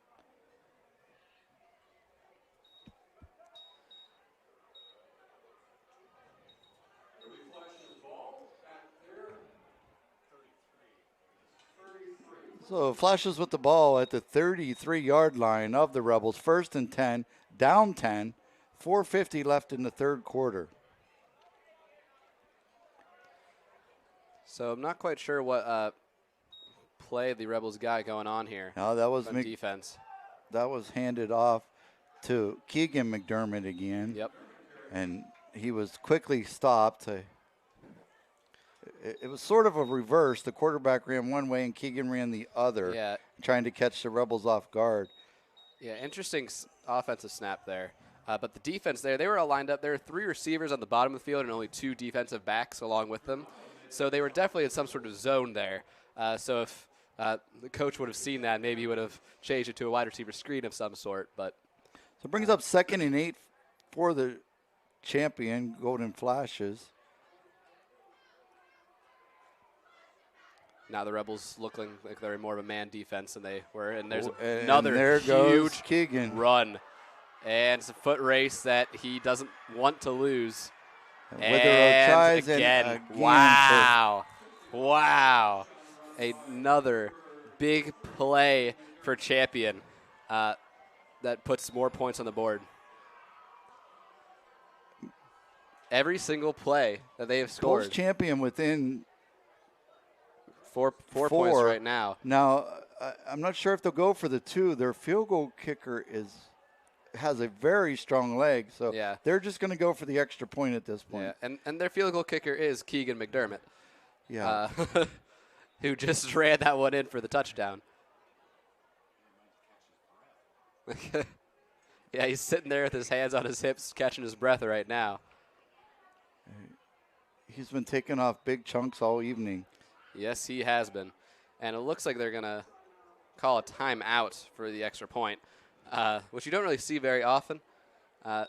[SPEAKER 7] So Flashes with the ball at the 33-yard line of the Rebels. 1st and 10, down 10, 4:50 left in the third quarter.
[SPEAKER 5] So I'm not quite sure what play the Rebels got going on here.
[SPEAKER 7] No, that was
[SPEAKER 5] defense.
[SPEAKER 7] That was handed off to Keegan McDermott again.
[SPEAKER 5] Yep.
[SPEAKER 7] And he was quickly stopped. It was sort of a reverse. The quarterback ran one way and Keegan ran the other, trying to catch the Rebels off guard.
[SPEAKER 5] Yeah, interesting offensive snap there. But the defense there, they were all lined up. There were 3 receivers on the bottom of the field and only 2 defensive backs along with them. So they were definitely in some sort of zone there. So if the coach would have seen that, maybe he would have changed it to a wide receiver screen of some sort. But
[SPEAKER 7] so it brings up 2nd and 8 for the champion, Golden Flashes.
[SPEAKER 5] Now the Rebels look like they're more of a man defense than they were. And there's
[SPEAKER 7] another huge
[SPEAKER 5] Keegan run. And it's a foot race that he doesn't want to lose.
[SPEAKER 7] And tries
[SPEAKER 5] again. Wow. Wow. Another big play for champion that puts more points on the board. Every single play that they have scored.
[SPEAKER 7] Pulls champion within
[SPEAKER 5] four points right now.
[SPEAKER 7] Now, I'm not sure if they'll go for the 2. Their field goal kicker has a very strong leg, so they're just going to go for the extra point at this point.
[SPEAKER 5] Yeah, and their field goal kicker is Keegan McDermott.
[SPEAKER 7] Yeah.
[SPEAKER 5] Who just ran that one in for the touchdown. Yeah, he's sitting there with his hands on his hips, catching his breath right now.
[SPEAKER 7] He's been taking off big chunks all evening.
[SPEAKER 5] Yes, he has been. And it looks like they're going to call a timeout for the extra point, which you don't really see very often.
[SPEAKER 7] I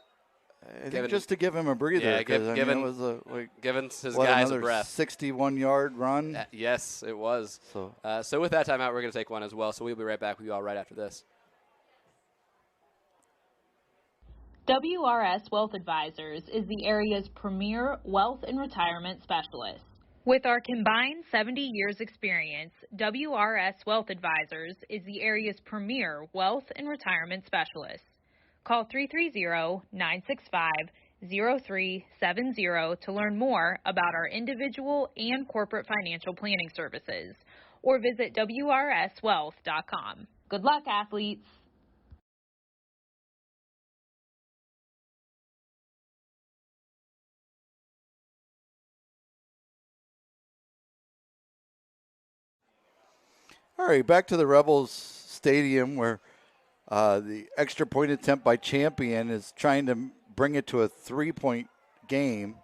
[SPEAKER 7] think just to give him a breather.
[SPEAKER 5] Yeah,
[SPEAKER 7] giving
[SPEAKER 5] his guys a breath.
[SPEAKER 7] 61-yard run?
[SPEAKER 5] Yes, it was. So with that timeout, we're going to take one as well. So we'll be right back with you all right after this.
[SPEAKER 17] WRS Wealth Advisors is the area's premier wealth and retirement specialist. With our combined 70 years experience, WRS Wealth Advisors is the area's premier wealth and retirement specialist. Call 330-965-0370 to learn more about our individual and corporate financial planning services, or visit wrswealth.com. Good luck, athletes.
[SPEAKER 7] All right, back to the Rebels Stadium where the extra point attempt by Champion is trying to bring it to a 3-point game.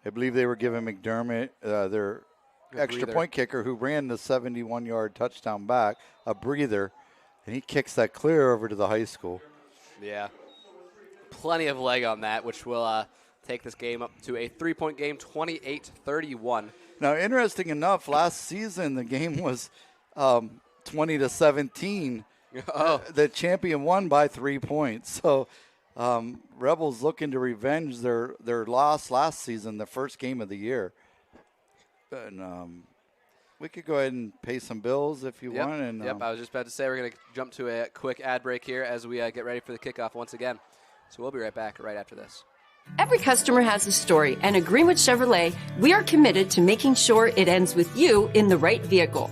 [SPEAKER 7] I believe they were giving McDermott their extra point kicker who ran the 71-yard touchdown back, a breather, and he kicks that clear over to the high school.
[SPEAKER 5] Yeah. Plenty of leg on that, which will take this game up to a 3-point game, 28-31.
[SPEAKER 7] Now, interesting enough, last season the game was 20-17. The Champion won by 3 points. So Rebels looking to revenge their loss last season, the first game of the year. And we could go ahead and pay some bills if you want. And,
[SPEAKER 5] I was just about to say we're going to jump to a quick ad break here as we get ready for the kickoff once again. So we'll be right back right after this.
[SPEAKER 25] Every customer has a story, and at Greenwood Chevrolet, we are committed to making sure it ends with you in the right vehicle.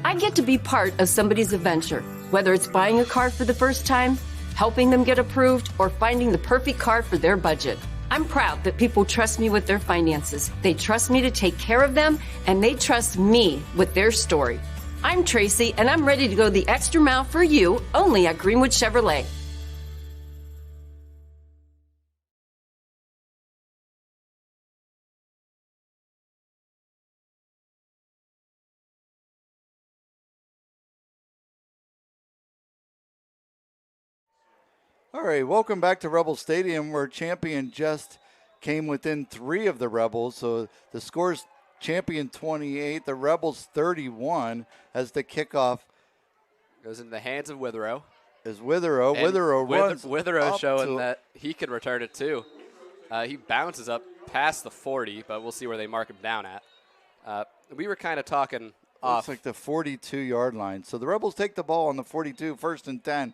[SPEAKER 25] I get to be part of somebody's adventure, whether it's buying a car for the first time, helping them get approved, or finding the perfect car for their budget. I'm proud that people trust me with their finances. They trust me to take care of them, and they trust me with their story. I'm Tracy, and I'm ready to go the extra mile for you, only at Greenwood Chevrolet.
[SPEAKER 7] All right, welcome back to Rebel Stadium where Champion just came within 3 of the Rebels. So the score's Champion 28, the Rebels 31 as the kickoff
[SPEAKER 5] goes into the hands of Witherow.
[SPEAKER 7] Witherow runs
[SPEAKER 5] Witherow showing
[SPEAKER 7] to
[SPEAKER 5] that he can return it too. He bounces up past the 40, but we'll see where they mark him down at. We were kind of talking off.
[SPEAKER 7] Looks like the 42-yard line. So the Rebels take the ball on the 42, 1st and 10.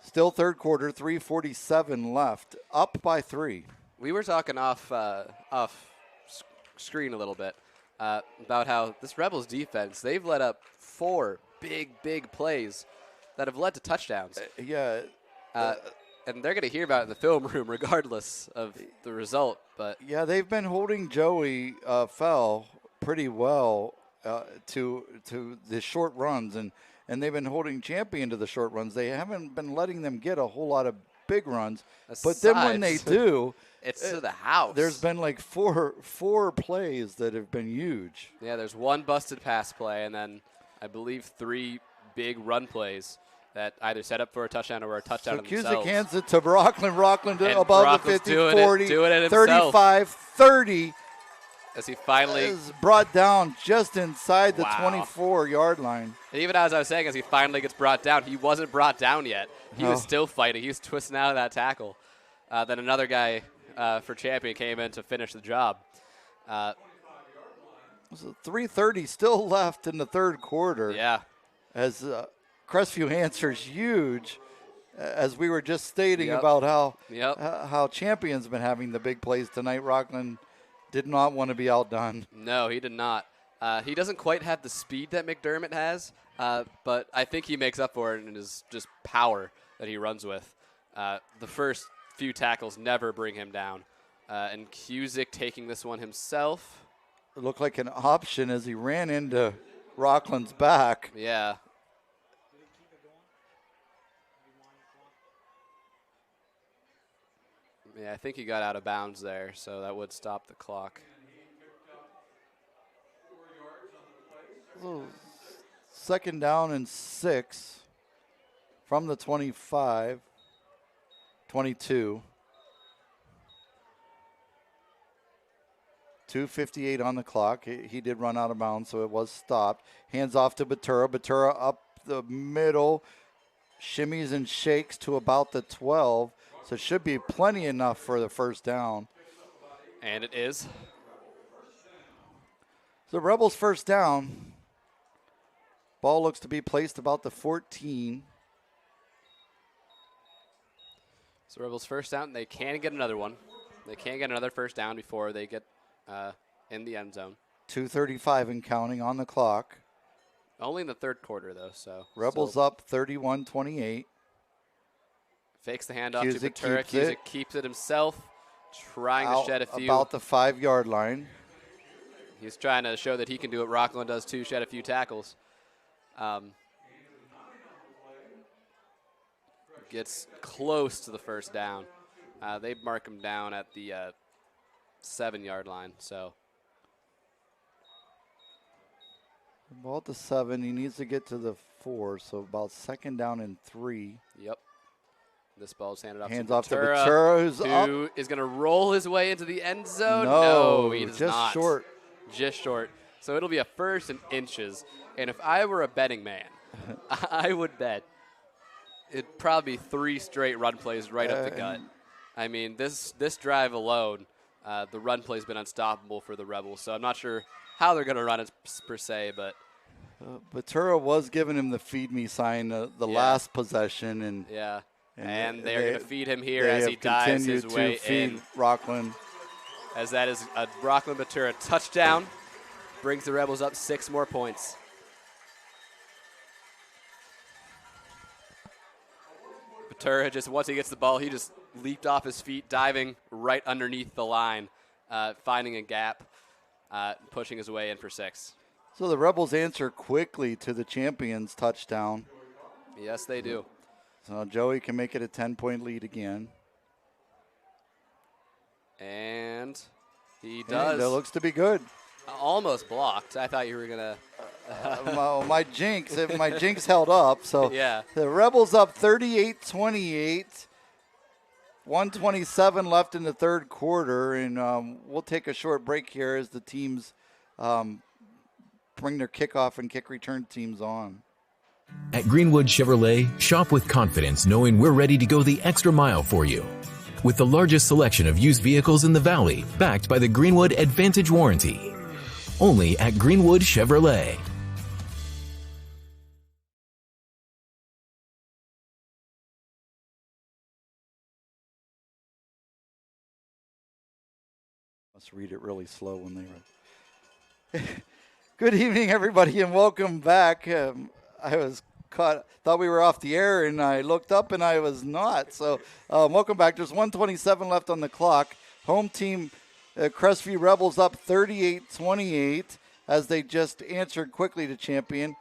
[SPEAKER 7] Still third quarter, 3:47 left, up by 3.
[SPEAKER 5] We were talking off screen a little bit about how this Rebels defense, they've let up 4 big plays that have led to touchdowns.
[SPEAKER 7] And
[SPEAKER 5] they're going to hear about it in the film room regardless of the result. But
[SPEAKER 7] yeah, they've been holding Joey Fell pretty well to the short runs, and they've been holding Champion to the short runs. They haven't been letting them get a whole lot of big runs. But then when they do,
[SPEAKER 5] it's to the house.
[SPEAKER 7] There's been like four plays that have been huge.
[SPEAKER 5] Yeah, there's 1 busted pass play, and then I believe 3 big run plays that either set up for a touchdown or a touchdown
[SPEAKER 7] so
[SPEAKER 5] themselves.
[SPEAKER 7] Cusick hands it to Rockland
[SPEAKER 5] and
[SPEAKER 7] above the 50,
[SPEAKER 5] doing
[SPEAKER 7] 40,
[SPEAKER 5] it
[SPEAKER 7] 35, 30.
[SPEAKER 5] As he finally
[SPEAKER 7] is brought down just inside the 24-yard line.
[SPEAKER 5] And even as I was saying, as he finally gets brought down, he wasn't brought down yet. He was still fighting. He was twisting out of that tackle. Then another guy for Champion came in to finish the job.
[SPEAKER 7] So 3:30 still left in the third quarter.
[SPEAKER 5] Yeah.
[SPEAKER 7] As Crestview answers huge, as we were just stating about how Champion's been having the big plays tonight. Rockland did not want to be outdone.
[SPEAKER 5] No, he did not. He doesn't quite have the speed that McDermott has, but I think he makes up for it in his just power that he runs with. The first few tackles never bring him down. And Cusick taking this one himself.
[SPEAKER 7] It looked like an option as he ran into Rockland's back.
[SPEAKER 5] Yeah. Yeah, I think he got out of bounds there, so that would stop the clock.
[SPEAKER 7] Second down and 6 from the 25, 22. 2:58 on the clock. He did run out of bounds, so it was stopped. Hands off to Batura. Batura up the middle, shimmies and shakes to about the 12. So it should be plenty enough for the first down.
[SPEAKER 5] And it is.
[SPEAKER 7] So Rebels first down. Ball looks to be placed about the 14.
[SPEAKER 5] So Rebels first down. They can get another one. They can get another first down before they get in the end zone.
[SPEAKER 7] 2:35 and counting on the clock.
[SPEAKER 5] Only in the third quarter, though. So
[SPEAKER 7] Rebels up 31-28.
[SPEAKER 5] Fakes the handoff
[SPEAKER 7] Cusick
[SPEAKER 5] to Batura. Cusick keeps it himself, trying to shed a few.
[SPEAKER 7] About the 5-yard line.
[SPEAKER 5] He's trying to show that he can do what Rockland does too, shed a few tackles. Gets close to the first down. They mark him down at the 7-yard line. So
[SPEAKER 7] Ball at the 7. He needs to get to the 4, so about 2nd down and 3.
[SPEAKER 5] Yep. This ball's handed off
[SPEAKER 7] Hands
[SPEAKER 5] to
[SPEAKER 7] off to
[SPEAKER 5] Batura,
[SPEAKER 7] Batura,
[SPEAKER 5] who is going to roll his way into the end zone.
[SPEAKER 7] No,
[SPEAKER 5] he does
[SPEAKER 7] just
[SPEAKER 5] not.
[SPEAKER 7] short.
[SPEAKER 5] Just short. So it'll be a 1st and inches. And if I were a betting man, I would bet it'd probably be 3 straight run plays right up the gut. I mean, this drive alone, the run play's been unstoppable for the Rebels. So I'm not sure how they're going to run it per se, but
[SPEAKER 7] Batura was giving him the feed me sign the last possession, and
[SPEAKER 5] and they're going to feed him here as he dives his way
[SPEAKER 7] feed
[SPEAKER 5] in.
[SPEAKER 7] Rockland.
[SPEAKER 5] As that is a Rockland Batura touchdown, brings the Rebels up 6 more points. Batura just, once he gets the ball, he just leaped off his feet, diving right underneath the line, finding a gap, pushing his way in for 6.
[SPEAKER 7] So the Rebels answer quickly to the Champions touchdown.
[SPEAKER 5] Yes, they do.
[SPEAKER 7] So Joey can make it a 10-point lead again.
[SPEAKER 5] And he does.
[SPEAKER 7] That looks to be good.
[SPEAKER 5] Almost blocked. I thought you were going to.
[SPEAKER 7] My jinx held up. So
[SPEAKER 5] yeah.
[SPEAKER 7] The Rebels up 38-28. 1:27 left in the third quarter, and we'll take a short break here as the teams bring their kickoff and kick return teams on.
[SPEAKER 24] At Greenwood Chevrolet, shop with confidence knowing we're ready to go the extra mile for you. With the largest selection of used vehicles in the Valley, backed by the Greenwood Advantage Warranty. Only at Greenwood Chevrolet.
[SPEAKER 7] Must read it really slow when they were. Good evening, everybody, and welcome back. I was thought we were off the air, and I looked up, and I was not. So welcome back. There's 1:27 left on the clock. Home team Crestview Rebels up 38-28 as they just answered quickly to Champion.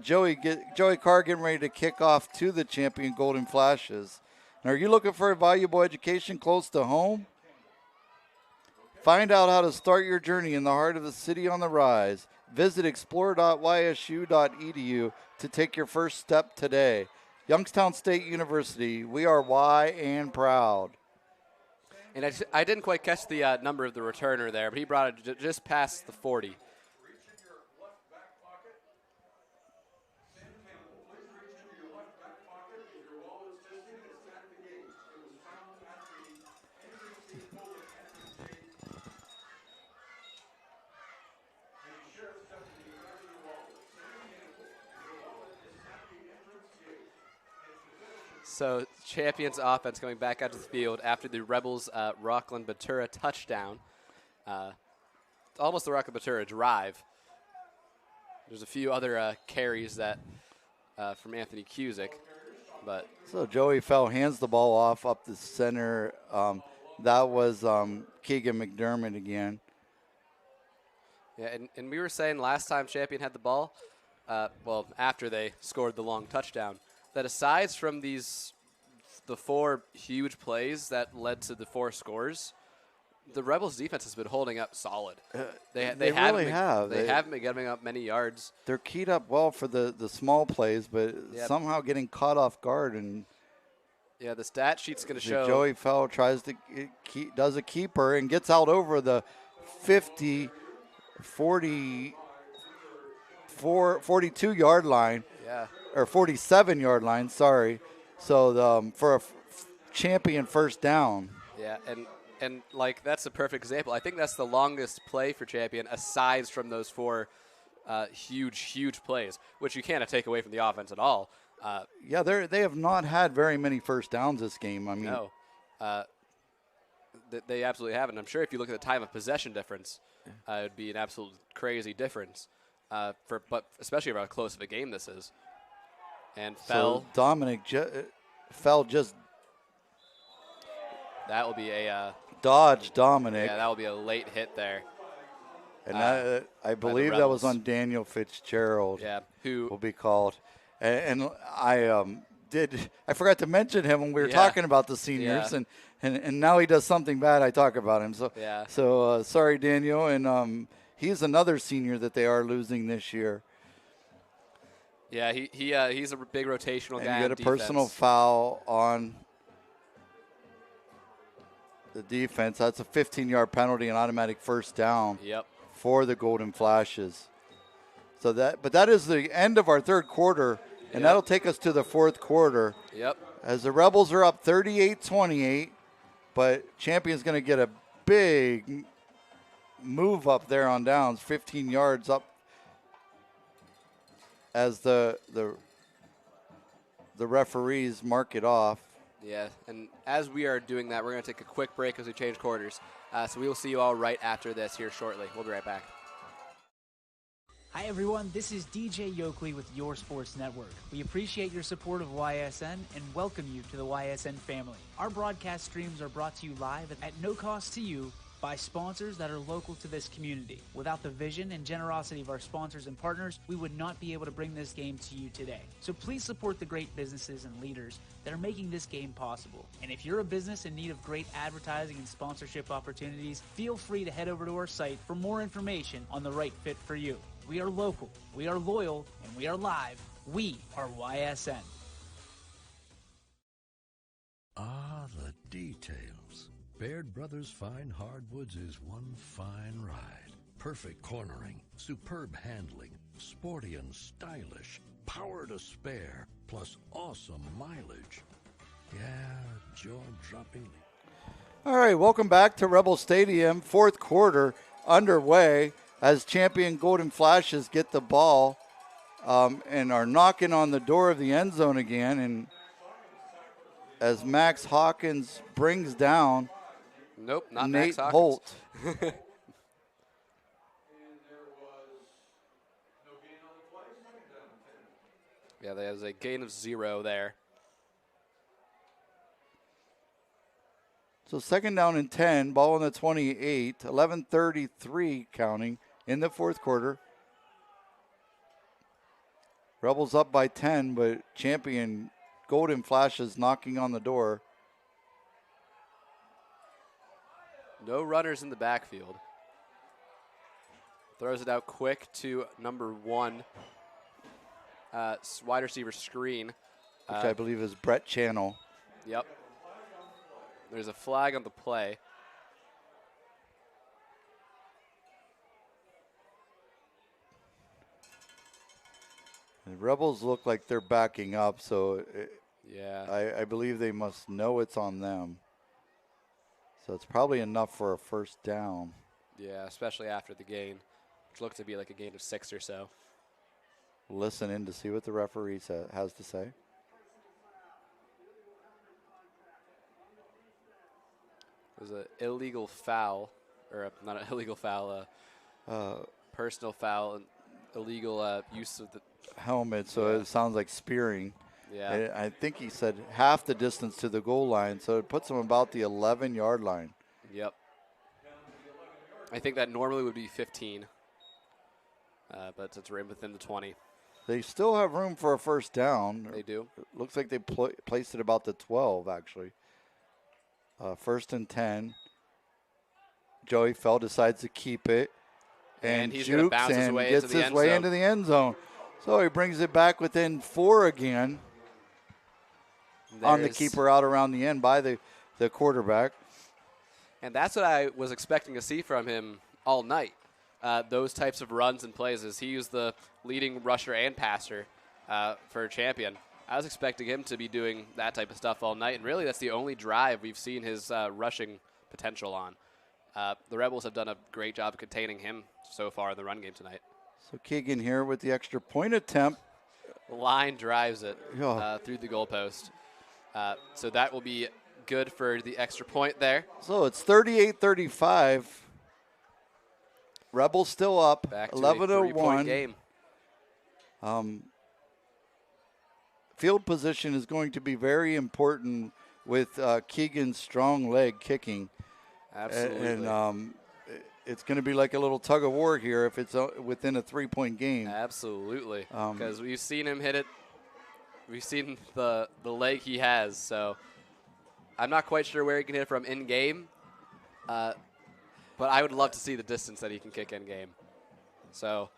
[SPEAKER 7] Joey Carr getting ready to kick off to the Champion Golden Flashes. Now, are you looking for a valuable education close to home? Find out how to start your journey in the heart of the city on the rise. Visit explore.ysu.edu to take your first step today. Youngstown State University, we are Y and proud.
[SPEAKER 5] And I didn't quite catch the number of the returner there, but he brought it just past the 40. So Champions offense coming back out to the field after the Rebels Rockland Batura touchdown. Almost the Rockland Batura drive. There's a few other carries that from Anthony Cusick. But
[SPEAKER 7] so Joey Fell hands the ball off up the center. That was Keegan McDermott again.
[SPEAKER 5] Yeah, and we were saying last time Champion had the ball, after they scored the long touchdown, that aside from the 4 huge plays that led to the 4 scores, the Rebels' defense has been holding up solid. They
[SPEAKER 7] really have.
[SPEAKER 5] They haven't been giving up many yards.
[SPEAKER 7] They're keyed up well for the small plays, but somehow getting caught off guard. And
[SPEAKER 5] yeah, the stat sheet's going to show.
[SPEAKER 7] Joey Fell does a keeper and gets out over the 42-yard line.
[SPEAKER 5] Yeah.
[SPEAKER 7] Or 47-yard line, sorry. So for a Champion first down.
[SPEAKER 5] Yeah, and And, like, that's a perfect example. I think that's the longest play for Champion aside from those 4 huge plays, which you can't take away from the offense at all.
[SPEAKER 7] Yeah, they have not had very many first downs this game. I mean,
[SPEAKER 5] no. They absolutely haven't. I'm sure if you look at the time of possession difference, it would be an absolute crazy difference, but especially about how close of a game this is. And fell.
[SPEAKER 7] So Dominic fell just.
[SPEAKER 5] That will be a
[SPEAKER 7] dodge, Dominic.
[SPEAKER 5] Yeah, that will be a late hit there.
[SPEAKER 7] And I believe that was on Daniel Fitzgerald.
[SPEAKER 5] Yeah, who
[SPEAKER 7] will be called. And I forgot to mention him when we were talking about the seniors, and now he does something bad. I talk about him. So sorry, Daniel. And he's another senior that they are losing this year.
[SPEAKER 5] Yeah, he's a big rotational guy.
[SPEAKER 7] And you get a personal foul on the defense. That's a 15-yard penalty and automatic first down.
[SPEAKER 5] Yep.
[SPEAKER 7] For the Golden Flashes. But that is the end of our third quarter, and that'll take us to the fourth quarter.
[SPEAKER 5] Yep.
[SPEAKER 7] As the Rebels are up 38-28, but Champion's going to get a big move up there on downs, 15 yards up, as the referees mark it off.
[SPEAKER 5] Yeah, and as we are doing that, we're going to take a quick break as we change quarters. So we will see you all right after this here shortly. We'll be right back.
[SPEAKER 3] Hi, everyone. This is DJ Yoakley with Your Sports Network. We appreciate your support of YSN and welcome you to the YSN family. Our broadcast streams are brought to you live at no cost to you by sponsors that are local to this community. Without the vision and generosity of our sponsors and partners, we would not be able to bring this game to you today. So please support the great businesses and leaders that are making this game possible. And if you're a business in need of great advertising and sponsorship opportunities, feel free to head over to our site for more information on the right fit for you. We are local, we are loyal, and we are live. We are YSN.
[SPEAKER 13] Ah, the details. Baird Brothers Fine Hardwoods is one fine ride. Perfect cornering, superb handling, sporty and stylish, power to spare, plus awesome mileage. Yeah, jaw-droppingly.
[SPEAKER 7] All right, welcome back to Rebel Stadium. Fourth quarter underway as Champion Golden Flashes get the ball and are knocking on the door of the end zone again. And as Max Hawkins brings down
[SPEAKER 5] Nope, not
[SPEAKER 7] Nate
[SPEAKER 5] Max Hawkins.
[SPEAKER 7] Holt.
[SPEAKER 5] Yeah, there's a gain of 0 there.
[SPEAKER 7] So second down and 10, ball on the 28, 11:33 counting in the fourth quarter. Rebels up by 10, but Champion Golden Flashes knocking on the door.
[SPEAKER 5] No runners in the backfield. Throws it out quick to number 1, wide receiver screen.
[SPEAKER 7] Which I believe is Brett Channel.
[SPEAKER 5] Yep. There's a flag on the play.
[SPEAKER 7] The Rebels look like they're backing up, so
[SPEAKER 5] yeah,
[SPEAKER 7] I believe they must know it's on them. So it's probably enough for a first down.
[SPEAKER 5] Yeah, especially after the gain, which looked to be like a gain of 6 or so.
[SPEAKER 7] Listen in to see what the referee has to say.
[SPEAKER 5] It was an illegal foul, or not an illegal foul, personal foul, and illegal use of the
[SPEAKER 7] helmet, so it sounds like spearing.
[SPEAKER 5] Yeah.
[SPEAKER 7] I think he said half the distance to the goal line, so it puts him about the 11-yard line.
[SPEAKER 5] Yep. I think that normally would be 15, but it's right within the 20.
[SPEAKER 7] They still have room for a first down.
[SPEAKER 5] They do.
[SPEAKER 7] It looks like they placed it about the 12, actually. First and 10. Joey Fell decides to keep it. And
[SPEAKER 5] he's going to bounce his way
[SPEAKER 7] gets his way into the end zone. So he brings it back within 4 again. On the keeper out around the end by the quarterback.
[SPEAKER 5] And that's what I was expecting to see from him all night. Those types of runs and plays, as he was the leading rusher and passer for Champion. I was expecting him to be doing that type of stuff all night, and really that's the only drive we've seen his rushing potential on. The Rebels have done a great job of containing him so far in the run game tonight.
[SPEAKER 7] So Keegan here with the extra point attempt.
[SPEAKER 5] Line drives it through the goalpost. So that will be good for the extra point there.
[SPEAKER 7] So it's 38-35. Rebels still up.
[SPEAKER 5] Back to
[SPEAKER 7] 11:01.
[SPEAKER 5] a 3-point game.
[SPEAKER 7] Field position is going to be very important with Keegan's strong leg kicking.
[SPEAKER 5] Absolutely.
[SPEAKER 7] And it's going to be like a little tug of war here if it's within a 3-point game.
[SPEAKER 5] Absolutely. Because we've seen him hit it. We've seen the leg he has. So I'm not quite sure where he can hit it from in game. But I would love to see the distance that he can kick in game. So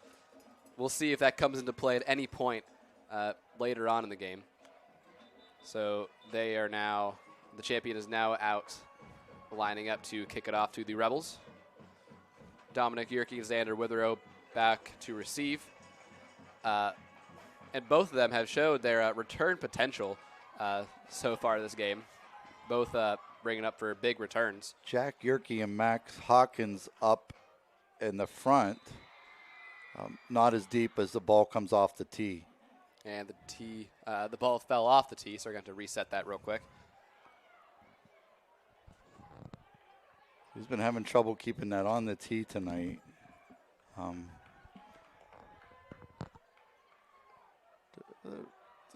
[SPEAKER 5] we'll see if that comes into play at any point later on in the game. So they are now, the champion is now out, lining up to kick it off to the Rebels. Dominic Yerke and Xander Witherow back to receive. And both of them have showed their return potential so far this game. Both bringing up for big returns.
[SPEAKER 7] Jack Yerke and Max Hawkins up in the front. Not as deep as the ball comes off the tee.
[SPEAKER 5] And the ball fell off the tee, so we're going to reset that real quick.
[SPEAKER 7] He's been having trouble keeping that on the tee tonight. The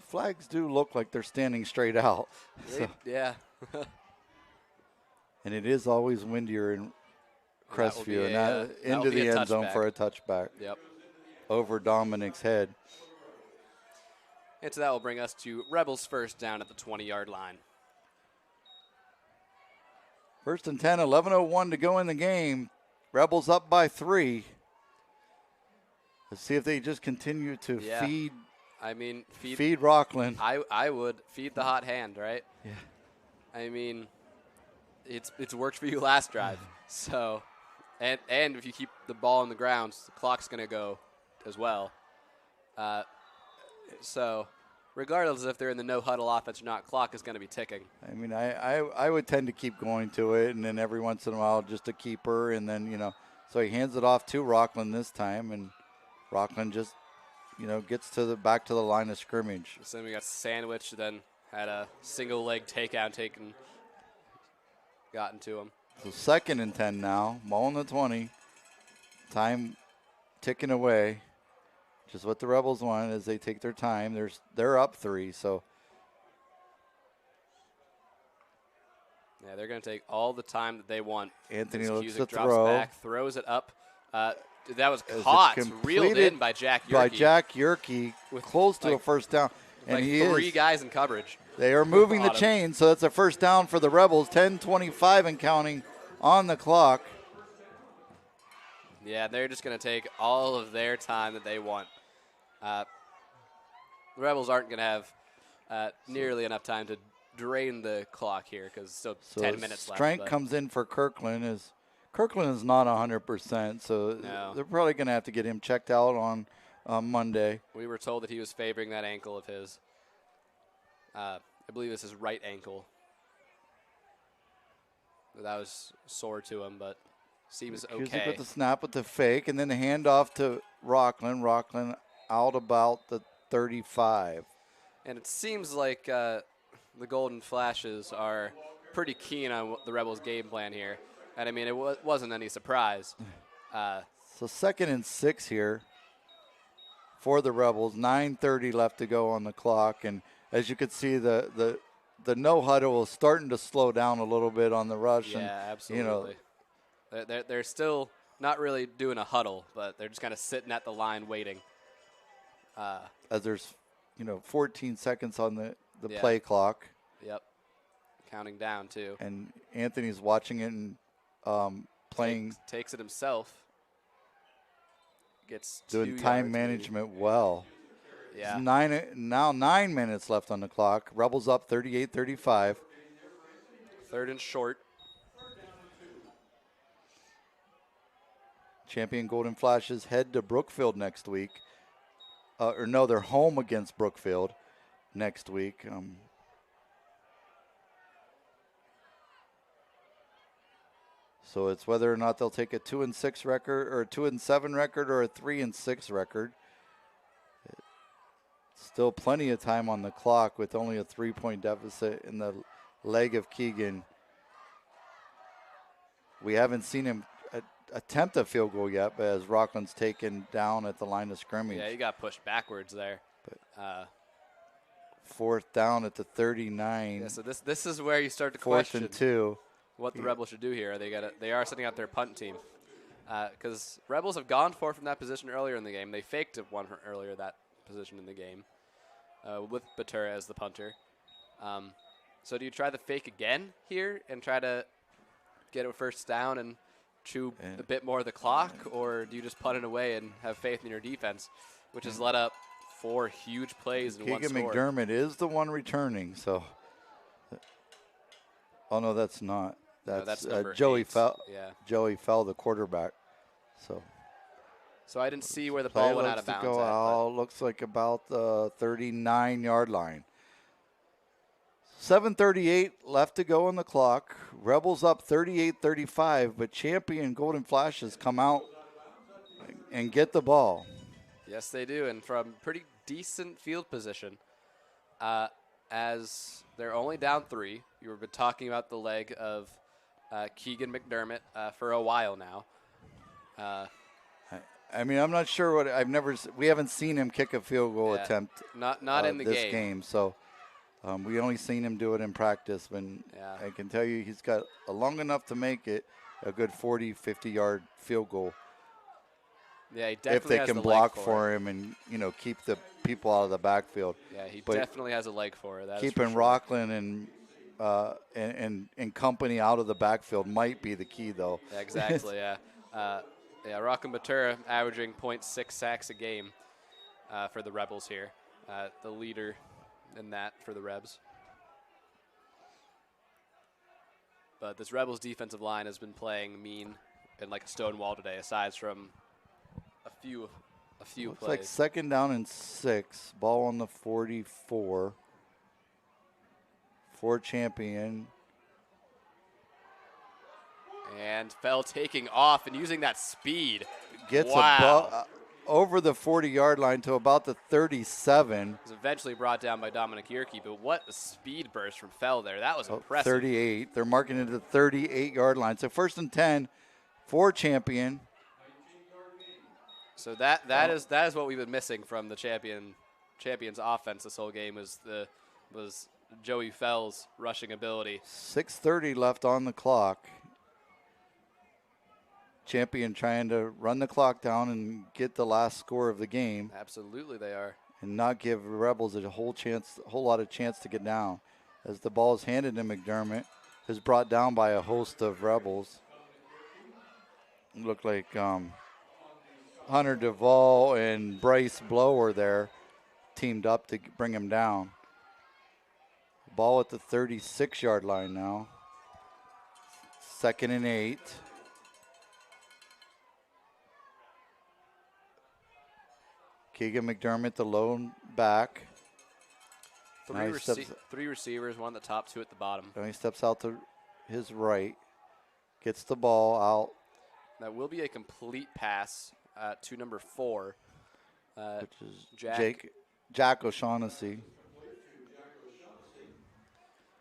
[SPEAKER 7] flags do look like they're standing straight out.
[SPEAKER 5] Yeah.
[SPEAKER 7] And it is always windier in Crestview, and into the end zone for a touchback.
[SPEAKER 5] Yep.
[SPEAKER 7] Over Dominic's head.
[SPEAKER 5] And so that will bring us to Rebels first down at the 20-yard line.
[SPEAKER 7] First and 10, 11:01 to go in the game. Rebels up by 3. Let's see if they just continue to feed.
[SPEAKER 5] I mean,
[SPEAKER 7] feed Rockland.
[SPEAKER 5] I would feed the hot hand, right?
[SPEAKER 7] Yeah.
[SPEAKER 5] I mean, it's worked for you last drive. So, and if you keep the ball on the ground, the clock's going to go as well. So, regardless if they're in the no huddle offense or not, clock is going to be ticking.
[SPEAKER 7] I mean, I would tend to keep going to it, and then every once in a while just a keeper, and then, so he hands it off to Rockland this time, and Rockland just, gets back to the line of scrimmage.
[SPEAKER 5] So then we got sandwiched, then had a single leg takeout gotten to him.
[SPEAKER 7] So 2nd and 10 now, ball on the 20. Time ticking away. Just what the Rebels want as they take their time. They're up 3, so.
[SPEAKER 5] Yeah, they're going to take all the time that they want.
[SPEAKER 7] Anthony looks to
[SPEAKER 5] drops
[SPEAKER 7] throw.
[SPEAKER 5] Back, throws it up. That was caught, reeled in by Jack Yerke.
[SPEAKER 7] By Jack Yerke, close to a first down. And
[SPEAKER 5] he is. 3 guys in coverage.
[SPEAKER 7] They are moving the chain, so that's a first down for the Rebels. 10:25 and counting on the clock.
[SPEAKER 5] Yeah, they're just going to take all of their time that they want. The Rebels aren't going to have nearly enough time to drain the clock here because still 10 minutes left.
[SPEAKER 7] Strength comes in for Kirkland. Kirkland is not 100%, so they're probably going to have to get him checked out on Monday.
[SPEAKER 5] We were told that he was favoring that ankle of his. I believe this is right ankle. That was sore to him, but seems okay.
[SPEAKER 7] With the snap with the fake, and then the handoff to Rockland. Rockland out about the 35.
[SPEAKER 5] And it seems like the Golden Flashes are pretty keen on the Rebels' game plan here. And, I mean, it wasn't any surprise.
[SPEAKER 7] So 2nd and 6 here for the Rebels. 9:30 left to go on the clock. And as you could see, the no huddle is starting to slow down a little bit on the rush.
[SPEAKER 5] Yeah,
[SPEAKER 7] and,
[SPEAKER 5] absolutely. They're still not really doing a huddle, but they're just kind of sitting at the line waiting.
[SPEAKER 7] As there's, 14 seconds on the play clock.
[SPEAKER 5] Yep. Counting down, too.
[SPEAKER 7] And Anthony's watching it and playing.
[SPEAKER 5] Takes it himself. Gets
[SPEAKER 7] doing time management well.
[SPEAKER 5] Yeah.
[SPEAKER 7] 9 minutes left on the clock. Rebels up 38-35.
[SPEAKER 5] 3rd and short.
[SPEAKER 7] Champion Golden Flashes head to Brookfield next week. They're home against Brookfield next week. So it's whether or not they'll take a 2-6 record or a 2-7 record or a 3-6 record. Still plenty of time on the clock with only a 3-point deficit in the leg of Keegan. We haven't seen him attempt a field goal yet, but as Rockland's taken down at the line of scrimmage.
[SPEAKER 5] Yeah, he got pushed backwards there.
[SPEAKER 7] Fourth down at the 39.
[SPEAKER 5] Yeah, so this is where you start to
[SPEAKER 7] Fourth
[SPEAKER 5] question
[SPEAKER 7] and 2.
[SPEAKER 5] What the Rebels should do here. They are setting out their punt team. Because Rebels have gone for it from that position earlier in the game. They faked one earlier that position in the game with Batura as the punter. So do you try the fake again here and try to get a first down and chew a bit more of the clock, or do you just punt it away and have faith in your defense, which has led up 4 huge plays in one score?
[SPEAKER 7] Keegan McDermott is the one returning, so. Oh, no, that's not. That's Joey Fell.
[SPEAKER 5] Yeah.
[SPEAKER 7] Joey Fell, the quarterback.
[SPEAKER 5] So I didn't see where the ball went out of bounds.
[SPEAKER 7] Go out, looks like about the 39-yard line. 7:38 left to go on the clock. Rebels up 38-35, but Champion Golden Flashes come out and get the ball.
[SPEAKER 5] Yes, they do, and from pretty decent field position. As they're only down 3. You've been talking about the leg of Keegan McDermott for a while now.
[SPEAKER 7] I mean, I'm not sure we haven't seen him kick a field goal attempt.
[SPEAKER 5] Not in
[SPEAKER 7] this game. So we only seen him do it in practice. I can tell you he's got long enough to make it a good 40, 50-yard field goal.
[SPEAKER 5] Yeah, he definitely
[SPEAKER 7] if they
[SPEAKER 5] has
[SPEAKER 7] can
[SPEAKER 5] the
[SPEAKER 7] block
[SPEAKER 5] leg
[SPEAKER 7] for him and keep the people out of the backfield.
[SPEAKER 5] Yeah, he definitely has a leg for it.
[SPEAKER 7] Keeping Rockland and company out of the backfield might be the key, though.
[SPEAKER 5] Yeah, exactly. Rockland Batura averaging 0.6 sacks a game for the Rebels here. The leader in that for the Rebs. But this Rebels defensive line has been playing mean and like a stone wall today, aside from a few
[SPEAKER 7] Looks
[SPEAKER 5] plays.
[SPEAKER 7] like 2nd down and 6. Ball on the 44. For Champion.
[SPEAKER 5] And Fell taking off and using that speed.
[SPEAKER 7] Gets over the 40-yard line to about the 37.
[SPEAKER 5] Was eventually brought down by Dominic Yerke, but what a speed burst from Fell there. That was impressive.
[SPEAKER 7] 38. They're marking it to the 38-yard line. So 1st and 10 for Champion.
[SPEAKER 5] So that is what we've been missing from the Champions offense this whole game was Joey Fell's rushing ability.
[SPEAKER 7] 6:30 left on the clock. Champion trying to run the clock down and get the last score of the game.
[SPEAKER 5] Absolutely they are.
[SPEAKER 7] And not give the Rebels a whole lot of chance to get down. As the ball is handed to McDermott, is brought down by a host of Rebels. It looked like Hunter Duvall and Bryce Blower there teamed up to bring him down. Ball at the 36-yard line now. 2nd and 8. Keegan McDermott, the lone back.
[SPEAKER 5] Three receivers, one at the top, 2 at the bottom.
[SPEAKER 7] Then he steps out to his right, gets the ball out.
[SPEAKER 5] That will be a complete pass to number 4,
[SPEAKER 7] which is Jack O'Shaughnessy.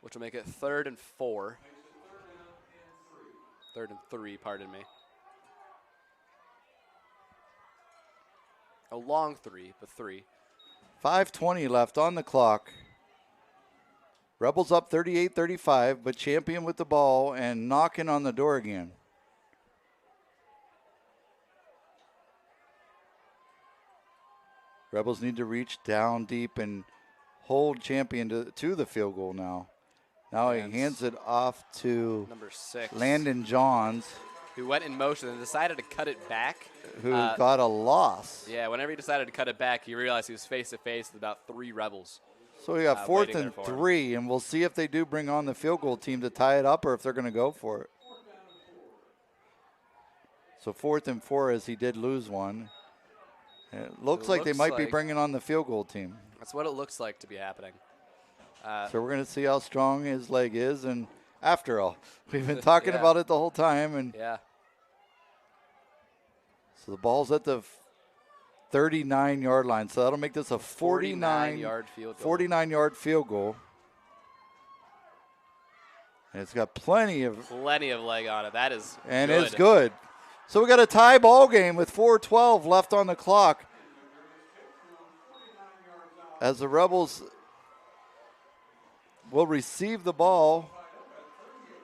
[SPEAKER 5] Which will make it 3rd and 4. 3rd and 3, pardon me. A long 3, but 3.
[SPEAKER 7] 5:20 left on the clock. Rebels up 38-35, but Champion with the ball and knocking on the door again. Rebels need to reach down deep and hold Champion to the field goal now. Now he hands it off to
[SPEAKER 5] number 6,
[SPEAKER 7] Landon Johns,
[SPEAKER 5] who went in motion and decided to cut it back.
[SPEAKER 7] Who got a loss.
[SPEAKER 5] Yeah, whenever he decided to cut it back, he realized he was face-to-face with about 3 Rebels.
[SPEAKER 7] So we got 4th and 3, and we'll see if they do bring on the field goal team to tie it up or if they're going to go for it. So 4th and 4 as he did lose one. It looks like they might be bringing on the field goal team.
[SPEAKER 5] That's what it looks like to be happening.
[SPEAKER 7] So we're going to see how strong his leg is. And after all. We've been talking about it the whole time. And
[SPEAKER 5] yeah.
[SPEAKER 7] So the ball's at the 39-yard line. So that'll make this a
[SPEAKER 5] 49-yard field goal.
[SPEAKER 7] 49-yard field goal. And it's got plenty of
[SPEAKER 5] leg on it. That is
[SPEAKER 7] and
[SPEAKER 5] good.
[SPEAKER 7] It's good. So we got a tie ball game with 4:12 left on the clock. As the Rebels will receive the ball.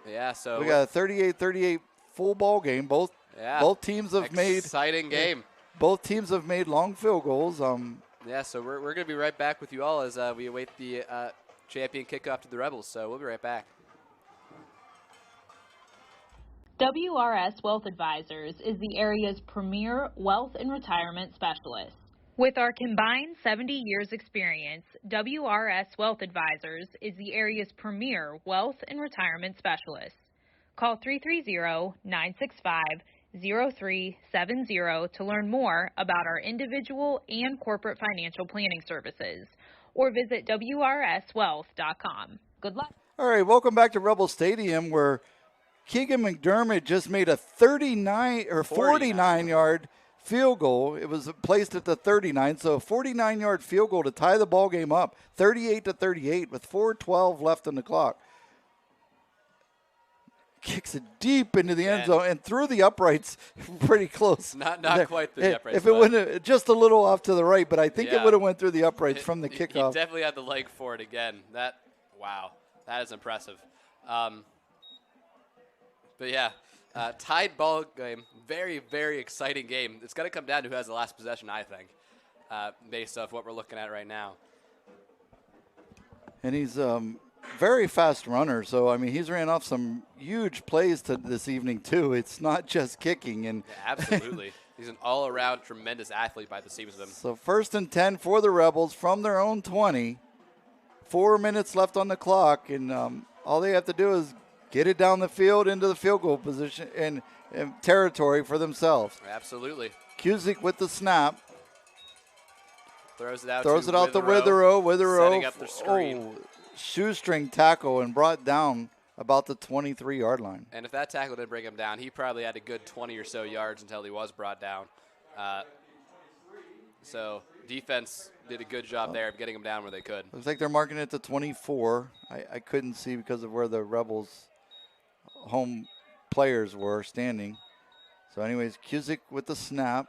[SPEAKER 5] Yeah, so
[SPEAKER 7] we got a 38-38 full ball game. Both teams have made
[SPEAKER 5] exciting game.
[SPEAKER 7] Both teams have made long field goals.
[SPEAKER 5] Yeah, so we're going to be right back with you all as we await the champion kickoff to the Rebels. So we'll be right back.
[SPEAKER 17] WRS Wealth Advisors is the area's premier wealth and retirement specialist. With our combined 70 years experience, WRS Wealth Advisors is the area's premier wealth and retirement specialist. Call 330-965-0370 to learn more about our individual and corporate financial planning services, or visit WRSwealth.com. Good luck.
[SPEAKER 7] All right, welcome back to Rebel Stadium, where Keegan McDermott just made a 49-yard field goal. It was placed at the 39, so a 49-yard field goal to tie the ball game up, 38-38 with 4:12 left on the clock. Kicks it deep into the end zone and through the uprights, pretty close.
[SPEAKER 5] Not quite the uprights.
[SPEAKER 7] If it went just a little off to the right, but I think it would have went through the uprights from the kickoff.
[SPEAKER 5] He definitely had the leg for it again. Wow, that is impressive. But yeah, tied ball game, very, very exciting game. It's going to come down to who has the last possession, I think, based off what we're looking at right now.
[SPEAKER 7] And he's very fast runner, so I mean he's ran off some huge plays this evening too. It's not just kicking. And
[SPEAKER 5] absolutely, he's an all-around tremendous athlete by the seams of him.
[SPEAKER 7] So 1st and 10 for the Rebels from their own 20. 4 minutes left on the clock, and all they have to do is get it down the field into the field goal position and territory for themselves.
[SPEAKER 5] Absolutely.
[SPEAKER 7] Cusick with the snap.
[SPEAKER 5] Throws it out
[SPEAKER 7] to Witherow.
[SPEAKER 5] Setting up the screen.
[SPEAKER 7] Shoestring tackle and brought down about the 23-yard line.
[SPEAKER 5] And if that tackle didn't bring him down, he probably had a good 20 or so yards until he was brought down. So defense did a good job there of getting him down where they could.
[SPEAKER 7] Looks like they're marking it to 24. I couldn't see because of where the Rebels' home players were standing. So anyways, Cusick with the snap.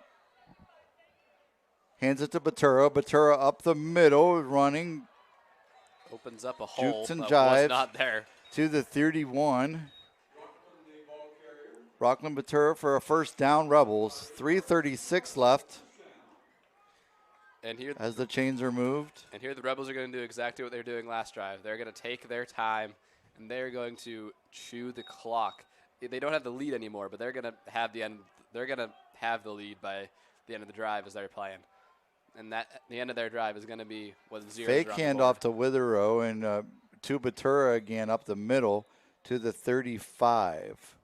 [SPEAKER 7] Hands it to Batura. Batura up the middle, running.
[SPEAKER 5] Opens up a hole
[SPEAKER 7] and
[SPEAKER 5] that
[SPEAKER 7] jives
[SPEAKER 5] was not there.
[SPEAKER 7] To the 31. Rockland Batura for a first down, Rebels. 3:36 left.
[SPEAKER 5] And here,
[SPEAKER 7] as the chains are moved.
[SPEAKER 5] And here the Rebels are going to do exactly what they were doing last drive. They're going to take their time, and they're going to chew the clock. They don't have the lead anymore, but they're going to have the end. They're going to have the lead by the end of the drive as they're playing. And the end of their drive is going to be with 0.
[SPEAKER 7] Fake handoff to Witherow and to Batura again up the middle to the 35.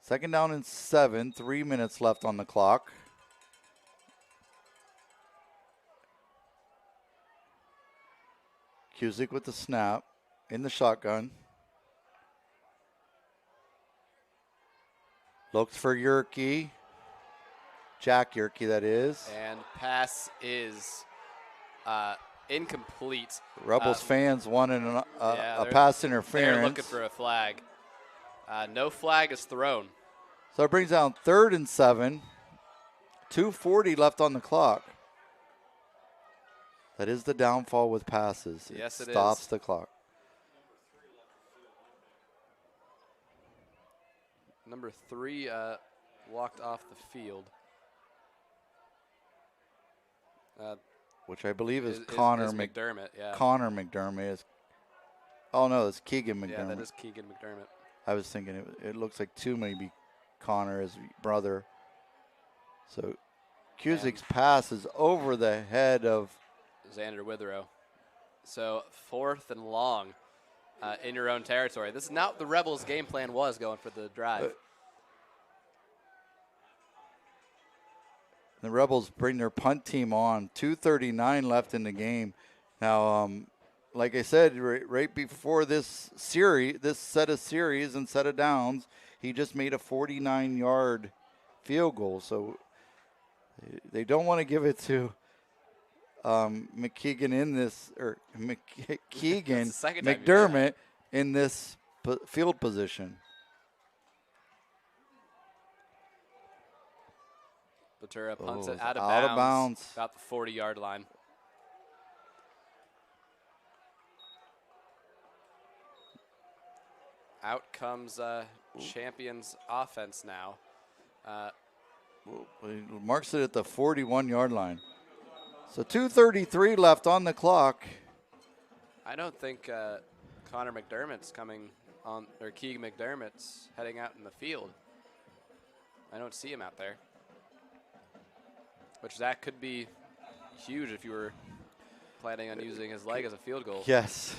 [SPEAKER 7] Second down and 7, 3 minutes left on the clock. Cusick with the snap in the shotgun. Looks for Yerke. Jack Yerke, that is.
[SPEAKER 5] And pass is incomplete.
[SPEAKER 7] Rebels fans wanted a pass interference.
[SPEAKER 5] They're looking for a flag. No flag is thrown.
[SPEAKER 7] So it brings down 3rd and 7. 2:40 left on the clock. That is the downfall with passes.
[SPEAKER 5] Yes, it
[SPEAKER 7] stops
[SPEAKER 5] is.
[SPEAKER 7] The clock.
[SPEAKER 5] Number 3 walked off the field.
[SPEAKER 7] Which I believe is Connor
[SPEAKER 5] McDermott. Yeah.
[SPEAKER 7] Connor McDermott is. Oh no, it's Keegan McDermott.
[SPEAKER 5] Yeah, that is Keegan McDermott.
[SPEAKER 7] I was thinking it looks like 2 maybe Connor, his brother. So Cusick's pass is over the head of
[SPEAKER 5] Xander Witherow. So 4th and long in your own territory. This is not what the Rebels' game plan was going for the drive.
[SPEAKER 7] The Rebels bring their punt team on. 2:39 left in the game. Now, like I said, right before this set of series and set of downs, he just made a 49-yard field goal. So they don't want to give it to McKeegan in this, or McDermott in this field position.
[SPEAKER 5] Ventura punts it out of bounds. About the 40-yard line. Out comes Champions offense now.
[SPEAKER 7] He marks it at the 41-yard line. So 2:33 left on the clock.
[SPEAKER 5] I don't think Connor McDermott's coming on, or Keegan McDermott's heading out in the field. I don't see him out there. Which that could be huge if you were planning on using his leg as a field goal.
[SPEAKER 7] Yes.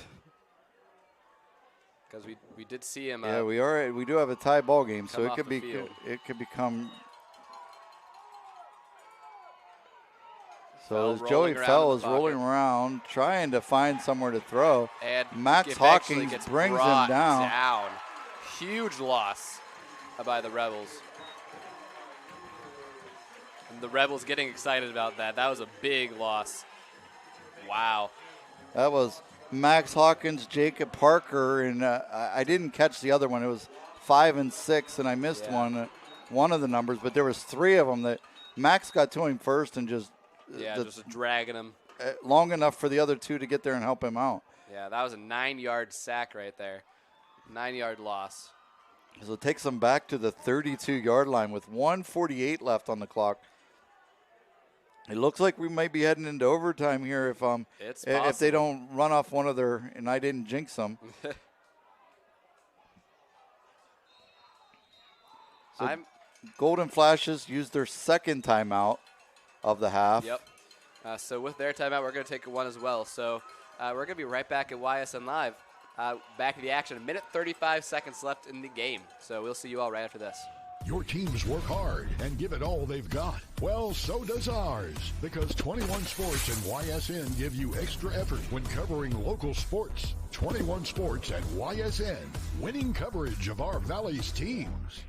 [SPEAKER 5] Because we did see him.
[SPEAKER 7] Yeah, we do have a tie ball game, so it could become. So as Joey Fell is rolling around, trying to find somewhere to throw,
[SPEAKER 5] and
[SPEAKER 7] Max Hawkins brings him down.
[SPEAKER 5] Huge loss by the Rebels. And the Rebels getting excited about that. That was a big loss. Wow.
[SPEAKER 7] That was Max Hawkins, Jacob Parker, and I didn't catch the other one. It was 5 and 6, and I missed one of the numbers, but there was 3 of them that Max got to him first and just
[SPEAKER 5] dragging him
[SPEAKER 7] long enough for the other 2 to get there and help him out.
[SPEAKER 5] Yeah, that was a 9-yard sack right there. 9-yard loss.
[SPEAKER 7] So it takes them back to the 32-yard line with 1:48 left on the clock. It looks like we might be heading into overtime here if they don't run off one of their, and I didn't jinx them. So Golden Flashes used their second timeout of the half.
[SPEAKER 5] Yep. So with their timeout, we're going to take one as well. So we're going to be right back at YSN Live. Back to the action. 1:35 seconds left in the game. So we'll see you all right after this.
[SPEAKER 11] Your teams work hard and give it all they've got. Well, so does ours, because 21 Sports and YSN give you extra effort when covering local sports. 21 Sports and YSN, winning coverage of our Valley's teams.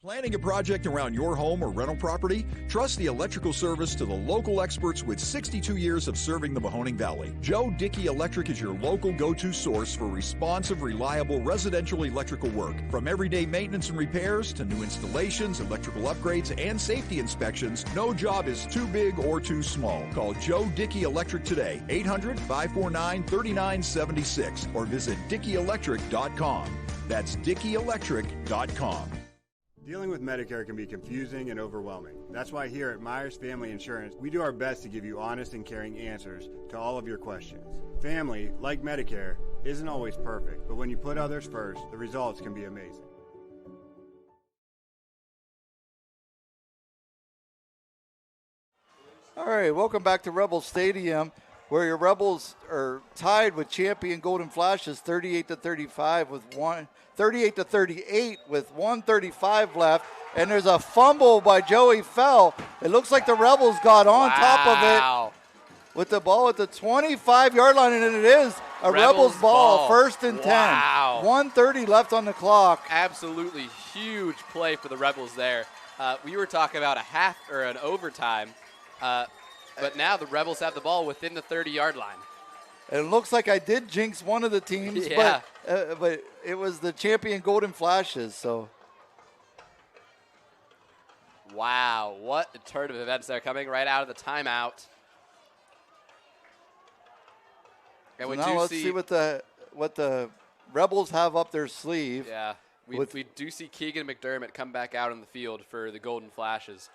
[SPEAKER 2] Planning a project around your home or rental property? Trust the electrical service to the local experts with 62 years of serving the Mahoning Valley. Joe Dickey Electric is your local go-to source for responsive, reliable residential electrical work. From everyday maintenance and repairs to new installations, electrical upgrades, and safety inspections, no job is too big or too small. Call Joe Dickey Electric today, 800-549-3976, or visit DickeyElectric.com. That's DickeyElectric.com.
[SPEAKER 9] Dealing with Medicare can be confusing and overwhelming. That's why here at Myers Family Insurance, we do our best to give you honest and caring answers to all of your questions. Family, like Medicare, isn't always perfect, but when you put others first, the results can be amazing.
[SPEAKER 7] All right, welcome back to Rebel Stadium, where your Rebels are tied with champion Golden Flashes 38-35 with 38-38 with 1:35 left, and there's a fumble by Joey Fell. It looks like the Rebels got on top of it with the ball at the 25-yard line, and it is a Rebels ball, 1st and 10. 1:30 left on the clock.
[SPEAKER 5] Absolutely huge play for the Rebels there. We were talking about a half or an overtime, but now the Rebels have the ball within the 30-yard line.
[SPEAKER 7] It looks like I did jinx one of the teams, but it was the champion Golden Flashes. So,
[SPEAKER 5] wow, what a turn of events there coming right out of the timeout. And
[SPEAKER 7] so now let's see what the Rebels have up their sleeve.
[SPEAKER 5] Yeah, we do see Keegan McDermott come back out on the field for the Golden Flashes,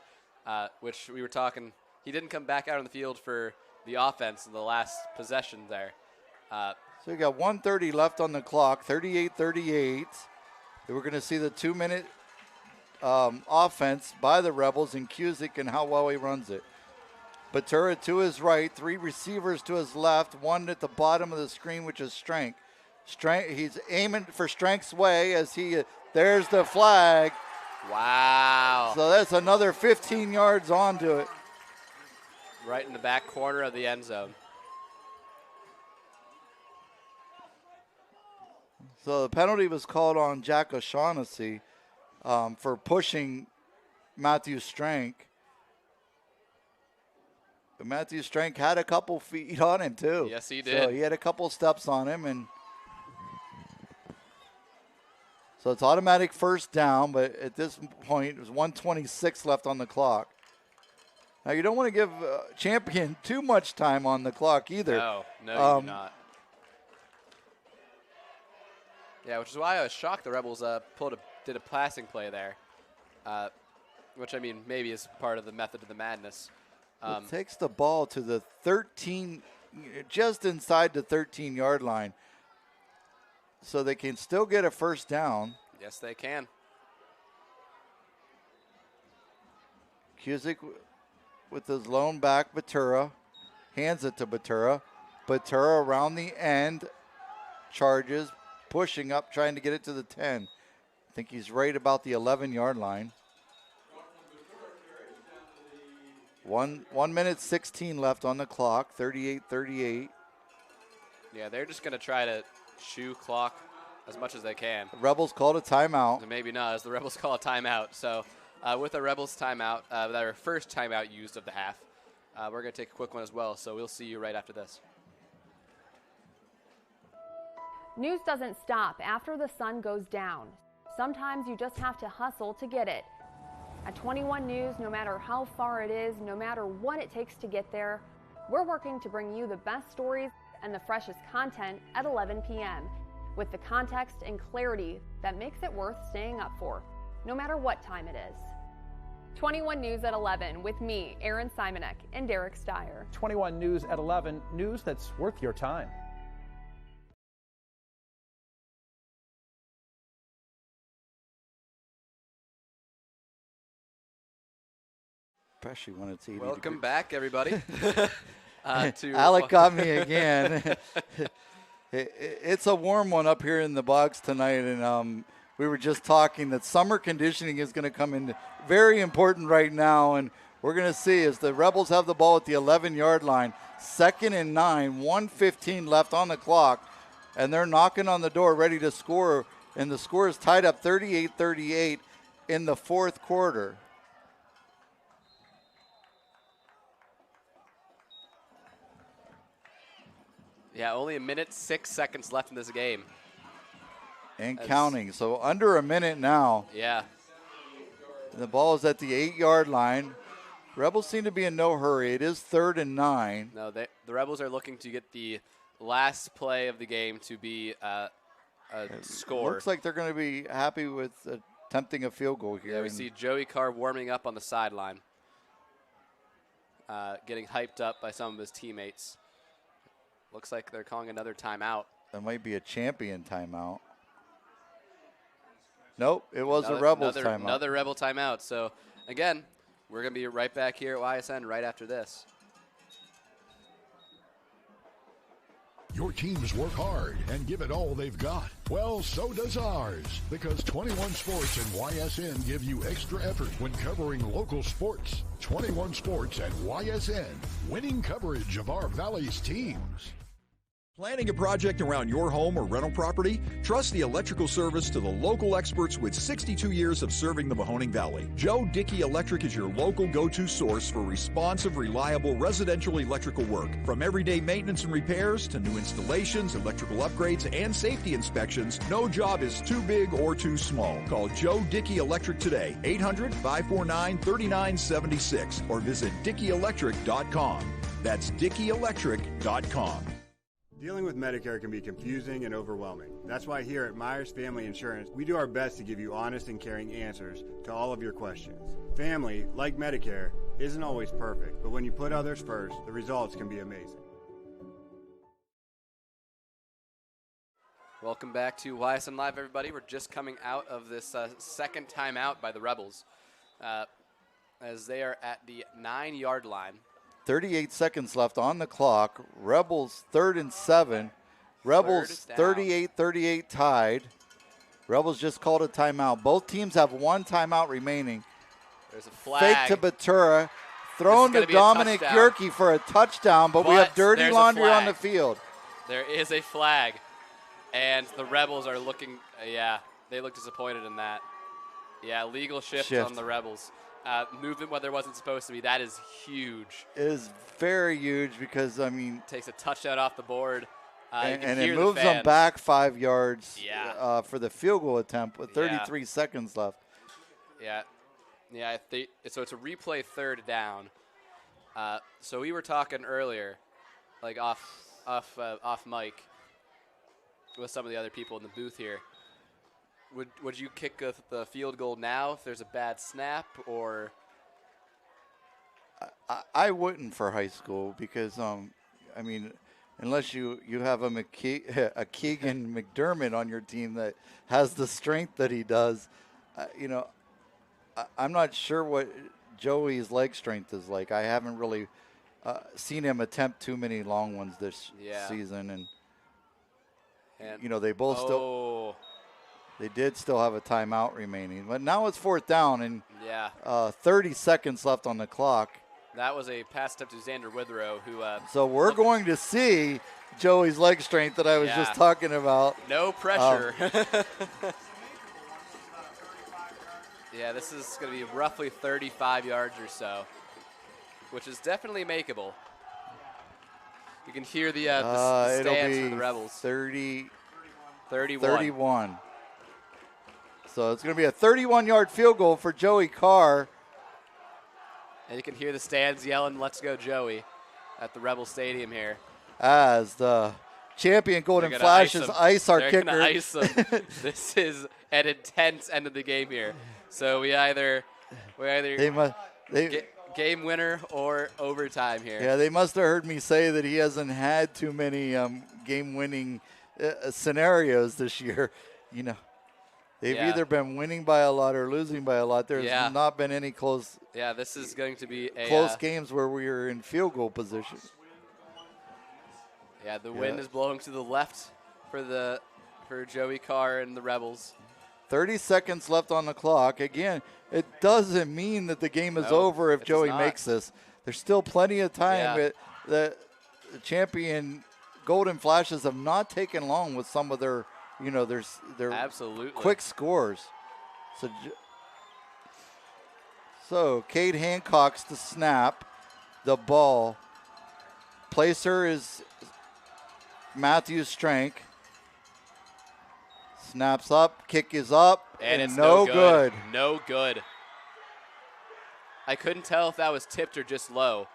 [SPEAKER 5] which we were talking. He didn't come back out on the field for the offense in the last possession there.
[SPEAKER 7] So you got 1:30 left on the clock, 38-38. We're going to see the 2-minute offense by the Rebels and Cusick and how well he runs it. Batura to his right, 3 receivers to his left, 1 at the bottom of the screen, which is Strength. He's aiming for Strength's way as there's the flag.
[SPEAKER 5] Wow.
[SPEAKER 7] So that's another 15 yards onto it.
[SPEAKER 5] Right in the back corner of the end zone.
[SPEAKER 7] So the penalty was called on Jack O'Shaughnessy for pushing Matthew Strank. But Matthew Strank had a couple feet on him, too.
[SPEAKER 5] Yes, he did.
[SPEAKER 7] So he had a couple steps on him. And so it's automatic first down, but at this point, there's 1:26 left on the clock. Now, you don't want to give Champion too much time on the clock either.
[SPEAKER 5] No, you do not. Yeah, which is why I was shocked the Rebels did a passing play there, which, I mean, maybe is part of the method of the madness.
[SPEAKER 7] It takes the ball to the 13, just inside the 13-yard line, so they can still get a first down.
[SPEAKER 5] Yes, they can.
[SPEAKER 7] Cusick with his lone back, Batura, hands it to Batura. Batura around the end, charges, pushing up, trying to get it to the 10. I think he's right about the 11-yard line. 1 minute 16 left on the clock, 38-38.
[SPEAKER 5] Yeah, they're just going to try to chew clock as much as they can.
[SPEAKER 7] The Rebels called a timeout.
[SPEAKER 5] Maybe not, as the Rebels call a timeout. So with the Rebels timeout, their first timeout used of the half, we're going to take a quick one as well. So we'll see you right after this.
[SPEAKER 27] News doesn't stop after the sun goes down. Sometimes you just have to hustle to get it. At 21 News, no matter how far it is, no matter what it takes to get there, we're working to bring you the best stories and the freshest content at 11 p.m. with the context and clarity that makes it worth staying up for, no matter what time it is. 21 News at 11 with me, Aaron Simonek, and Derek Steyer.
[SPEAKER 15] 21 News at 11, news that's worth your time.
[SPEAKER 7] Especially when it's 80
[SPEAKER 5] Welcome
[SPEAKER 7] degrees.
[SPEAKER 5] back, everybody.
[SPEAKER 7] Alec got me again. It's a warm one up here in the box tonight, and we were just talking that summer conditioning is going to come in very important right now, and we're going to see as the Rebels have the ball at the 11-yard line, 2nd and 9, 1:15 left on the clock, and they're knocking on the door ready to score, and the score is tied up 38-38 in the fourth quarter.
[SPEAKER 5] Yeah, only 1 minute 6 seconds left in this game.
[SPEAKER 7] And counting. So under a minute now.
[SPEAKER 5] Yeah.
[SPEAKER 7] The ball is at the 8-yard line. Rebels seem to be in no hurry. It is 3rd and 9.
[SPEAKER 5] No, the Rebels are looking to get the last play of the game to be a score.
[SPEAKER 7] Looks like they're going to be happy with attempting a field goal here.
[SPEAKER 5] Yeah, we see Joey Carr warming up on the sideline, getting hyped up by some of his teammates. Looks like they're calling another timeout.
[SPEAKER 7] That might be a Champion timeout. Nope, it was a Rebels timeout.
[SPEAKER 5] Another Rebel timeout. So, again, we're going to be right back here at YSN right after this.
[SPEAKER 11] Your teams work hard and give it all they've got. Well, so does ours, because 21 Sports and YSN give you extra effort when covering local sports. 21 Sports and YSN, winning coverage of our Valley's teams.
[SPEAKER 2] Planning a project around your home or rental property? Trust the electrical service to the local experts with 62 years of serving the Mahoning Valley. Joe Dickey Electric is your local go-to source for responsive, reliable residential electrical work. From everyday maintenance and repairs to new installations, electrical upgrades, and safety inspections, no job is too big or too small. Call Joe Dickey Electric today, 800-549-3976, or visit DickeyElectric.com. That's DickeyElectric.com.
[SPEAKER 9] Dealing with Medicare can be confusing and overwhelming. That's why here at Myers Family Insurance, we do our best to give you honest and caring answers to all of your questions. Family, like Medicare, isn't always perfect, but when you put others first, the results can be amazing.
[SPEAKER 5] Welcome back to YSN Live, everybody. We're just coming out of this second timeout by the Rebels as they are at the 9-yard line.
[SPEAKER 7] 38 seconds left on the clock. Rebels 3rd and 7. Rebels 38-38 tied. Rebels just called a timeout. Both teams have one timeout remaining.
[SPEAKER 5] There's a flag.
[SPEAKER 7] Fake to Batura. Thrown to Dominic Yerke for a touchdown, but we have dirty laundry on the field.
[SPEAKER 5] There is a flag, and the Rebels are looking, they look disappointed in that. Yeah, legal shift. On the Rebels. Movement where there wasn't supposed to be. That is huge.
[SPEAKER 7] It is very huge because, I mean.
[SPEAKER 5] Takes a touchdown off the board.
[SPEAKER 7] And it moves them back 5 yards for the field goal attempt with 33 seconds left.
[SPEAKER 5] Yeah. Yeah, so it's a replay third down. So we were talking earlier, like off mic, with some of the other people in the booth here. Would you kick the field goal now if there's a bad snap, or?
[SPEAKER 7] I wouldn't for high school because, I mean, unless you have a Keegan McDermott on your team that has the strength that he does, I'm not sure what Joey's leg strength is like. I haven't really seen him attempt too many long ones this season, and they both they did still have a timeout remaining. But now it's fourth down and 30 seconds left on the clock.
[SPEAKER 5] That was a pass attempt to Xander Withrow, who.
[SPEAKER 7] So we're going to see Joey's leg strength that I was just talking about.
[SPEAKER 5] No pressure. Yeah, this is going to be roughly 35 yards or so, which is definitely makeable. You can hear the stands for the Rebels.
[SPEAKER 7] 31. So it's going to be a 31-yard field goal for Joey Carr.
[SPEAKER 5] And you can hear the stands yelling, "Let's go, Joey," at the Rebel Stadium here.
[SPEAKER 7] As the champion Golden Flashes ice our kicker.
[SPEAKER 5] They're going to ice them. This is an intense end of the game here. So we either game winner or overtime here.
[SPEAKER 7] Yeah, they must have heard me say that he hasn't had too many game-winning scenarios this year. They've either been winning by a lot or losing by a lot. There's not been any close.
[SPEAKER 5] Yeah, this is going to be a
[SPEAKER 7] close games where we are in field goal position.
[SPEAKER 5] Yeah, the wind is blowing to the left for Joey Carr and the Rebels.
[SPEAKER 7] 30 seconds left on the clock. Again, it doesn't mean that the game is over if Joey makes this. There's still plenty of time. The champion Golden Flashes have not taken long with some of their, their
[SPEAKER 5] absolutely
[SPEAKER 7] quick scores. So Cade Hancock's to snap the ball. Placer is Matthew Strank. Snaps up, kick is up,
[SPEAKER 5] and it's
[SPEAKER 7] no good.
[SPEAKER 5] No good. I couldn't tell if that was tipped or just low.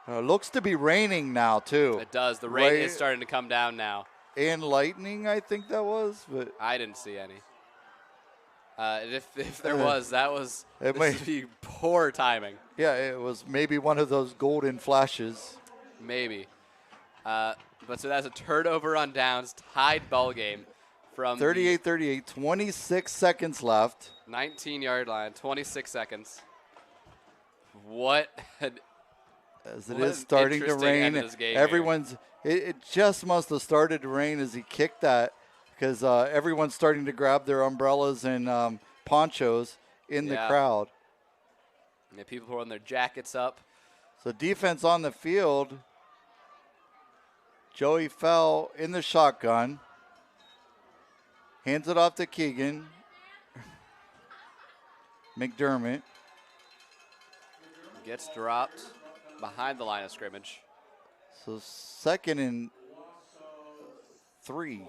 [SPEAKER 7] Looks to be raining now, too.
[SPEAKER 5] It does. The rain is starting to come down now.
[SPEAKER 7] And lightning, I think that was. But
[SPEAKER 5] I didn't see any. If there was, this would be poor timing.
[SPEAKER 7] Yeah, it was maybe one of those golden flashes.
[SPEAKER 5] Maybe. But so that's a turnover on downs, tied ball game. From
[SPEAKER 7] 38-38, 26 seconds left.
[SPEAKER 5] 19-yard line, 26 seconds. As
[SPEAKER 7] it is starting to rain, it just must have started to rain as he kicked that because everyone's starting to grab their umbrellas and ponchos in the crowd.
[SPEAKER 5] Yeah, people throwing their jackets up.
[SPEAKER 7] So defense on the field. Joey fell in the shotgun. Hands it off to Keegan. McDermott.
[SPEAKER 5] Gets dropped behind the line of scrimmage.
[SPEAKER 7] So 2nd and 3.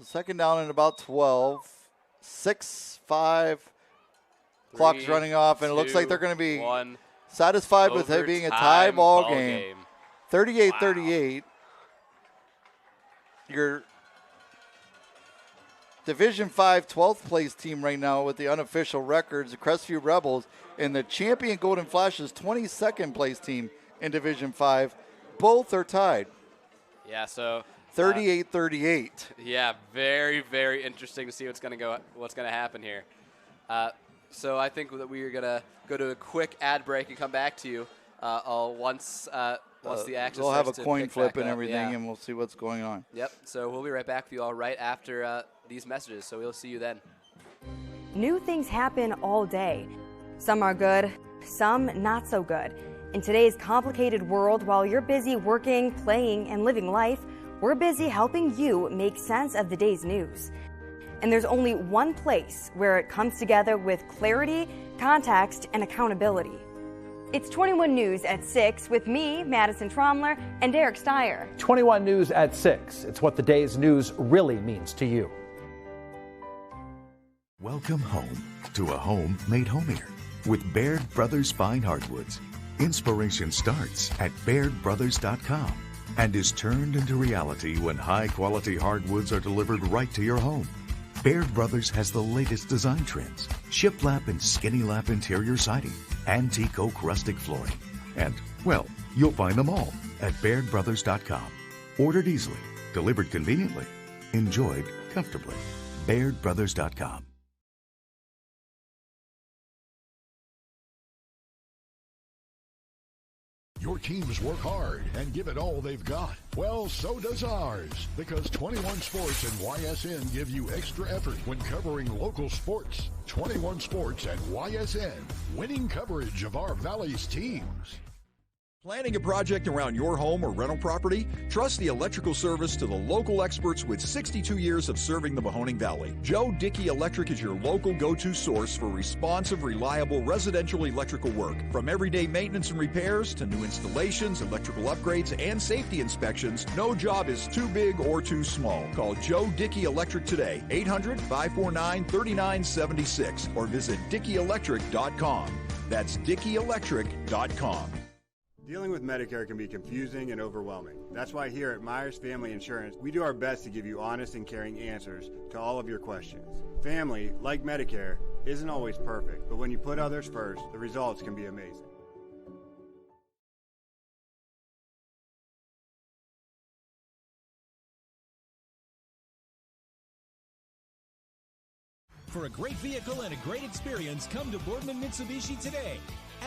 [SPEAKER 7] Second down and about 12. 6-5. Clock's running off, and it looks like they're going to be satisfied with it being a tie ball game. 38-38. Your Division 5 12th place team right now with the unofficial records, the Crestview Rebels, and the champion Golden Flashes 22nd place team in Division 5. Both are tied.
[SPEAKER 5] Yeah, so
[SPEAKER 7] 38-38.
[SPEAKER 5] Yeah, very, very interesting to see what's going to happen here. So I think that we are going to go to a quick ad break and come back to you once Once the action
[SPEAKER 7] they'll have a
[SPEAKER 5] starts to
[SPEAKER 7] coin
[SPEAKER 5] pick
[SPEAKER 7] flip
[SPEAKER 5] back
[SPEAKER 7] and
[SPEAKER 5] up,
[SPEAKER 7] everything,
[SPEAKER 5] yeah.
[SPEAKER 7] and we'll see what's going on.
[SPEAKER 5] Yep. So we'll be right back with you all right after these messages. So we'll see you then.
[SPEAKER 8] New things happen all day. Some are good, some not so good. In today's complicated world, while you're busy working, playing, and living life, we're busy helping you make sense of the day's news. And there's only one place where it comes together with clarity, context, and accountability. It's 21 News at 6 with me, Madison Tromler, and Derek Steyer.
[SPEAKER 15] 21 News at 6. It's what the day's news really means to you.
[SPEAKER 10] Welcome home to a home made homier with Baird Brothers Fine Hardwoods. Inspiration starts at BairdBrothers.com and is turned into reality when high-quality hardwoods are delivered right to your home. Baird Brothers has the latest design trends, shiplap and skinny lap interior siding, antique oak rustic flooring, and, well, you'll find them all at BairdBrothers.com. Ordered easily, delivered conveniently, enjoyed comfortably. BairdBrothers.com.
[SPEAKER 11] Your teams work hard and give it all they've got. Well, so does ours, because 21 Sports and YSN give you extra effort when covering local sports. 21 Sports and YSN, winning coverage of our Valley's teams.
[SPEAKER 2] Planning a project around your home or rental property? Trust the electrical service to the local experts with 62 years of serving the Mahoning Valley. Joe Dickey Electric is your local go-to source for responsive, reliable residential electrical work. From everyday maintenance and repairs to new installations, electrical upgrades, and safety inspections, no job is too big or too small. Call Joe Dickey Electric today, 800-549-3976, or visit DickeyElectric.com. That's DickeyElectric.com.
[SPEAKER 9] Dealing with Medicare can be confusing and overwhelming. That's why here at Myers Family Insurance, we do our best to give you honest and caring answers to all of your questions. Family, like Medicare, isn't always perfect, but when you put others first, the results can be amazing.
[SPEAKER 19] For a great vehicle and a great experience, come to Boardman Mitsubishi today.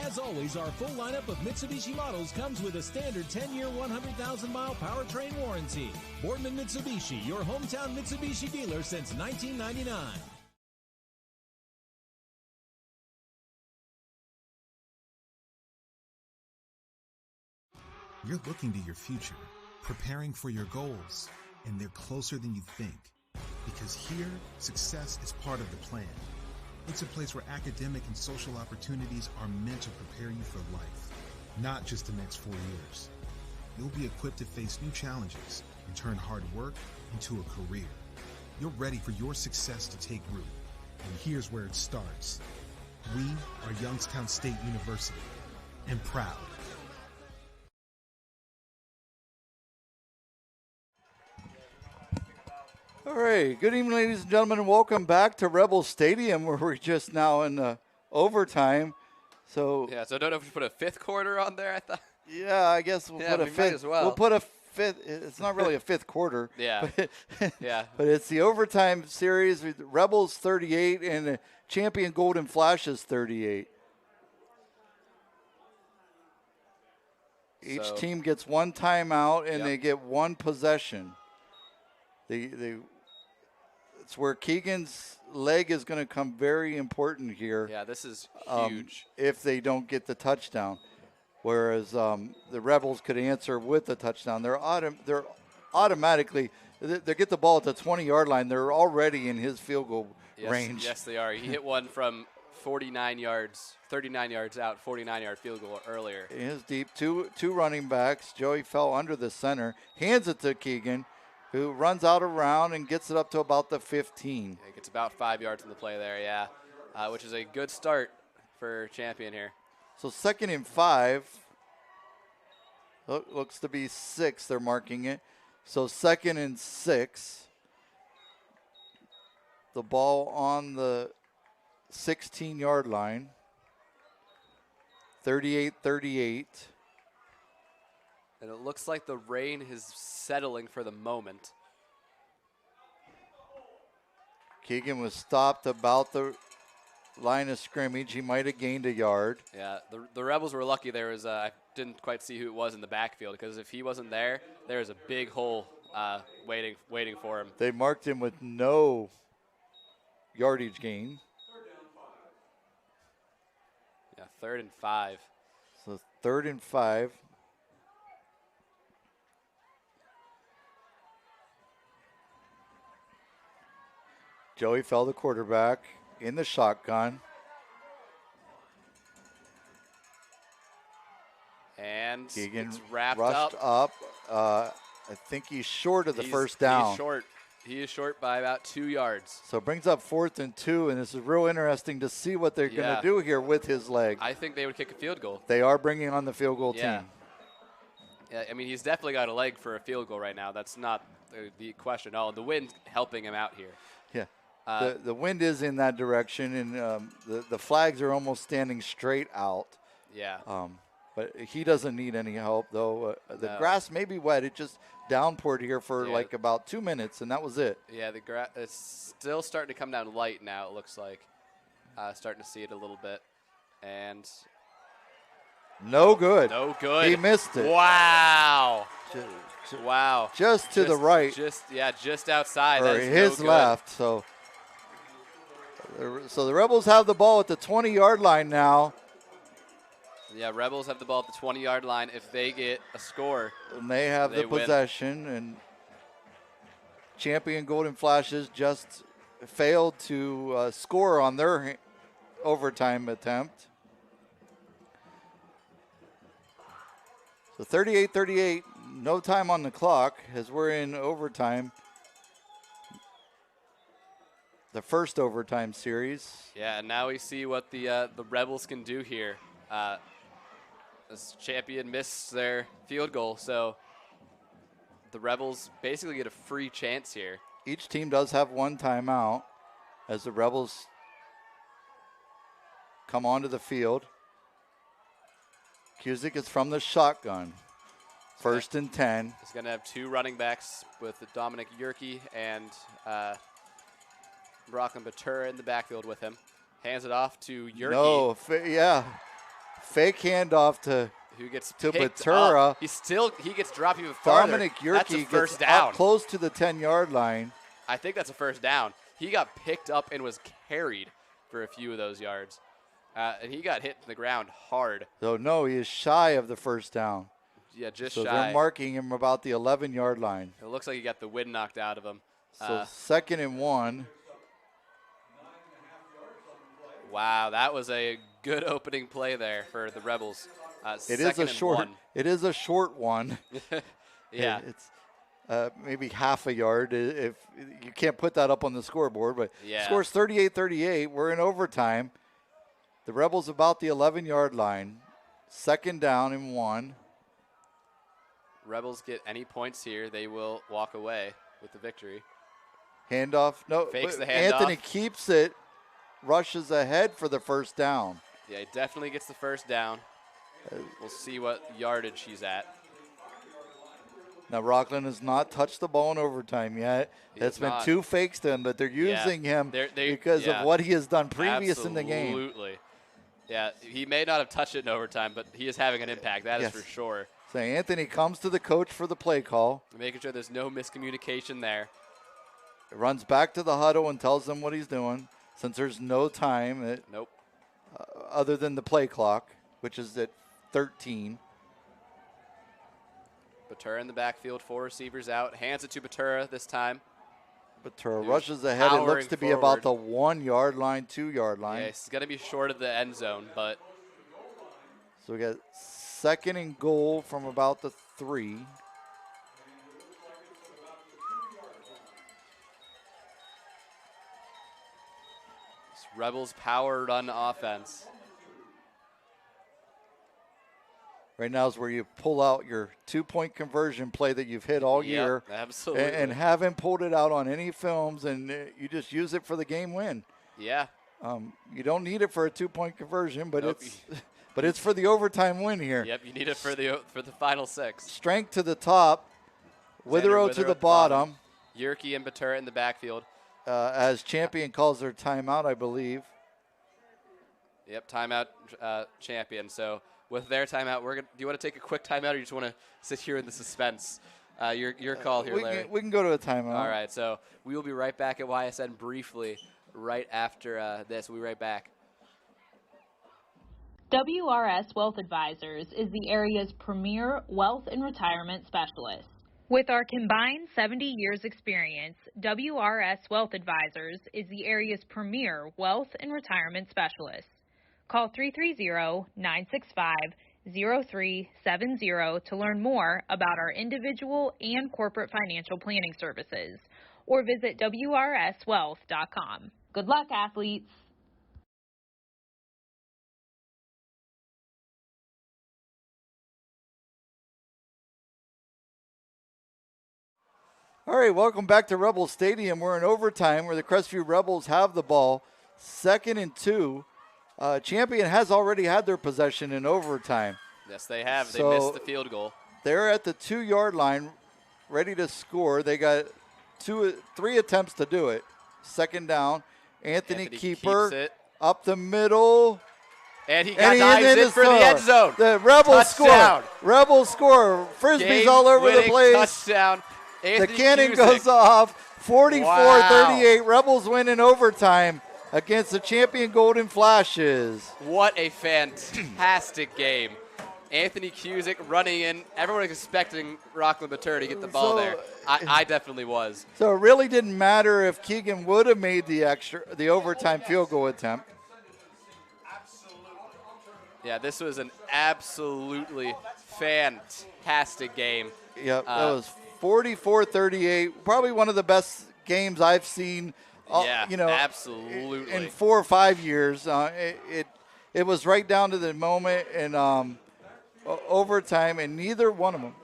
[SPEAKER 19] As always, our full lineup of Mitsubishi models comes with a standard 10-year, 100,000-mile powertrain warranty. Boardman Mitsubishi, your hometown Mitsubishi dealer since 1999.
[SPEAKER 20] You're looking to your future, preparing for your goals, and they're closer than you think. Because here, success is part of the plan. It's a place where academic and social opportunities are meant to prepare you for life, not just the next 4 years. You'll be equipped to face new challenges and turn hard work into a career. You're ready for your success to take root. And here's where it starts. We are Youngstown State University, and proud.
[SPEAKER 7] All right, good evening, ladies and gentlemen, and welcome back to Rebel Stadium, where we're just now in overtime. So
[SPEAKER 5] yeah, so I don't know if we should put a fifth quarter on there. I thought.
[SPEAKER 7] Yeah, I guess we'll put a fifth.
[SPEAKER 5] As well.
[SPEAKER 7] We'll put a fifth. It's not really a fifth quarter.
[SPEAKER 5] Yeah,
[SPEAKER 7] yeah. But it's the overtime series with Rebels 38 and champion Golden Flashes 38. Each team gets one timeout and they get one possession. It's where Keegan's leg is going to come very important here.
[SPEAKER 5] Yeah, this is huge.
[SPEAKER 7] If they don't get the touchdown. Whereas the Rebels could answer with the touchdown. They're automatically, they get the ball at the 20-yard line. They're already in his field goal range.
[SPEAKER 5] Yes, they are. He hit one from 39 yards out, 49-yard field goal earlier.
[SPEAKER 7] It is deep. Two running backs. Joey fell under the center, hands it to Keegan, who runs out around and gets it up to about the 15.
[SPEAKER 5] Yeah, gets about 5 yards in the play there, yeah, which is a good start for champion here.
[SPEAKER 7] So 2nd and 5. Looks to be 6. They're marking it. So 2nd and 6. The ball on the 16-yard line. 38-38.
[SPEAKER 5] And it looks like the rain is settling for the moment.
[SPEAKER 7] Keegan was stopped about the line of scrimmage. He might have gained a yard.
[SPEAKER 5] Yeah, the Rebels were lucky. There was didn't quite see who it was in the backfield, because if he wasn't there, there's a big hole waiting for him.
[SPEAKER 7] They marked him with no yardage gain.
[SPEAKER 5] Yeah, 3rd and 5.
[SPEAKER 7] So 3rd and 5. Joey Fell, the quarterback, in the shotgun.
[SPEAKER 5] And
[SPEAKER 7] Keegan
[SPEAKER 5] it's wrapped
[SPEAKER 7] rushed up. I think he's short of the first down.
[SPEAKER 5] He's short. He is short by about 2 yards.
[SPEAKER 7] So it brings up 4th and 2, and this is real interesting to see what they're going to do here with his leg.
[SPEAKER 5] I think they would kick a field goal.
[SPEAKER 7] They are bringing on the field goal team.
[SPEAKER 5] Yeah, I mean, he's definitely got a leg for a field goal right now. That's not the question. Oh, the wind's helping him out here.
[SPEAKER 7] Yeah. The wind is in that direction, and the flags are almost standing straight out.
[SPEAKER 5] Yeah.
[SPEAKER 7] But he doesn't need any help, though. The grass may be wet. It just downpoured here for like about 2 minutes, and that was it.
[SPEAKER 5] Yeah, the grass is still starting to come down light now, it looks like. Starting to see it a little bit. And
[SPEAKER 7] no good.
[SPEAKER 5] No good.
[SPEAKER 7] He missed it.
[SPEAKER 5] Wow. Wow.
[SPEAKER 7] Just to the right.
[SPEAKER 5] Just outside.
[SPEAKER 7] Or his left. So the Rebels have the ball at the 20-yard line now.
[SPEAKER 5] Yeah, Rebels have the ball at the 20-yard line. If they get a score,
[SPEAKER 7] and they have the possession, and Champion Golden Flashes just failed to score on their overtime attempt. So 38-38, no time on the clock as we're in overtime. The first overtime series.
[SPEAKER 5] Yeah, and now we see what the Rebels can do here. This Champion missed their field goal, so the Rebels basically get a free chance here.
[SPEAKER 7] Each team does have one timeout as the Rebels come onto the field. Cusick is from the shotgun. 1st and 10.
[SPEAKER 5] He's going to have 2 running backs with Dominic Yerke and Brockman Batura in the backfield with him. Hands it off to Yerke.
[SPEAKER 7] Fake handoff to
[SPEAKER 5] Batura. He gets dropped even farther.
[SPEAKER 7] Dominic Yerke gets up close to the 10-yard line.
[SPEAKER 5] I think that's a first down. He got picked up and was carried for a few of those yards. And he got hit to the ground hard.
[SPEAKER 7] So, no, he is shy of the first down.
[SPEAKER 5] Yeah, just
[SPEAKER 7] shy. So they're marking him about the 11-yard line.
[SPEAKER 5] It looks like he got the wind knocked out of him.
[SPEAKER 7] So 2nd and 1.
[SPEAKER 5] Wow, that was a good opening play there for the Rebels.
[SPEAKER 7] It is a short one.
[SPEAKER 5] Yeah.
[SPEAKER 7] It's maybe half a yard. If you can't put that up on the scoreboard, but scores 38-38. We're in overtime. The Rebels about the 11-yard line. 2nd down and 1.
[SPEAKER 5] Rebels get any points here, they will walk away with the victory.
[SPEAKER 7] Handoff. No,
[SPEAKER 5] fakes the handoff.
[SPEAKER 7] Anthony keeps it. Rushes ahead for the first down.
[SPEAKER 5] Yeah, he definitely gets the first down. We'll see what yardage he's at.
[SPEAKER 7] Now, Rockland has not touched the ball in overtime yet. That's been 2 fakes to him, but they're using him because of what he has done previous in the game.
[SPEAKER 5] Absolutely. Yeah, he may not have touched it in overtime, but he is having an impact. That is for sure.
[SPEAKER 7] So Anthony comes to the coach for the play call.
[SPEAKER 5] Making sure there's no miscommunication there.
[SPEAKER 7] Runs back to the huddle and tells them what he's doing. Since there's no time other than the play clock, which is at 13.
[SPEAKER 5] Batura in the backfield, 4 receivers out. Hands it to Batura this time.
[SPEAKER 7] Batura rushes ahead. It looks to be about the 1-yard line, 2-yard line.
[SPEAKER 5] Yeah, he's going to be short of the end zone, but.
[SPEAKER 7] So we got 2nd and goal from about the 3.
[SPEAKER 5] Rebels power run offense.
[SPEAKER 7] Right now is where you pull out your 2-point conversion play that you've hit all year.
[SPEAKER 5] Absolutely.
[SPEAKER 7] And haven't pulled it out on any films, and you just use it for the game win.
[SPEAKER 5] Yeah.
[SPEAKER 7] You don't need it for a 2-point conversion, but it's for the overtime win here.
[SPEAKER 5] Yep, you need it for the final 6.
[SPEAKER 7] Strength to the top, Witherow to the bottom.
[SPEAKER 5] Yerke and Batura in the backfield.
[SPEAKER 7] As Champion calls their timeout, I believe.
[SPEAKER 5] Yep, timeout Champion. So with their timeout. Do you want to take a quick timeout, or you just want to sit here in the suspense? Your call here, Larry.
[SPEAKER 7] We can go to a timeout.
[SPEAKER 5] All right, so we will be right back at YSN briefly right after this. We'll be right back.
[SPEAKER 17] WRS Wealth Advisors is the area's premier wealth and retirement specialist. With our combined 70 years experience, WRS Wealth Advisors is the area's premier wealth and retirement specialist. Call 330-965-0370 to learn more about our individual and corporate financial planning services, or visit WRSwealth.com. Good luck, athletes.
[SPEAKER 7] All right, welcome back to Rebel Stadium. We're in overtime where the Crestview Rebels have the ball. 2nd and 2. Champion has already had their possession in overtime.
[SPEAKER 5] Yes, they have.
[SPEAKER 7] So
[SPEAKER 5] they missed the field goal.
[SPEAKER 7] They're at the 2-yard line, ready to score. They got 3 attempts to do it. 2nd down. Anthony Keeper up the middle.
[SPEAKER 5] And he dives in for the end zone.
[SPEAKER 7] The Rebels score. Rebels score. Frisbees all over the place.
[SPEAKER 5] Touchdown.
[SPEAKER 7] The cannon goes off. 44-38. Rebels win in overtime against the champion Golden Flashes.
[SPEAKER 5] What a fantastic game. Anthony Cusick running in. Everyone was expecting Rockland Mater to get the ball there. I definitely was.
[SPEAKER 7] So it really didn't matter if Keegan would have made the overtime field goal attempt.
[SPEAKER 5] Yeah, this was an absolutely fantastic game.
[SPEAKER 7] Yep, that was 44-38. Probably one of the best games I've seen.
[SPEAKER 5] Absolutely.
[SPEAKER 7] In 4 or 5 years. It was right down to the moment and overtime, and neither one of them.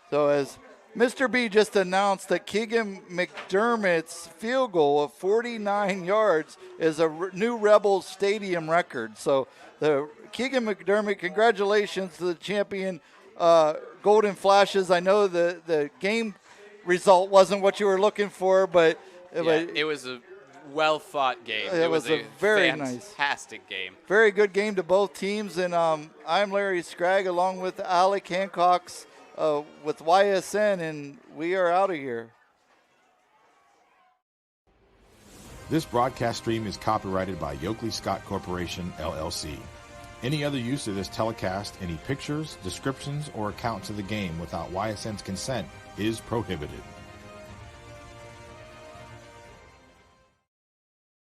[SPEAKER 7] So as Mr. B just announced that Keegan McDermott's field goal of 49 yards is a new Rebels Stadium record. So the Keegan McDermott, congratulations to the champion Golden Flashes. I know the game result wasn't what you were looking for, but
[SPEAKER 5] it was a well-fought game.
[SPEAKER 7] It was a very
[SPEAKER 5] fantastic game.
[SPEAKER 7] Very good game to both teams. And I'm Larry Scragg along with Alec Hancock's with YSN, and we are out of here.
[SPEAKER 1] This broadcast stream is copyrighted by Yoakley Scott Corporation, LLC. Any other use of this telecast, any pictures, descriptions, or accounts of the game without YSN's consent is prohibited.